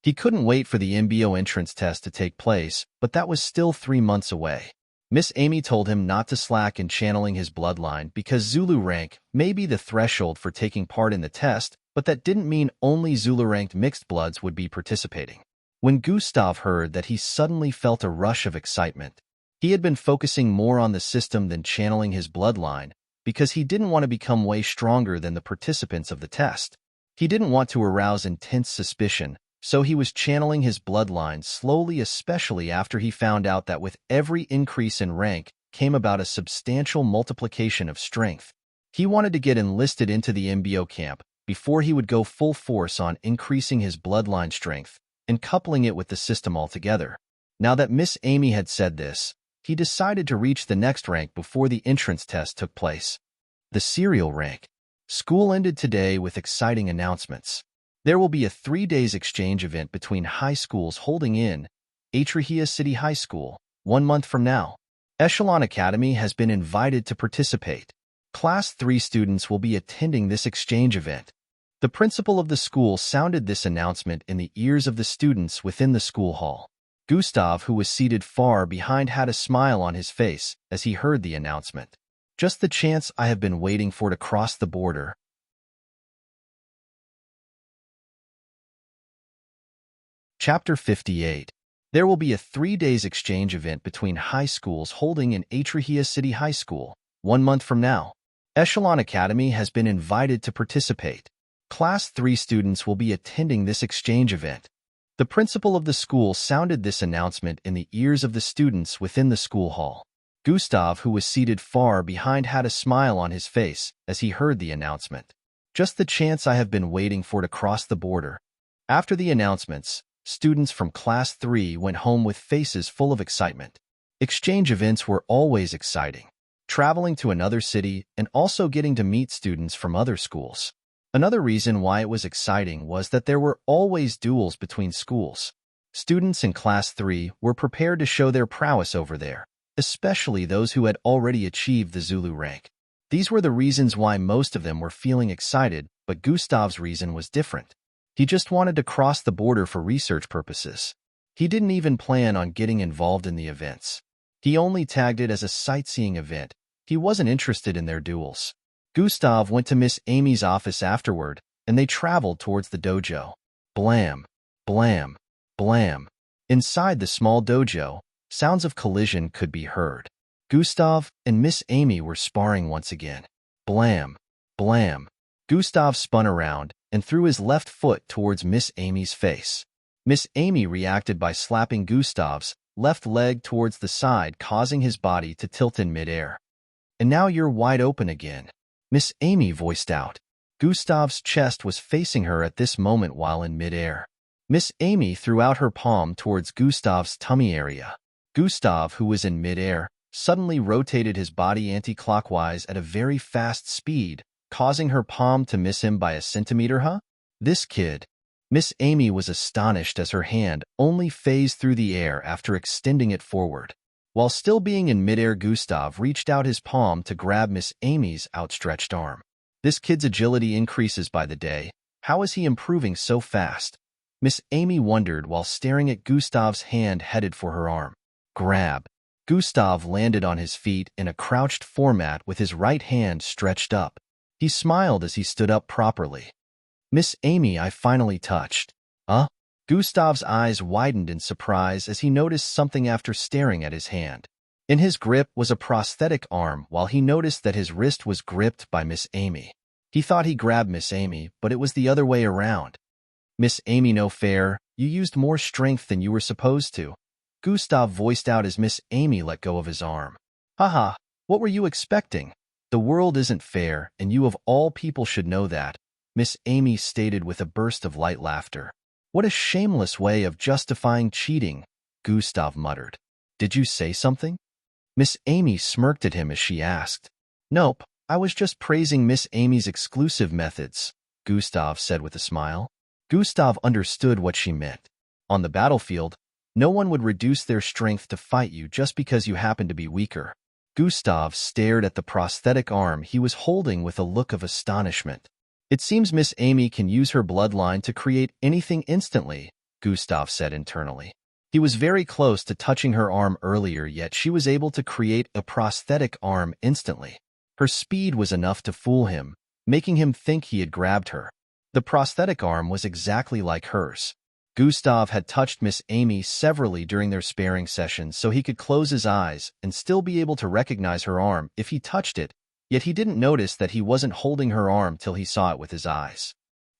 He couldn't wait for the MBO entrance test to take place, but that was still 3 months away. Miss Amy told him not to slack in channeling his bloodline because Zulu rank may be the threshold for taking part in the test, but that didn't mean only Zulu-ranked mixed bloods would be participating. When Gustav heard that, he suddenly felt a rush of excitement. He had been focusing more on the system than channeling his bloodline because he didn't want to become way stronger than the participants of the test. He didn't want to arouse intense suspicion, so he was channeling his bloodline slowly, especially after he found out that with every increase in rank came about a substantial multiplication of strength. He wanted to get enlisted into the MBO camp before he would go full force on increasing his bloodline strength and coupling it with the system altogether. Now that Miss Amy had said this, he he decided to reach the next rank before the entrance test took place. The serial rank. School ended today with exciting announcements. There will be a 3-day exchange event between high schools holding in Atrahia City High School, 1 month from now. Echelon Academy has been invited to participate. Class 3 students will be attending this exchange event. The principal of the school sounded this announcement in the ears of the students within the school hall. Gustav, who was seated far behind, had a smile on his face as he heard the announcement. Just the chance I have been waiting for to cross the border. Chapter 58. There will be a 3-day exchange event between high schools holding in Atrahia City High School, 1 month from now. Echelon Academy has been invited to participate. Class 3 students will be attending this exchange event. The principal of the school sounded this announcement in the ears of the students within the school hall. Gustav, who was seated far behind, had a smile on his face as he heard the announcement. Just the chance I have been waiting for to cross the border. After the announcements, students from Class 3 went home with faces full of excitement. Exchange events were always exciting. Traveling to another city and also getting to meet students from other schools. Another reason why it was exciting was that there were always duels between schools. Students in Class 3 were prepared to show their prowess over there, especially those who had already achieved the Zulu rank. These were the reasons why most of them were feeling excited, but Gustav's reason was different. He just wanted to cross the border for research purposes. He didn't even plan on getting involved in the events. He only tagged it as a sightseeing event. He wasn't interested in their duels. Gustav went to Miss Amy's office afterward, and they traveled towards the dojo. Blam, blam, blam. Inside the small dojo, sounds of collision could be heard. Gustav and Miss Amy were sparring once again. Blam, blam. Gustav spun around and threw his left foot towards Miss Amy's face. Miss Amy reacted by slapping Gustav's left leg towards the side, causing his body to tilt in midair. And now you're wide open again, Miss Amy voiced out. Gustav's chest was facing her at this moment while in midair. Miss Amy threw out her palm towards Gustav's tummy area. Gustav, who was in midair, suddenly rotated his body anti-clockwise at a very fast speed, causing her palm to miss him by a centimeter. This kid. Miss Amy was astonished as her hand only phased through the air after extending it forward. While still being in midair, Gustav reached out his palm to grab Miss Amy's outstretched arm. This kid's agility increases by the day. How is he improving so fast? Miss Amy wondered while staring at Gustav's hand headed for her arm. Grab. Gustav landed on his feet in a crouched format with his right hand stretched up. He smiled as he stood up properly. Miss Amy, I finally touched. Gustav's eyes widened in surprise as he noticed something after staring at his hand. In his grip was a prosthetic arm while he noticed that his wrist was gripped by Miss Amy. He thought he grabbed Miss Amy, but it was the other way around. Miss Amy, no fair, you used more strength than you were supposed to. Gustav voiced out as Miss Amy let go of his arm. Haha, what were you expecting? The world isn't fair, and you of all people should know that, Miss Amy stated with a burst of light laughter. What a shameless way of justifying cheating, Gustav muttered. Did you say something? Miss Amy smirked at him as she asked. Nope, I was just praising Miss Amy's exclusive methods, Gustav said with a smile. Gustav understood what she meant. On the battlefield, no one would reduce their strength to fight you just because you happen to be weaker. Gustav stared at the prosthetic arm he was holding with a look of astonishment. It seems Miss Amy can use her bloodline to create anything instantly, Gustav said internally. He was very close to touching her arm earlier, yet she was able to create a prosthetic arm instantly. Her speed was enough to fool him, making him think he had grabbed her. The prosthetic arm was exactly like hers. Gustav had touched Miss Amy severally during their sparring sessions, so he could close his eyes and still be able to recognize her arm if he touched it, yet he didn't notice that he wasn't holding her arm till he saw it with his eyes.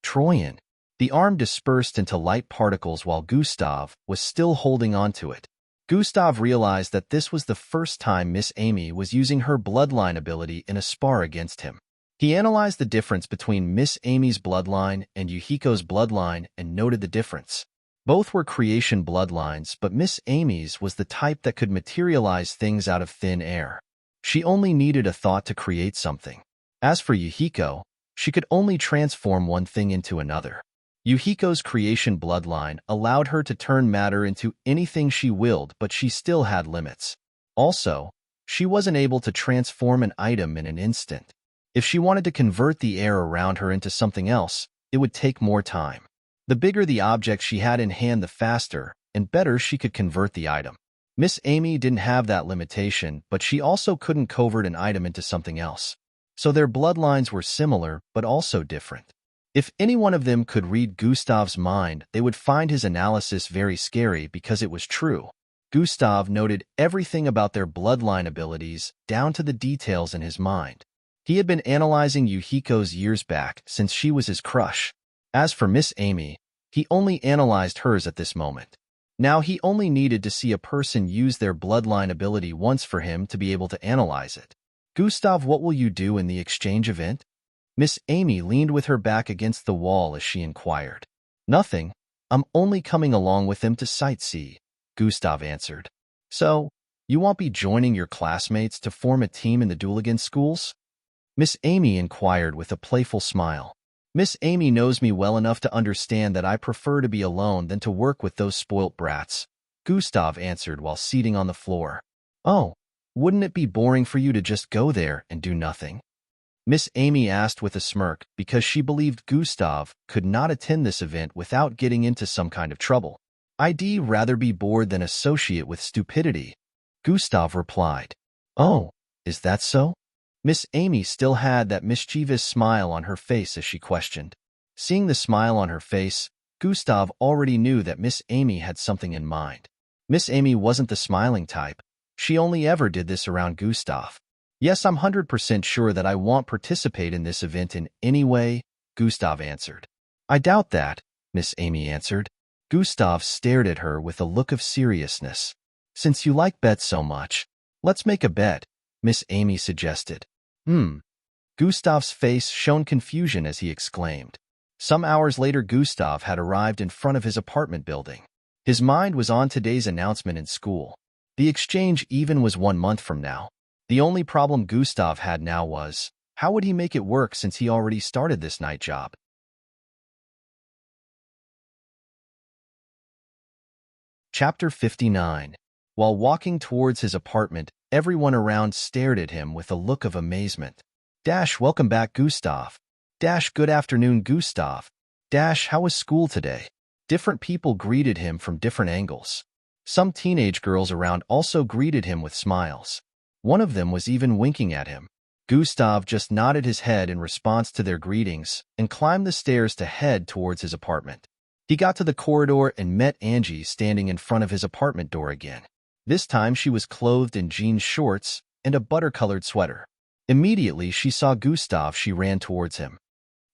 Troyan. The arm dispersed into light particles while Gustav was still holding onto it. Gustav realized that this was the first time Miss Amy was using her bloodline ability in a spar against him. He analyzed the difference between Miss Amy's bloodline and Yuhiko's bloodline and noted the difference. Both were creation bloodlines, but Miss Amy's was the type that could materialize things out of thin air. She only needed a thought to create something. As for Yuhiko, she could only transform one thing into another. Yuhiko's creation bloodline allowed her to turn matter into anything she willed, but she still had limits. Also, she wasn't able to transform an item in an instant. If she wanted to convert the air around her into something else, it would take more time. The bigger the object she had in hand, the faster and better she could convert the item. Miss Amy didn't have that limitation, but she also couldn't convert an item into something else. So their bloodlines were similar, but also different. If any one of them could read Gustav's mind, they would find his analysis very scary because it was true. Gustav noted everything about their bloodline abilities, down to the details in his mind. He had been analyzing Yuhiko's years back, since she was his crush. As for Miss Amy, he only analyzed hers at this moment. Now he only needed to see a person use their bloodline ability once for him to be able to analyze it. Gustav, what will you do in the exchange event? Miss Amy leaned with her back against the wall as she inquired. Nothing. I'm only coming along with them to sightsee, Gustav answered. So, you won't be joining your classmates to form a team in the Dooligan schools? Miss Amy inquired with a playful smile. Miss Amy knows me well enough to understand that I prefer to be alone than to work with those spoilt brats, Gustav answered while seating on the floor. Oh, wouldn't it be boring for you to just go there and do nothing? Miss Amy asked with a smirk because she believed Gustav could not attend this event without getting into some kind of trouble. I'd rather be bored than associate with stupidity, Gustav replied. Oh, is that so? Miss Amy still had that mischievous smile on her face as she questioned. Seeing the smile on her face, Gustav already knew that Miss Amy had something in mind. Miss Amy wasn't the smiling type. She only ever did this around Gustav. Yes, I'm 100% sure that I won't participate in this event in any way, Gustav answered. I doubt that, Miss Amy answered. Gustav stared at her with a look of seriousness. Since you like bets so much, let's make a bet, Miss Amy suggested. Gustav's face shone confusion as he exclaimed. Some hours later, Gustav had arrived in front of his apartment building. His mind was on today's announcement in school. The exchange even was 1 month from now. The only problem Gustav had now was, how would he make it work since he already started this night job? Chapter 59. While walking towards his apartment, everyone around stared at him with a look of amazement. Welcome back, Gustav. Good afternoon, Gustav. How was school today? Different people greeted him from different angles. Some teenage girls around also greeted him with smiles. One of them was even winking at him. Gustav just nodded his head in response to their greetings and climbed the stairs to head towards his apartment. He got to the corridor and met Angie standing in front of his apartment door again. This time she was clothed in jeans shorts and a butter-colored sweater. Immediately she saw Gustav, she ran towards him.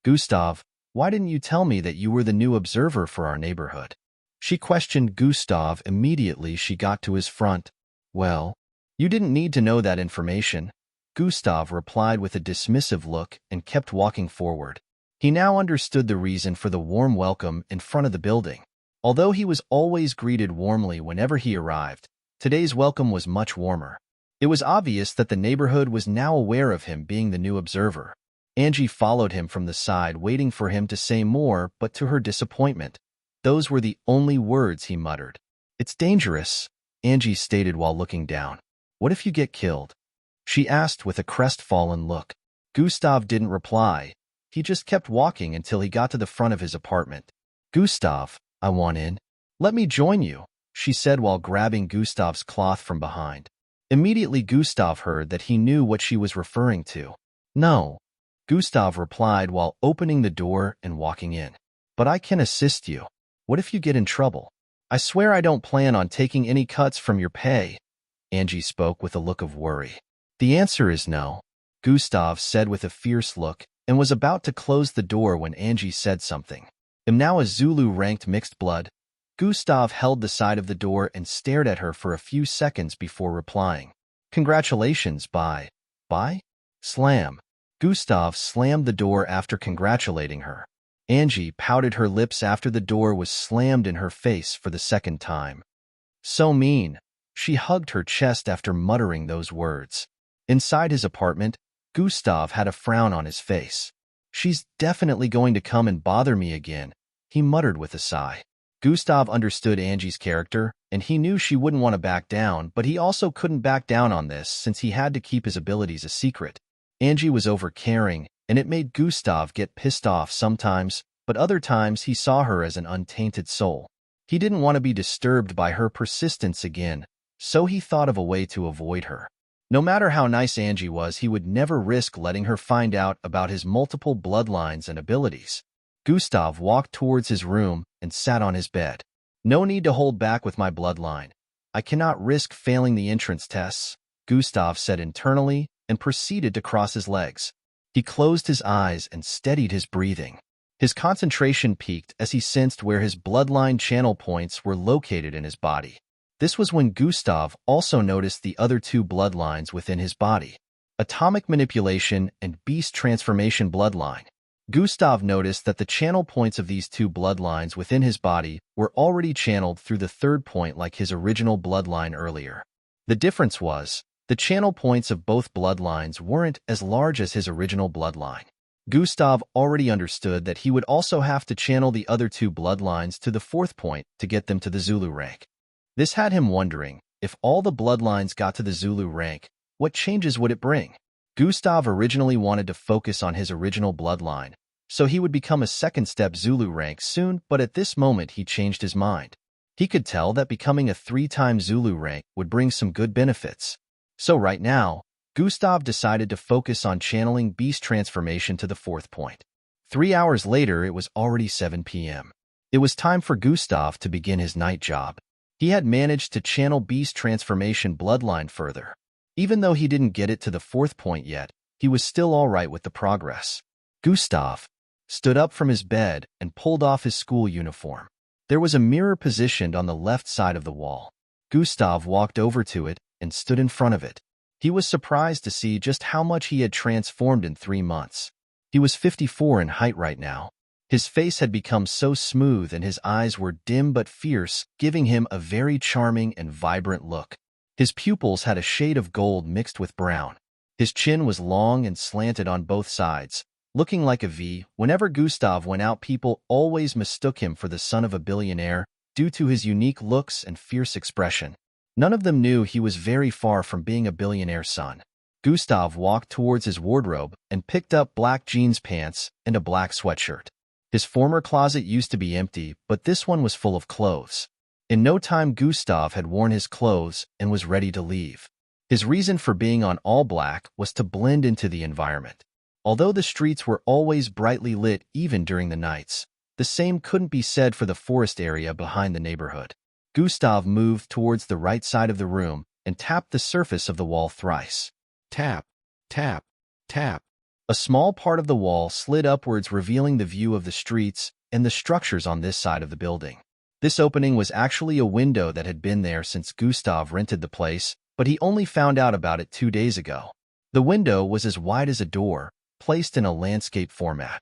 Gustav, why didn't you tell me that you were the new observer for our neighborhood? She questioned Gustav immediately she got to his front. Well, you didn't need to know that information, Gustav replied with a dismissive look and kept walking forward. He now understood the reason for the warm welcome in front of the building. Although he was always greeted warmly whenever he arrived, today's welcome was much warmer. It was obvious that the neighborhood was now aware of him being the new observer. Angie followed him from the side, waiting for him to say more, but to her disappointment, those were the only words he muttered. It's dangerous, Angie stated while looking down. What if you get killed? She asked with a crestfallen look. Gustav didn't reply. He just kept walking until he got to the front of his apartment. Gustav, I want in. Let me join you, she said while grabbing Gustav's cloth from behind. Immediately Gustav heard that he knew what she was referring to. No, Gustav replied while opening the door and walking in. But I can assist you. What if you get in trouble? I swear I don't plan on taking any cuts from your pay, Angie spoke with a look of worry. The answer is no, Gustav said with a fierce look, and was about to close the door when Angie said something. I'm now a Zulu-ranked mixed blood. Gustav held the side of the door and stared at her for a few seconds before replying. Congratulations, bye. Bye? Slam. Gustav slammed the door after congratulating her. Angie pouted her lips after the door was slammed in her face for the second time. So mean. She hugged her chest after muttering those words. Inside his apartment, Gustav had a frown on his face. She's definitely going to come and bother me again, he muttered with a sigh. Gustav understood Angie's character, and he knew she wouldn't want to back down, but he also couldn't back down on this since he had to keep his abilities a secret. Angie was overcaring, and it made Gustav get pissed off sometimes, but other times he saw her as an untainted soul. He didn't want to be disturbed by her persistence again, so he thought of a way to avoid her. No matter how nice Angie was, he would never risk letting her find out about his multiple bloodlines and abilities. Gustav walked towards his room and sat on his bed. No need to hold back with my bloodline. I cannot risk failing the entrance tests, Gustav said internally and proceeded to cross his legs. He closed his eyes and steadied his breathing. His concentration peaked as he sensed where his bloodline channel points were located in his body. This was when Gustav also noticed the other two bloodlines within his body: atomic manipulation and beast transformation bloodline. Gustav noticed that the channel points of these two bloodlines within his body were already channeled through the third point like his original bloodline earlier. The difference was, the channel points of both bloodlines weren't as large as his original bloodline. Gustav already understood that he would also have to channel the other two bloodlines to the fourth point to get them to the Zulu rank. This had him wondering, if all the bloodlines got to the Zulu rank, what changes would it bring? Gustav originally wanted to focus on his original bloodline, so he would become a second-step Zulu rank soon, but at this moment he changed his mind. He could tell that becoming a 3-time Zulu rank would bring some good benefits. So right now, Gustav decided to focus on channeling beast transformation to the fourth point. 3 hours later, it was already 7 p.m. It was time for Gustav to begin his night job. He had managed to channel beast transformation bloodline further. Even though he didn't get it to the fourth point yet, he was still all right with the progress. Gustav stood up from his bed and pulled off his school uniform. There was a mirror positioned on the left side of the wall. Gustav walked over to it and stood in front of it. He was surprised to see just how much he had transformed in 3 months. He was 54 in height right now. His face had become so smooth and his eyes were dim but fierce, giving him a very charming and vibrant look. His pupils had a shade of gold mixed with brown. His chin was long and slanted on both sides, looking like a V. Whenever Gustav went out, people always mistook him for the son of a billionaire due to his unique looks and fierce expression. None of them knew he was very far from being a billionaire's son. Gustav walked towards his wardrobe and picked up black jeans pants and a black sweatshirt. His former closet used to be empty, but this one was full of clothes. In no time, Gustav had worn his clothes and was ready to leave. His reason for being on all black was to blend into the environment. Although the streets were always brightly lit even during the nights, the same couldn't be said for the forest area behind the neighborhood. Gustav moved towards the right side of the room and tapped the surface of the wall thrice. Tap, tap, tap. A small part of the wall slid upwards, revealing the view of the streets and the structures on this side of the building. This opening was actually a window that had been there since Gustav rented the place, but he only found out about it 2 days ago. The window was as wide as a door, placed in a landscape format.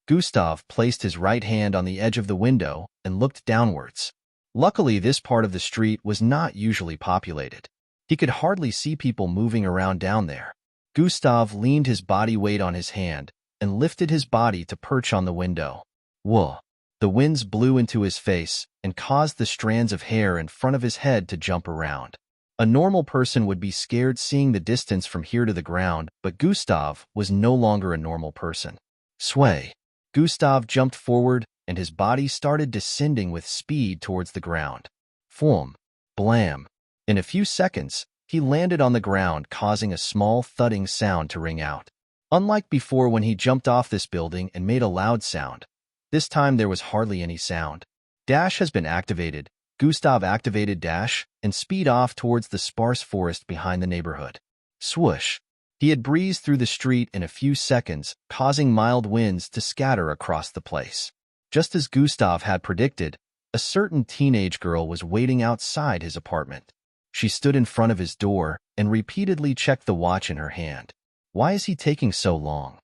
Gustav placed his right hand on the edge of the window and looked downwards. Luckily, this part of the street was not usually populated. He could hardly see people moving around down there. Gustav leaned his body weight on his hand and lifted his body to perch on the window. Whoa! The winds blew into his face and caused the strands of hair in front of his head to jump around. A normal person would be scared seeing the distance from here to the ground, but Gustav was no longer a normal person. Sway! Gustav jumped forward and his body started descending with speed towards the ground. Foom! Blam! In a few seconds, he landed on the ground, causing a small thudding sound to ring out. Unlike before when he jumped off this building and made a loud sound, this time there was hardly any sound. Dash has been activated. Gustav activated Dash and speed off towards the sparse forest behind the neighborhood. Swoosh! He had breezed through the street in a few seconds, causing mild winds to scatter across the place. Just as Gustav had predicted, a certain teenage girl was waiting outside his apartment. She stood in front of his door and repeatedly checked the watch in her hand. Why is he taking so long?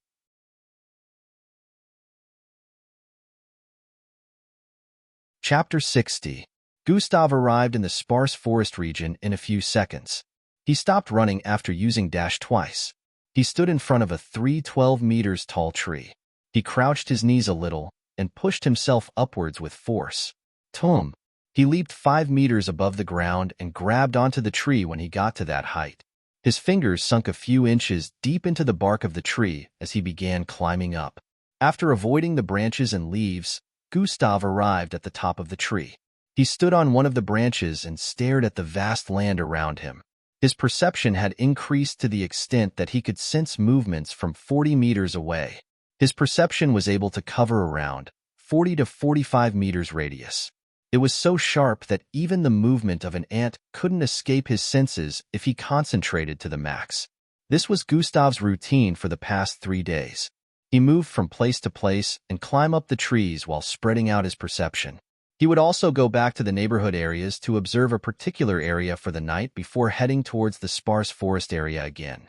Chapter 60. Gustav arrived in the sparse forest region in a few seconds. He stopped running after using dash twice. He stood in front of a 312 meters tall tree. He crouched his knees a little and pushed himself upwards with force. Tum! He leaped 5 meters above the ground and grabbed onto the tree when he got to that height. His fingers sunk a few inches deep into the bark of the tree as he began climbing up. After avoiding the branches and leaves, Gustav arrived at the top of the tree. He stood on one of the branches and stared at the vast land around him. His perception had increased to the extent that he could sense movements from 40 meters away. His perception was able to cover around 40 to 45 meters radius. It was so sharp that even the movement of an ant couldn't escape his senses if he concentrated to the max. This was Gustav's routine for the past 3 days. He moved from place to place and climbed up the trees while spreading out his perception. He would also go back to the neighborhood areas to observe a particular area for the night before heading towards the sparse forest area again.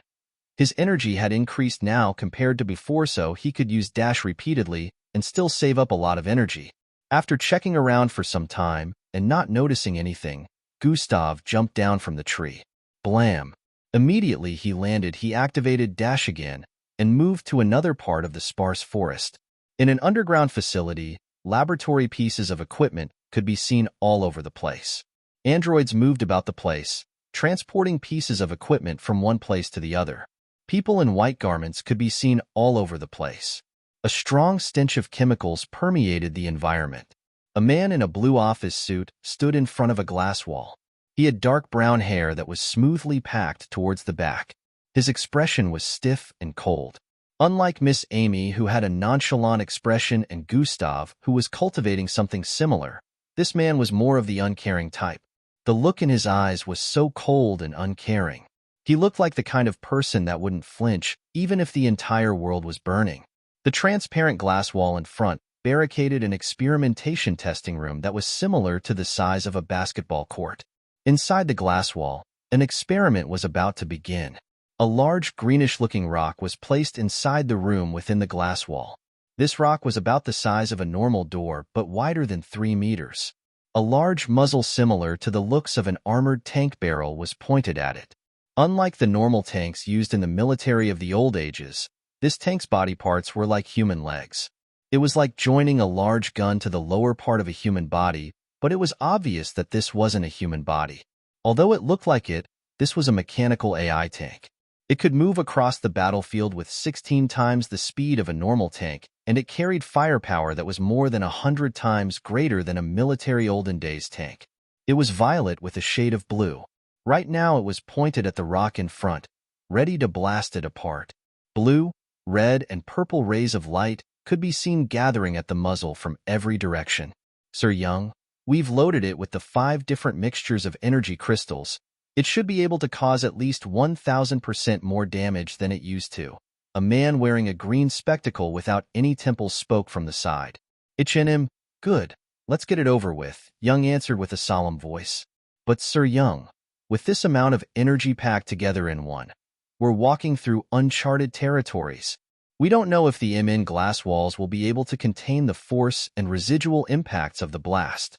His energy had increased now compared to before, so he could use dash repeatedly and still save up a lot of energy. After checking around for some time and not noticing anything, Gustav jumped down from the tree. Blam! Immediately he landed, he activated dash again and moved to another part of the sparse forest. In an underground facility, laboratory pieces of equipment could be seen all over the place. Androids moved about the place, transporting pieces of equipment from one place to the other. People in white garments could be seen all over the place. A strong stench of chemicals permeated the environment. A man in a blue office suit stood in front of a glass wall. He had dark brown hair that was smoothly packed towards the back. His expression was stiff and cold. Unlike Miss Amy, who had a nonchalant expression, and Gustav, who was cultivating something similar, this man was more of the uncaring type. The look in his eyes was so cold and uncaring. He looked like the kind of person that wouldn't flinch, even if the entire world was burning. The transparent glass wall in front barricaded an experimentation testing room that was similar to the size of a basketball court. Inside the glass wall, an experiment was about to begin. A large greenish-looking rock was placed inside the room within the glass wall. This rock was about the size of a normal door, but wider than 3 meters. A large muzzle similar to the looks of an armored tank barrel was pointed at it. Unlike the normal tanks used in the military of the old ages, this tank's body parts were like human legs. It was like joining a large gun to the lower part of a human body, but it was obvious that this wasn't a human body. Although it looked like it, this was a mechanical AI tank. It could move across the battlefield with 16 times the speed of a normal tank, and it carried firepower that was more than 100 times greater than a military olden days tank. It was violet with a shade of blue. Right now it was pointed at the rock in front, ready to blast it apart. Blue, red, and purple rays of light could be seen gathering at the muzzle from every direction. Sir Young, we've loaded it with the 5 different mixtures of energy crystals. It should be able to cause at least 1,000% more damage than it used to. A man wearing a green spectacle without any temples spoke from the side. H&M, good. Let's get it over with, Young answered with a solemn voice. But Sir Young, with this amount of energy packed together in one, we're walking through uncharted territories. We don't know if the MN glass walls will be able to contain the force and residual impacts of the blast.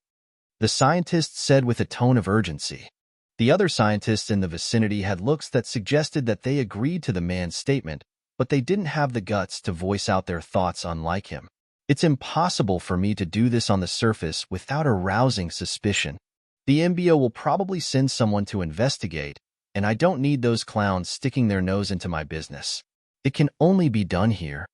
The scientist said with a tone of urgency. The other scientists in the vicinity had looks that suggested that they agreed to the man's statement, but they didn't have the guts to voice out their thoughts unlike him. It's impossible for me to do this on the surface without arousing suspicion. The MBO will probably send someone to investigate, and I don't need those clowns sticking their nose into my business. It can only be done here.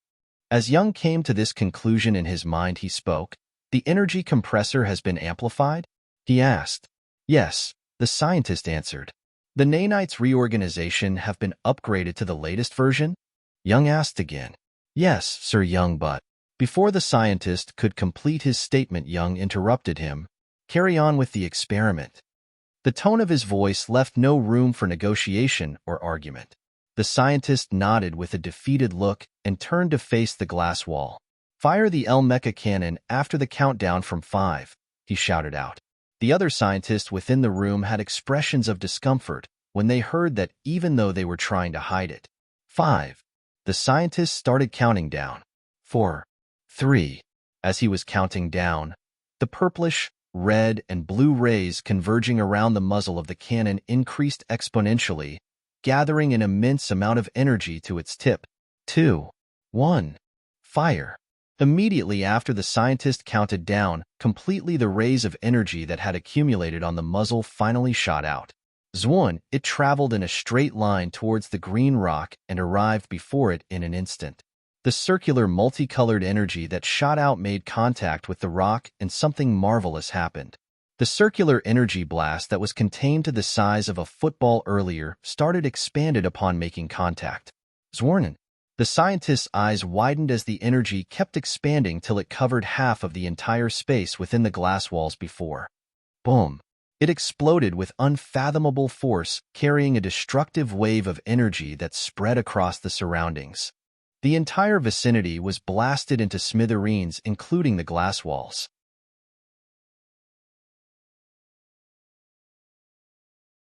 As Young came to this conclusion in his mind, he spoke. The energy compressor has been amplified? He asked. Yes. The scientist answered. The nanites' reorganization have been upgraded to the latest version? Young asked again. Yes, Sir Young, but... Before the scientist could complete his statement, Young interrupted him. Carry on with the experiment. The tone of his voice left no room for negotiation or argument. The scientist nodded with a defeated look and turned to face the glass wall. Fire the L-Mecha cannon after the countdown from 5, he shouted out. The other scientists within the room had expressions of discomfort when they heard that, even though they were trying to hide it. 5. The scientist started counting down. 4. 3. As he was counting down, the purplish, red, and blue rays converging around the muzzle of the cannon increased exponentially, gathering an immense amount of energy to its tip. 2, 1. Fire. Immediately after the scientist counted down, completely the rays of energy that had accumulated on the muzzle finally shot out. Zwun, it traveled in a straight line towards the green rock and arrived before it in an instant. The circular multicolored energy that shot out made contact with the rock and something marvelous happened. The circular energy blast that was contained to the size of a football earlier started expanded upon making contact. Zwarnen. The scientist's eyes widened as the energy kept expanding till it covered half of the entire space within the glass walls before. Boom. It exploded with unfathomable force, carrying a destructive wave of energy that spread across the surroundings. The entire vicinity was blasted into smithereens, including the glass walls.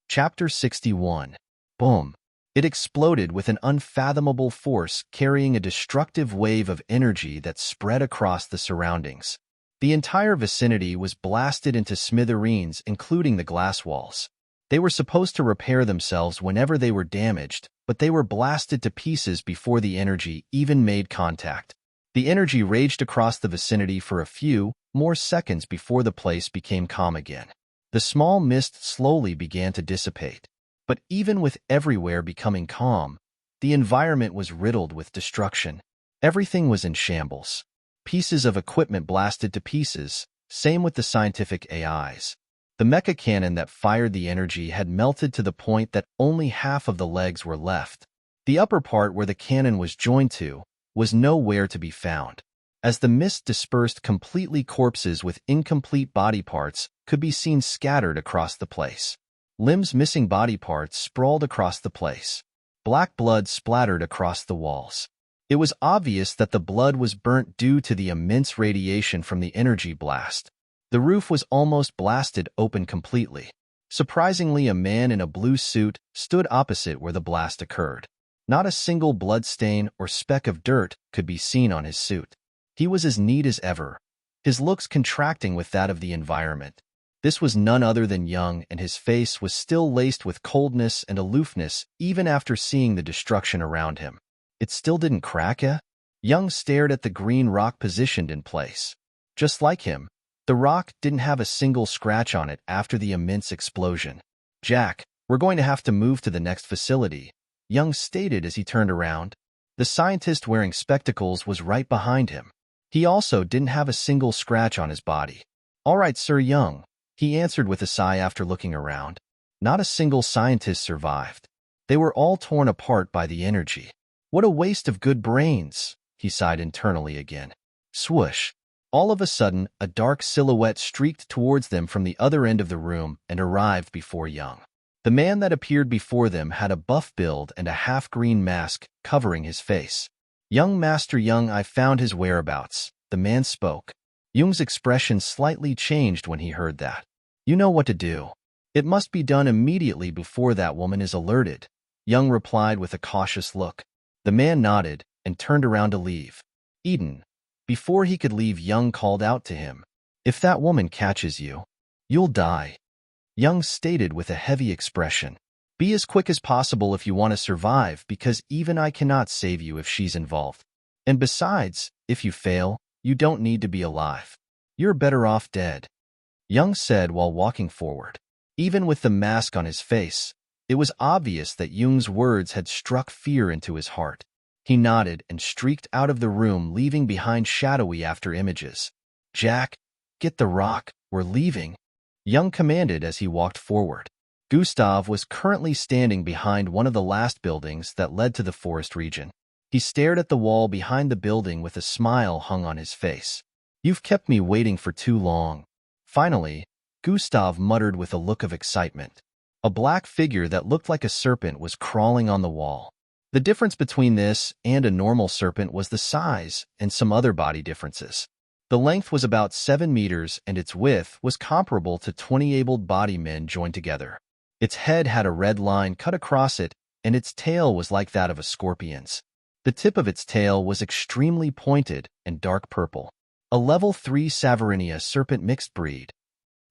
Chapter 61. Boom. It exploded with an unfathomable force, carrying a destructive wave of energy that spread across the surroundings. The entire vicinity was blasted into smithereens, including the glass walls. They were supposed to repair themselves whenever they were damaged, but they were blasted to pieces before the energy even made contact. The energy raged across the vicinity for a few more seconds before the place became calm again. The small mist slowly began to dissipate. But even with everywhere becoming calm, the environment was riddled with destruction. Everything was in shambles. Pieces of equipment blasted to pieces, same with the scientific AIs. The mecha cannon that fired the energy had melted to the point that only half of the legs were left. The upper part where the cannon was joined to was nowhere to be found. As the mist dispersed completely, corpses with incomplete body parts could be seen scattered across the place. Limbs missing body parts sprawled across the place. Black blood splattered across the walls. It was obvious that the blood was burnt due to the immense radiation from the energy blast. The roof was almost blasted open completely. Surprisingly, a man in a blue suit stood opposite where the blast occurred. Not a single blood stain or speck of dirt could be seen on his suit. He was as neat as ever, his looks contracting with that of the environment. This was none other than Young, and his face was still laced with coldness and aloofness even after seeing the destruction around him. It still didn't crack, eh? Young stared at the green rock positioned in place. Just like him, the rock didn't have a single scratch on it after the immense explosion. Jack, we're going to have to move to the next facility, Young stated as he turned around. The scientist wearing spectacles was right behind him. He also didn't have a single scratch on his body. All right, Sir Young, he answered with a sigh after looking around. Not a single scientist survived. They were all torn apart by the energy. What a waste of good brains, he sighed internally again. Swoosh. All of a sudden, a dark silhouette streaked towards them from the other end of the room and arrived before Young. The man that appeared before them had a buff build and a half-green mask covering his face. Young Master Young, I found his whereabouts, the man spoke. Young's expression slightly changed when he heard that. You know what to do. It must be done immediately before that woman is alerted, Young replied with a cautious look. The man nodded and turned around to leave. Eden. Before he could leave, Young called out to him. If that woman catches you, you'll die. Young stated with a heavy expression. Be as quick as possible if you want to survive, because even I cannot save you if she's involved. And besides, if you fail, you don't need to be alive. You're better off dead, Young said while walking forward. Even with the mask on his face, it was obvious that Young's words had struck fear into his heart. He nodded and streaked out of the room, leaving behind shadowy after images. Jack, get the rock, we're leaving, Young commanded as he walked forward. Gustav was currently standing behind one of the last buildings that led to the forest region. He stared at the wall behind the building with a smile hung on his face. You've kept me waiting for too long. Finally, Gustav muttered with a look of excitement. A black figure that looked like a serpent was crawling on the wall. The difference between this and a normal serpent was the size and some other body differences. The length was about 7 meters and its width was comparable to 20 able-bodied men joined together. Its head had a red line cut across it, and its tail was like that of a scorpion's. The tip of its tail was extremely pointed and dark purple. A level 3 Savarinia serpent mixed breed.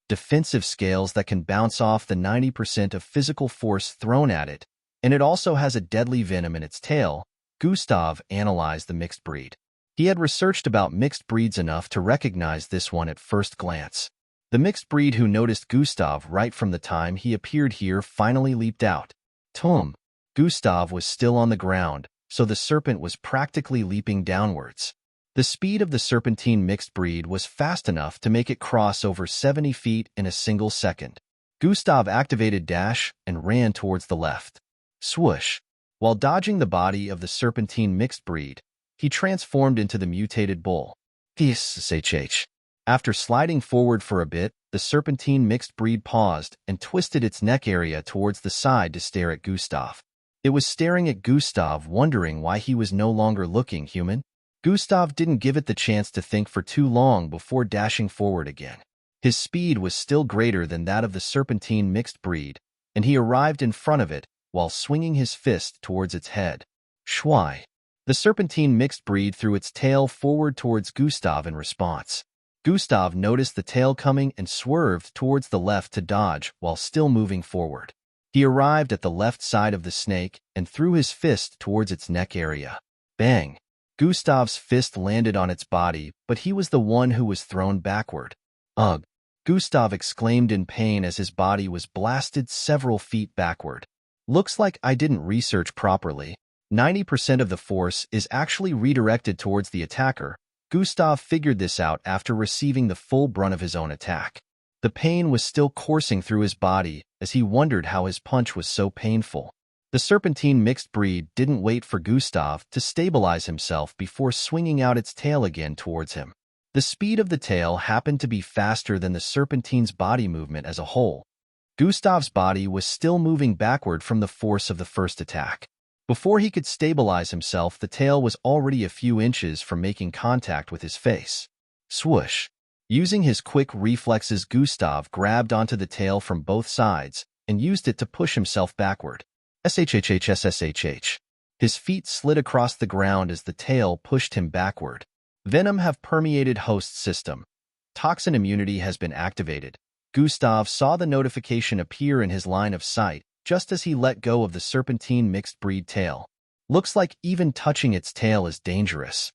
defensive scales that can bounce off the 90% of physical force thrown at it, and it also has a deadly venom in its tail. Gustav analyzed the mixed breed. He had researched about mixed breeds enough to recognize this one at first glance. The mixed breed who noticed Gustav right from the time he appeared here finally leaped out. Tom. Gustav was still on the ground, so the serpent was practically leaping downwards. The speed of the serpentine mixed breed was fast enough to make it cross over 70 feet in a single second. Gustav activated dash and ran towards the left. Swoosh! While dodging the body of the serpentine mixed breed, he transformed into the mutated bull. Psh. After sliding forward for a bit, the serpentine mixed breed paused and twisted its neck area towards the side to stare at Gustav. It was staring at Gustav, wondering why he was no longer looking human. Gustav didn't give it the chance to think for too long before dashing forward again. His speed was still greater than that of the serpentine mixed breed, and he arrived in front of it while swinging his fist towards its head. Shwai! The serpentine mixed breed threw its tail forward towards Gustav in response. Gustav noticed the tail coming and swerved towards the left to dodge while still moving forward. He arrived at the left side of the snake and threw his fist towards its neck area. Bang! Gustav's fist landed on its body, but he was the one who was thrown backward. Ugh! Gustav exclaimed in pain as his body was blasted several feet backward. Looks like I didn't research properly. 90% of the force is actually redirected towards the attacker. Gustav figured this out after receiving the full brunt of his own attack. The pain was still coursing through his body as he wondered how his punch was so painful. The serpentine mixed breed didn't wait for Gustav to stabilize himself before swinging out its tail again towards him. The speed of the tail happened to be faster than the serpentine's body movement as a whole. Gustav's body was still moving backward from the force of the first attack. Before he could stabilize himself, the tail was already a few inches from making contact with his face. Swoosh! Using his quick reflexes, Gustav grabbed onto the tail from both sides and used it to push himself backward. SHHHSSHH. His feet slid across the ground as the tail pushed him backward. Venom have permeated host system. Toxin immunity has been activated. Gustav saw the notification appear in his line of sight just as he let go of the serpentine mixed breed tail. Looks like even touching its tail is dangerous.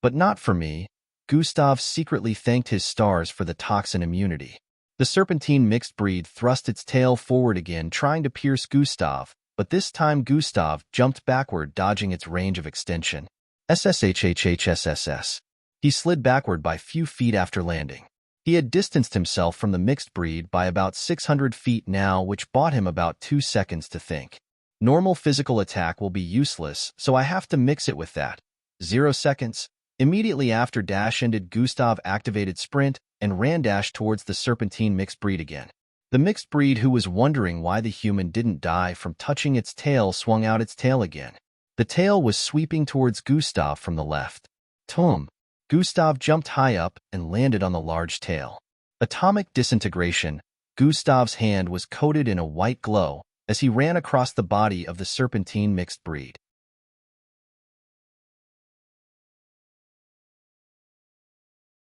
But not for me. Gustav secretly thanked his stars for the toxin immunity. The serpentine mixed breed thrust its tail forward again, trying to pierce Gustav, but this time Gustav jumped backward, dodging its range of extension. SSHHHSSS. He slid backward by few feet after landing. He had distanced himself from the mixed breed by about 600 feet now, which bought him about 2 seconds to think. Normal physical attack will be useless, so I have to mix it with that. 0 seconds. Immediately after dash ended, Gustav activated sprint and ran dash towards the serpentine mixed breed again. The mixed breed, who was wondering why the human didn't die from touching its tail, swung out its tail again. The tail was sweeping towards Gustav from the left. Tom. Gustav jumped high up and landed on the large tail. Atomic disintegration. Gustav's hand was coated in a white glow as he ran across the body of the serpentine mixed breed.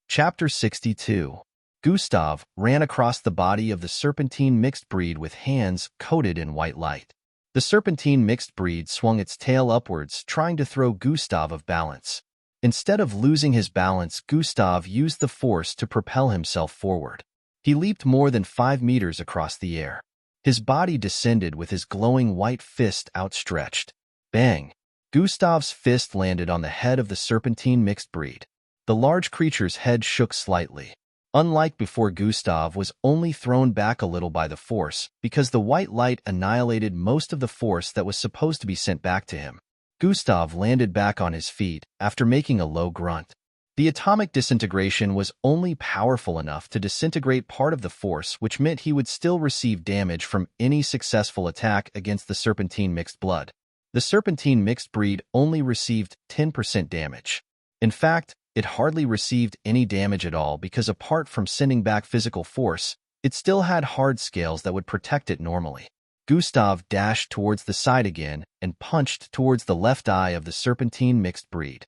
Chapter 62. Gustav ran across the body of the serpentine mixed breed with hands coated in white light. The serpentine mixed breed swung its tail upwards, trying to throw Gustav off balance. Instead of losing his balance, Gustav used the force to propel himself forward. He leaped more than 5 meters across the air. His body descended with his glowing white fist outstretched. Bang! Gustav's fist landed on the head of the serpentine mixed breed. The large creature's head shook slightly. Unlike before, Gustav was only thrown back a little by the force because the white light annihilated most of the force that was supposed to be sent back to him. Gustav landed back on his feet after making a low grunt. The atomic disintegration was only powerful enough to disintegrate part of the force, which meant he would still receive damage from any successful attack against the serpentine mixed blood. The serpentine mixed breed only received 10% damage. In fact, it hardly received any damage at all because apart from sending back physical force, it still had hard scales that would protect it normally. Gustav dashed towards the side again and punched towards the left eye of the serpentine mixed breed.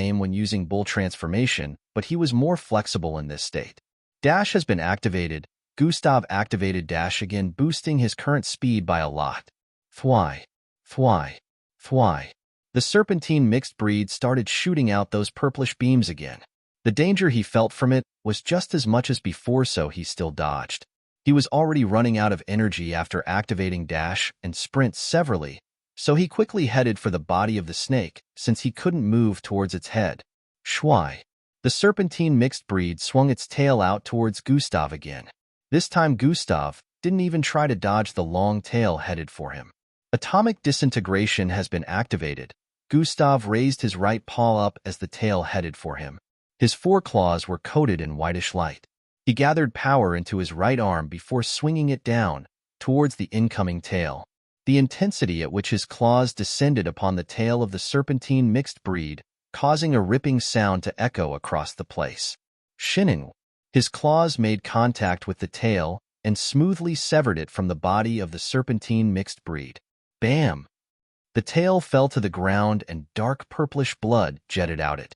same when using bull transformation, but he was more flexible in this state. Dash has been activated. Gustav activated Dash again, boosting his current speed by a lot. Thwy, thwy, thwy. The serpentine mixed breed started shooting out those purplish beams again. The danger he felt from it was just as much as before, so he still dodged. He was already running out of energy after activating Dash and Sprint severally, so he quickly headed for the body of the snake since he couldn't move towards its head. Shwai. The serpentine mixed breed swung its tail out towards Gustav again. This time Gustav didn't even try to dodge the long tail headed for him. Atomic disintegration has been activated. Gustav raised his right paw up as the tail headed for him. His foreclaws were coated in whitish light. He gathered power into his right arm before swinging it down towards the incoming tail. The intensity at which his claws descended upon the tail of the serpentine mixed breed, causing a ripping sound to echo across the place. Shinning. His claws made contact with the tail and smoothly severed it from the body of the serpentine mixed breed. Bam! The tail fell to the ground and dark purplish blood jetted out it.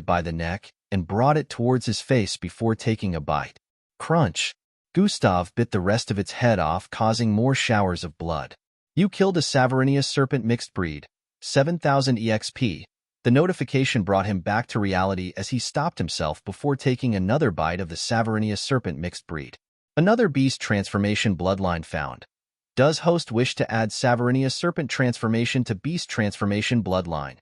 it by the neck and brought it towards his face before taking a bite. Crunch! Gustav bit the rest of its head off, causing more showers of blood. You killed a Savarinius serpent mixed breed. 7,000 EXP. The notification brought him back to reality as he stopped himself before taking another bite of the Savarinius serpent mixed breed. Another beast transformation bloodline found. Does host wish to add Savarinius serpent transformation to beast transformation bloodline?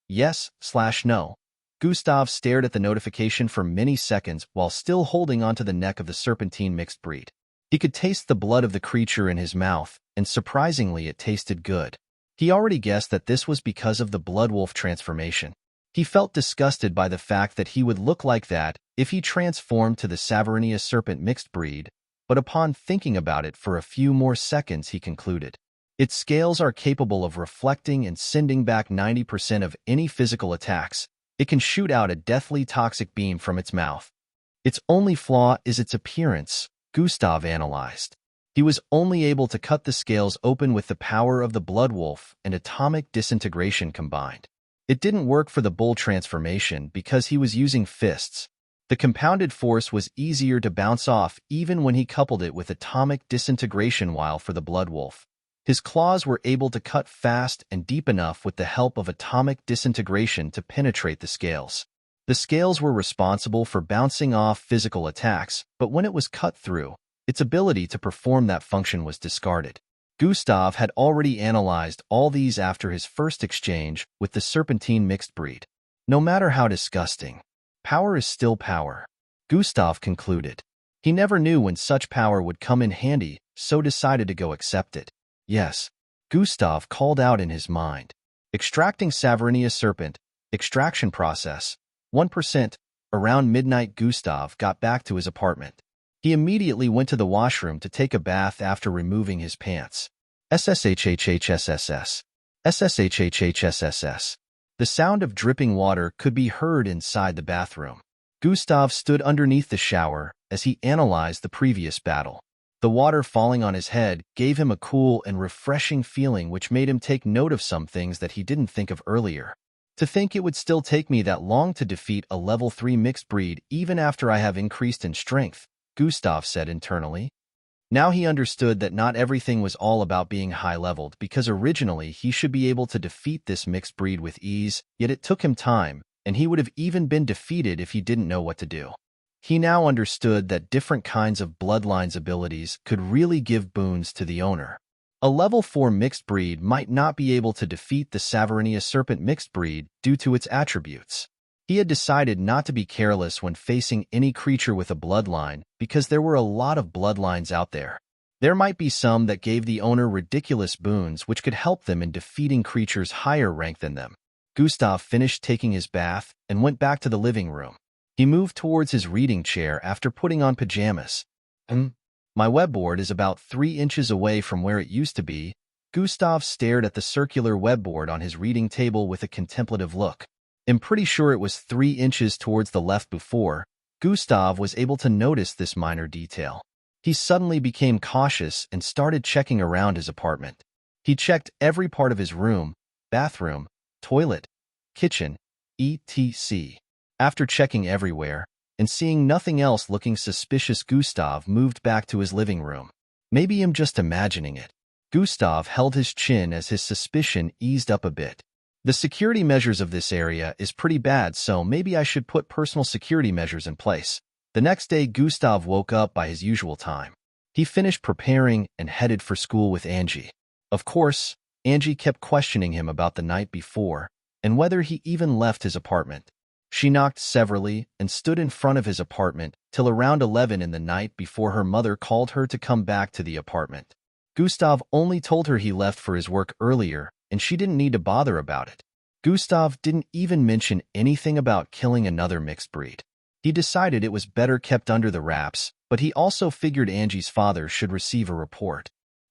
Yes/no. Gustav stared at the notification for many seconds while still holding onto the neck of the serpentine mixed breed. He could taste the blood of the creature in his mouth, and surprisingly it tasted good. He already guessed that this was because of the bloodwolf transformation. He felt disgusted by the fact that he would look like that if he transformed to the Savarinius serpent mixed breed, but upon thinking about it for a few more seconds he concluded. Its scales are capable of reflecting and sending back 90% of any physical attacks. It can shoot out a deathly toxic beam from its mouth. Its only flaw is its appearance, Gustav analyzed. He was only able to cut the scales open with the power of the bloodwolf and atomic disintegration combined. It didn't work for the bull transformation because he was using fists. The compounded force was easier to bounce off even when he coupled it with atomic disintegration, while for the bloodwolf, his claws were able to cut fast and deep enough with the help of atomic disintegration to penetrate the scales. The scales were responsible for bouncing off physical attacks, but when it was cut through, its ability to perform that function was discarded. Gustav had already analyzed all these after his first exchange with the serpentine mixed breed. No matter how disgusting, power is still power, Gustav concluded. He never knew when such power would come in handy, so decided to go accept it. Yes, Gustav called out in his mind. Extracting Savarinius serpent. Extraction process. 1%. Around midnight, Gustav got back to his apartment. He immediately went to the washroom to take a bath after removing his pants. SSHHHSSS. SSHHHSSS. The sound of dripping water could be heard inside the bathroom. Gustav stood underneath the shower as he analyzed the previous battle. The water falling on his head gave him a cool and refreshing feeling, which made him take note of some things that he didn't think of earlier. To think it would still take me that long to defeat a level 3 mixed breed even after I have increased in strength, Gustav said internally. Now he understood that not everything was all about being high-leveled, because originally he should be able to defeat this mixed breed with ease, yet it took him time, and he would have even been defeated if he didn't know what to do. He now understood that different kinds of bloodlines abilities could really give boons to the owner. A level 4 mixed breed might not be able to defeat the Savernia serpent mixed breed due to its attributes. He had decided not to be careless when facing any creature with a bloodline because there were a lot of bloodlines out there. There might be some that gave the owner ridiculous boons which could help them in defeating creatures higher rank than them. Gustav finished taking his bath and went back to the living room. He moved towards his reading chair after putting on pajamas. My webboard is about 3 inches away from where it used to be. Gustav stared at the circular webboard on his reading table with a contemplative look. I'm pretty sure it was 3 inches towards the left before. Gustav was able to notice this minor detail. He suddenly became cautious and started checking around his apartment. He checked every part of his room, bathroom, toilet, kitchen, etc. After checking everywhere and seeing nothing else looking suspicious, Gustav moved back to his living room. Maybe I'm just imagining it. Gustav held his chin as his suspicion eased up a bit. The security measures of this area is pretty bad, so maybe I should put personal security measures in place. The next day, Gustav woke up by his usual time. He finished preparing and headed for school with Angie. Of course, Angie kept questioning him about the night before and whether he even left his apartment. She knocked severally and stood in front of his apartment till around 11 in the night before her mother called her to come back to the apartment. Gustav only told her he left for his work earlier, and she didn't need to bother about it. Gustav didn't even mention anything about killing another mixed breed. He decided it was better kept under the wraps, but he also figured Angie's father should receive a report.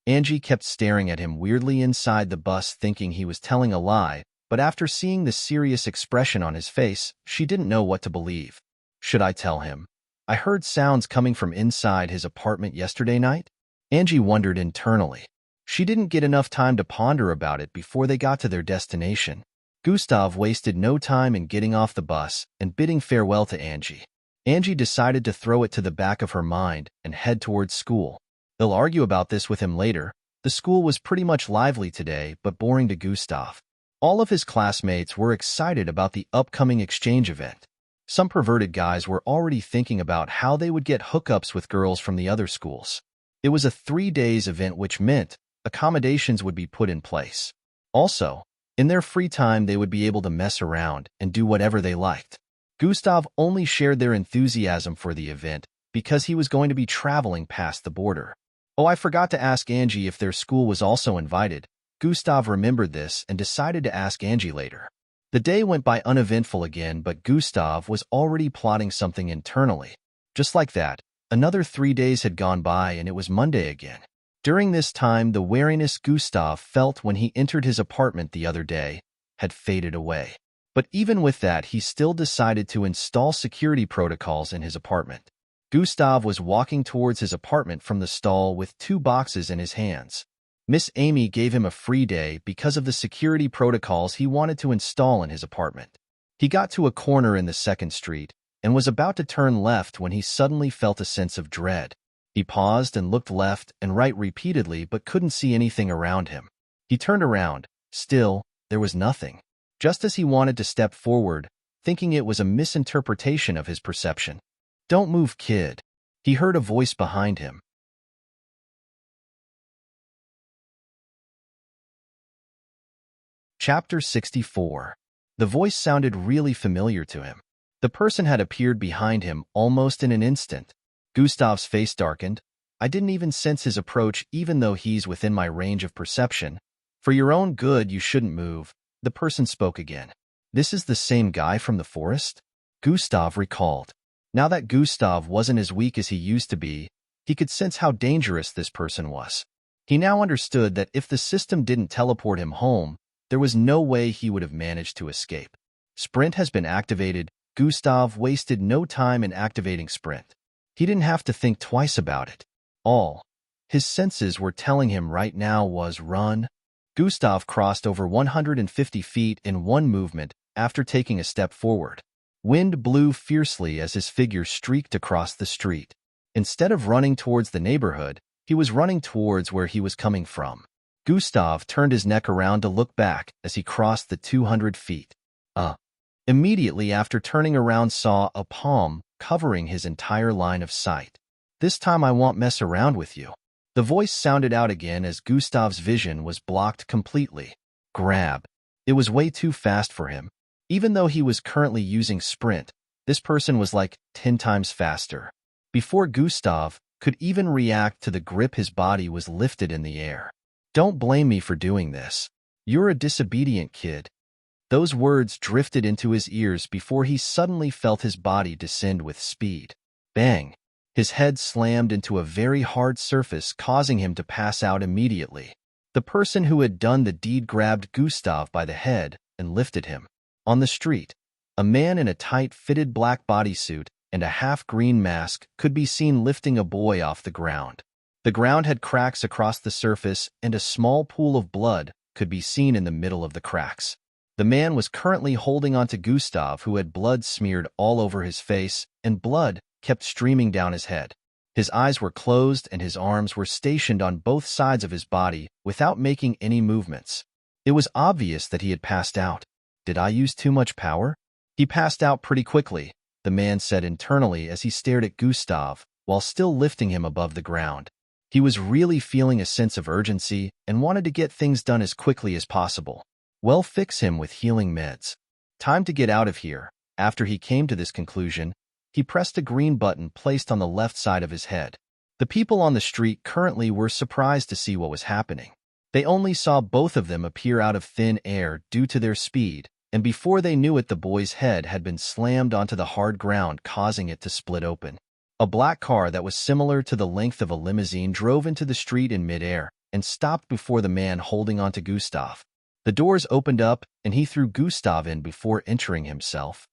Angie kept staring at him weirdly inside the bus, thinking he was telling a lie, but after seeing the serious expression on his face, she didn't know what to believe. Should I tell him? I heard sounds coming from inside his apartment yesterday night? Angie wondered internally. She didn't get enough time to ponder about it before they got to their destination. Gustav wasted no time in getting off the bus and bidding farewell to Angie. Angie decided to throw it to the back of her mind and head towards school. They'll argue about this with him later. The school was pretty much lively today, but boring to Gustav. All of his classmates were excited about the upcoming exchange event. Some perverted guys were already thinking about how they would get hookups with girls from the other schools. It was a 3-day event, which meant accommodations would be put in place. Also, in their free time, they would be able to mess around and do whatever they liked. Gustav only shared their enthusiasm for the event because he was going to be traveling past the border. Oh, I forgot to ask Angie if their school was also invited. Gustav remembered this and decided to ask Angie later. The day went by uneventful again, but Gustav was already plotting something internally. Just like that, another 3 days had gone by and it was Monday again. During this time, the wariness Gustav felt when he entered his apartment the other day had faded away. But even with that, he still decided to install security protocols in his apartment. Gustav was walking towards his apartment from the stall with 2 boxes in his hands. Miss Amy gave him a free day because of the security protocols he wanted to install in his apartment. He got to a corner in the 2nd Street and was about to turn left when he suddenly felt a sense of dread. He paused and looked left and right repeatedly but couldn't see anything around him. He turned around. Still, there was nothing. Just as he wanted to step forward, thinking it was a misinterpretation of his perception. "Don't move, kid." He heard a voice behind him. Chapter 64. The voice sounded really familiar to him. The person had appeared behind him almost in an instant. Gustav's face darkened. "I didn't even sense his approach, even though he's within my range of perception. For your own good, you shouldn't move." The person spoke again. "This is the same guy from the forest?" Gustav recalled. Now that Gustav wasn't as weak as he used to be, he could sense how dangerous this person was. He now understood that if the system didn't teleport him home, there was no way he would have managed to escape. Sprint has been activated. Gustav wasted no time in activating Sprint. He didn't have to think twice about it. All his senses were telling him right now was run. Gustav crossed over 150 feet in one movement after taking a step forward. Wind blew fiercely as his figure streaked across the street. Instead of running towards the neighborhood, he was running towards where he was coming from. Gustav turned his neck around to look back as he crossed the 200 feet. Immediately after turning around saw a palm covering his entire line of sight. This time I won't mess around with you. The voice sounded out again as Gustav's vision was blocked completely. Grab. It was way too fast for him. Even though he was currently using sprint, this person was like 10 times faster. Before Gustav could even react to the grip, his body was lifted in the air. Don't blame me for doing this. You're a disobedient kid. Those words drifted into his ears before he suddenly felt his body descend with speed. Bang! His head slammed into a very hard surface, causing him to pass out immediately. The person who had done the deed grabbed Gustav by the head and lifted him. On the street, a man in a tight-fitted black bodysuit and a half-green mask could be seen lifting a boy off the ground. The ground had cracks across the surface, and a small pool of blood could be seen in the middle of the cracks. The man was currently holding onto Gustav, who had blood smeared all over his face, and blood kept streaming down his head. His eyes were closed and his arms were stationed on both sides of his body without making any movements. It was obvious that he had passed out. Did I use too much power? He passed out pretty quickly, the man said internally as he stared at Gustav while still lifting him above the ground. He was really feeling a sense of urgency and wanted to get things done as quickly as possible. Well, fix him with healing meds. Time to get out of here. After he came to this conclusion, he pressed a green button placed on the left side of his head. The people on the street currently were surprised to see what was happening. They only saw both of them appear out of thin air due to their speed, and before they knew it, the boy's head had been slammed onto the hard ground, causing it to split open. A black car that was similar to the length of a limousine drove into the street in midair and stopped before the man holding onto Gustav. The doors opened up, and he threw Gustav in before entering himself.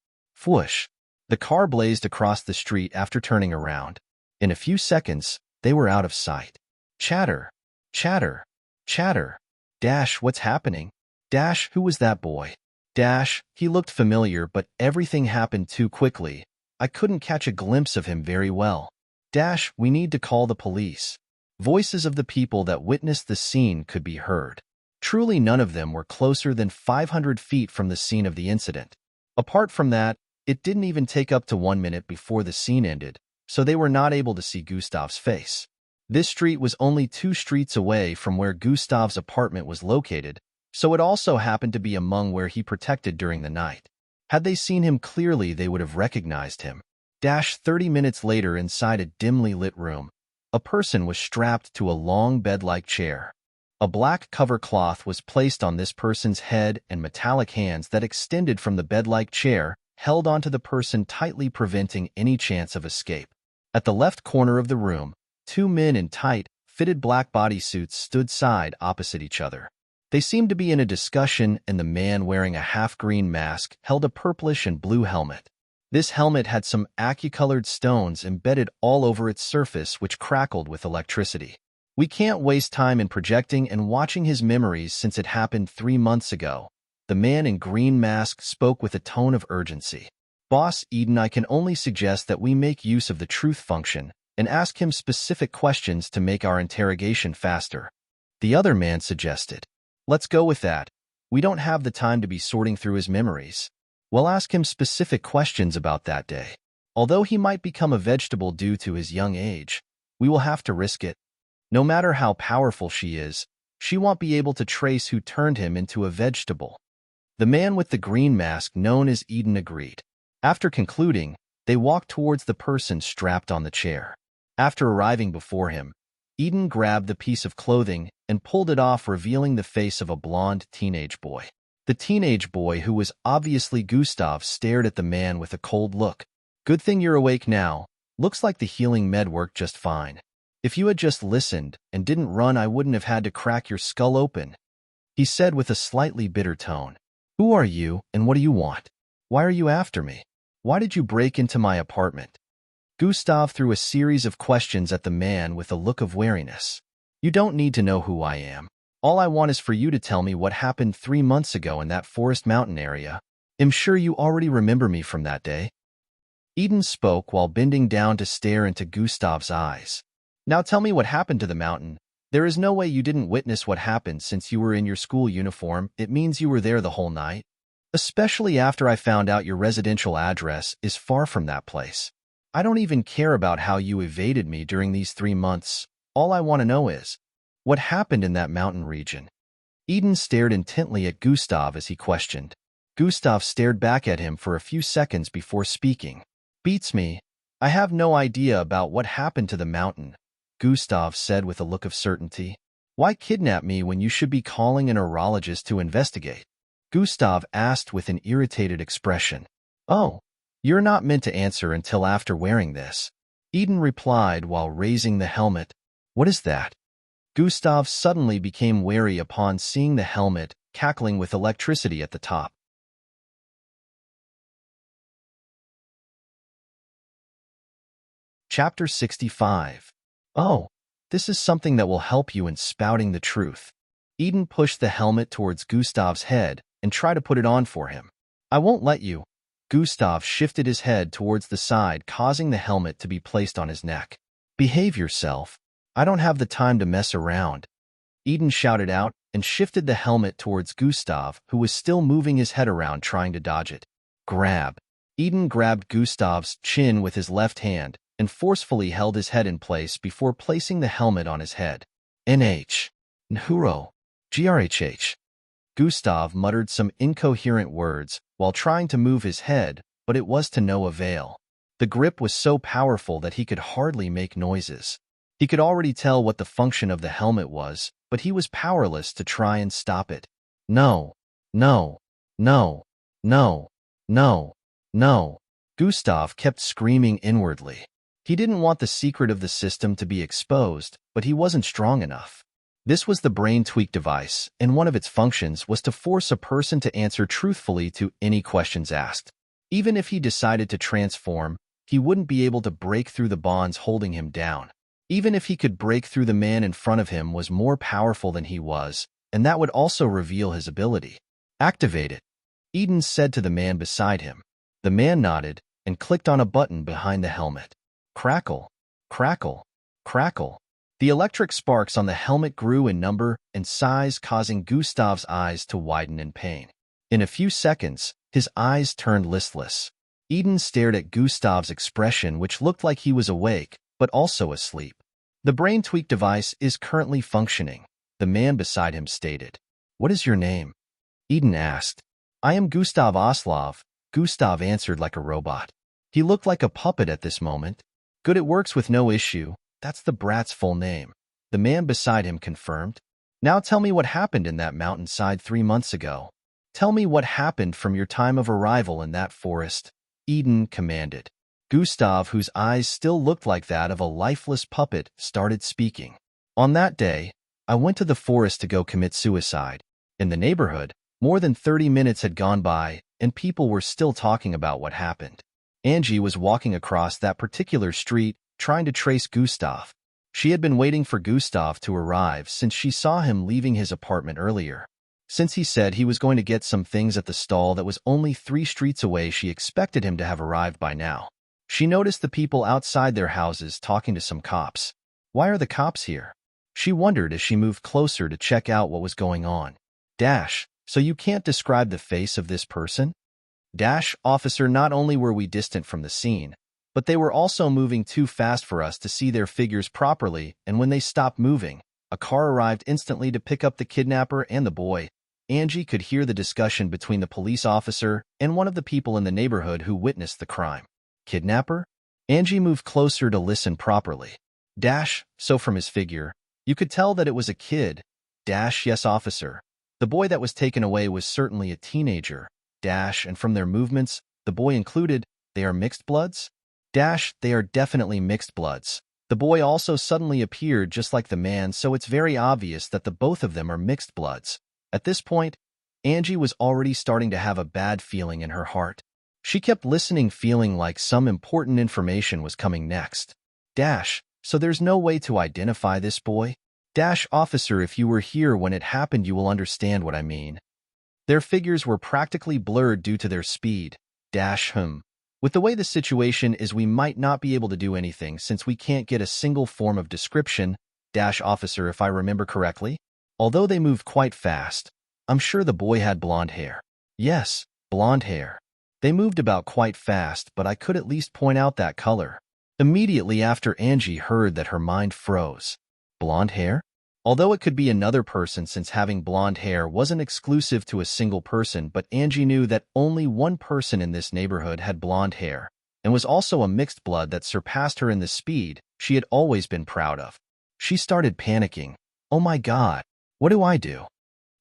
Whoosh! The car blazed across the street after turning around. In a few seconds, they were out of sight. Chatter! Chatter! Chatter! Dash, what's happening? Dash, who was that boy? Dash, he looked familiar, but everything happened too quickly. I couldn't catch a glimpse of him very well. Dash, we need to call the police. Voices of the people that witnessed the scene could be heard. Truly, none of them were closer than 500 feet from the scene of the incident. Apart from that, it didn't even take up to 1 minute before the scene ended, so they were not able to see Gustav's face. This street was only 2 streets away from where Gustav's apartment was located, so it also happened to be among where he protected during the night. Had they seen him clearly, they would have recognized him. 30 minutes later, inside a dimly lit room, a person was strapped to a long bed-like chair. A black cover cloth was placed on this person's head, and metallic hands that extended from the bed-like chair held onto the person tightly, preventing any chance of escape. At the left corner of the room, 2 men in tight, fitted black bodysuits stood side opposite each other. They seemed to be in a discussion, and the man wearing a half-green mask held a purplish and blue helmet. This helmet had some aqua-colored stones embedded all over its surface, which crackled with electricity. We can't waste time in projecting and watching his memories since it happened 3 months ago. The man in green mask spoke with a tone of urgency. Boss Eden, I can only suggest that we make use of the truth function and ask him specific questions to make our interrogation faster. The other man suggested. Let's go with that. We don't have the time to be sorting through his memories. We'll ask him specific questions about that day. Although he might become a vegetable due to his young age, we will have to risk it. No matter how powerful she is, she won't be able to trace who turned him into a vegetable. The man with the green mask, known as Eden, agreed. After concluding, they walked towards the person strapped on the chair. After arriving before him, Eden grabbed the piece of clothing and pulled it off, revealing the face of a blonde teenage boy. The teenage boy, who was obviously Gustav, stared at the man with a cold look. Good thing you're awake now. Looks like the healing med worked just fine. If you had just listened and didn't run, I wouldn't have had to crack your skull open, he said with a slightly bitter tone. Who are you, and what do you want? Why are you after me? Why did you break into my apartment? Gustav threw a series of questions at the man with a look of wariness. You don't need to know who I am. All I want is for you to tell me what happened 3 months ago in that forest mountain area. I'm sure you already remember me from that day. Eden spoke while bending down to stare into Gustav's eyes. Now tell me what happened to the mountain. There is no way you didn't witness what happened since you were in your school uniform. It means you were there the whole night. Especially after I found out your residential address is far from that place. I don't even care about how you evaded me during these 3 months. All I want to know is, what happened in that mountain region? Eden stared intently at Gustav as he questioned. Gustav stared back at him for a few seconds before speaking. Beats me. I have no idea about what happened to the mountain, Gustav said with a look of certainty. Why kidnap me when you should be calling a neurologist to investigate? Gustav asked with an irritated expression. Oh, you're not meant to answer until after wearing this, Eden replied while raising the helmet. What is that? Gustav suddenly became wary upon seeing the helmet cackling with electricity at the top. Chapter 65. Oh, this is something that will help you in spouting the truth. Eden pushed the helmet towards Gustav's head and tried to put it on for him. I won't let you. Gustav shifted his head towards the side, causing the helmet to be placed on his neck. Behave yourself. I don't have the time to mess around, Eden shouted out and shifted the helmet towards Gustav, who was still moving his head around trying to dodge it. Grab. Eden grabbed Gustav's chin with his left hand and forcefully held his head in place before placing the helmet on his head. NH. Nhuro. GRHH. Gustav muttered some incoherent words while trying to move his head, but it was to no avail. The grip was so powerful that he could hardly make noises. He could already tell what the function of the helmet was, but he was powerless to try and stop it. No, no, no, no, no, no. Gustav kept screaming inwardly. He didn't want the secret of the system to be exposed, but he wasn't strong enough. This was the brain tweak device, and one of its functions was to force a person to answer truthfully to any questions asked. Even if he decided to transform, he wouldn't be able to break through the bonds holding him down. Even if he could break through, the man in front of him was more powerful than he was, and that would also reveal his ability. Activate it, Eden said to the man beside him. The man nodded and clicked on a button behind the helmet. Crackle, crackle, crackle. The electric sparks on the helmet grew in number and size, causing Gustav's eyes to widen in pain. In a few seconds, his eyes turned listless. Eden stared at Gustav's expression, which looked like he was awake, but also asleep. The brain tweak device is currently functioning, the man beside him stated. What is your name? Eden asked. I am Gustav Oslov, Gustav answered like a robot. He looked like a puppet at this moment. Good, it works with no issue. That's the brat's full name, the man beside him confirmed. Now tell me what happened in that mountainside 3 months ago. Tell me what happened from your time of arrival in that forest, Eden commanded. Gustav, whose eyes still looked like that of a lifeless puppet, started speaking. On that day, I went to the forest to go commit suicide. In the neighborhood, more than 30 minutes had gone by, and people were still talking about what happened. Angie was walking across that particular street, trying to trace Gustav. She had been waiting for Gustav to arrive since she saw him leaving his apartment earlier. Since he said he was going to get some things at the stall that was only 3 streets away, she expected him to have arrived by now. She noticed the people outside their houses talking to some cops. Why are the cops here? She wondered as she moved closer to check out what was going on. So you can't describe the face of this person? Officer, not only were we distant from the scene, but they were also moving too fast for us to see their figures properly, and when they stopped moving, a car arrived instantly to pick up the kidnapper and the boy. Angie could hear the discussion between the police officer and one of the people in the neighborhood who witnessed the crime. Kidnapper? Angie moved closer to listen properly. So from his figure, you could tell that it was a kid. Yes, officer. The boy that was taken away was certainly a teenager. And from their movements, the boy included, they are mixed bloods? They are definitely mixed bloods. The boy also suddenly appeared just like the man, so it's very obvious that the both of them are mixed bloods. At this point, Angie was already starting to have a bad feeling in her heart. She kept listening, feeling like some important information was coming next. So there's no way to identify this boy? Officer, if you were here when it happened, you will understand what I mean. Their figures were practically blurred due to their speed. With the way the situation is, we might not be able to do anything since we can't get a single form of description. Officer, if I remember correctly. Although they moved quite fast, I'm sure the boy had blonde hair. Yes, Blonde hair. They moved about quite fast, but I could at least point out that color. Immediately after, Angie heard that her mind froze. Blonde hair? Although it could be another person, since having blonde hair wasn't exclusive to a single person, but Angie knew that only one person in this neighborhood had blonde hair, and was also a mixed blood that surpassed her in the speed she had always been proud of. She started panicking. Oh my God, what do I do?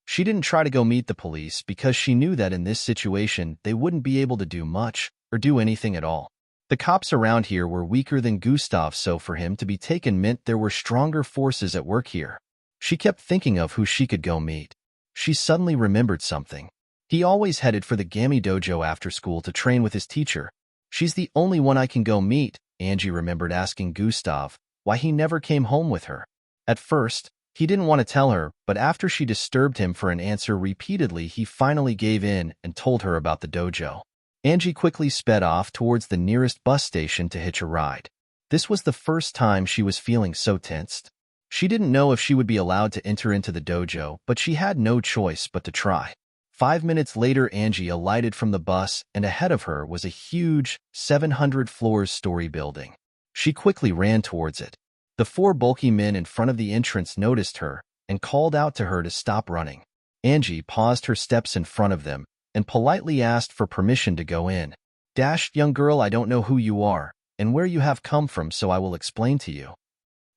She didn't try to go meet the police because she knew that in this situation they wouldn't be able to do much or do anything at all. The cops around here were weaker than Gustav, so for him to be taken meant there were stronger forces at work here. She kept thinking of who she could go meet. She suddenly remembered something. He always headed for the Gammy dojo after school to train with his teacher. She's the only one I can go meet. Angie remembered asking Gustav why he never came home with her. At first, he didn't want to tell her, but after she disturbed him for an answer repeatedly, he finally gave in and told her about the dojo. Angie quickly sped off towards the nearest bus station to hitch a ride. This was the first time she was feeling so tensed. She didn't know if she would be allowed to enter into the dojo, but she had no choice but to try. 5 minutes later, Angie alighted from the bus, and ahead of her was a huge 700 floors story building. She quickly ran towards it. The 4 bulky men in front of the entrance noticed her and called out to her to stop running. Angie paused her steps in front of them and politely asked for permission to go in. Young girl, I don't know who you are and where you have come from, so I will explain to you.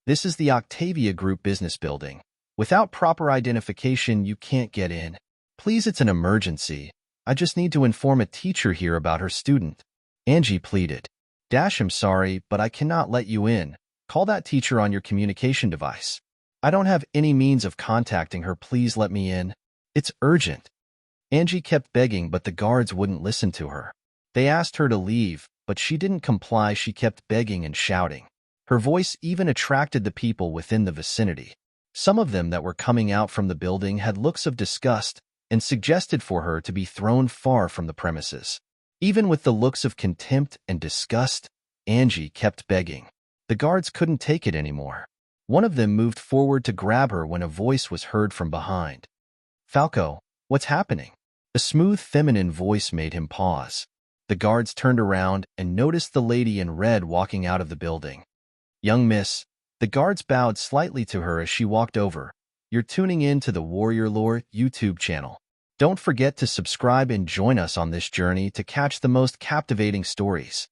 This is the Octavia Group business building. Without proper identification, you can't get in. Please, it's an emergency. I just need to inform a teacher here about her student. Angie pleaded. I'm sorry, but I cannot let you in. Call that teacher on your communication device. I don't have any means of contacting her. Please let me in. It's urgent. Angie kept begging, but the guards wouldn't listen to her. They asked her to leave, but she didn't comply. She kept begging and shouting. Her voice even attracted the people within the vicinity. Some of them that were coming out from the building had looks of disgust and suggested for her to be thrown far from the premises. Even with the looks of contempt and disgust, Angie kept begging. The guards couldn't take it anymore. One of them moved forward to grab her when a voice was heard from behind. Falco, what's happening? A smooth feminine voice made him pause. The guards turned around and noticed the lady in red walking out of the building. Young miss, the guards bowed slightly to her as she walked over. You're tuning in to the Warrior Lore YouTube channel. Don't forget to subscribe and join us on this journey to catch the most captivating stories.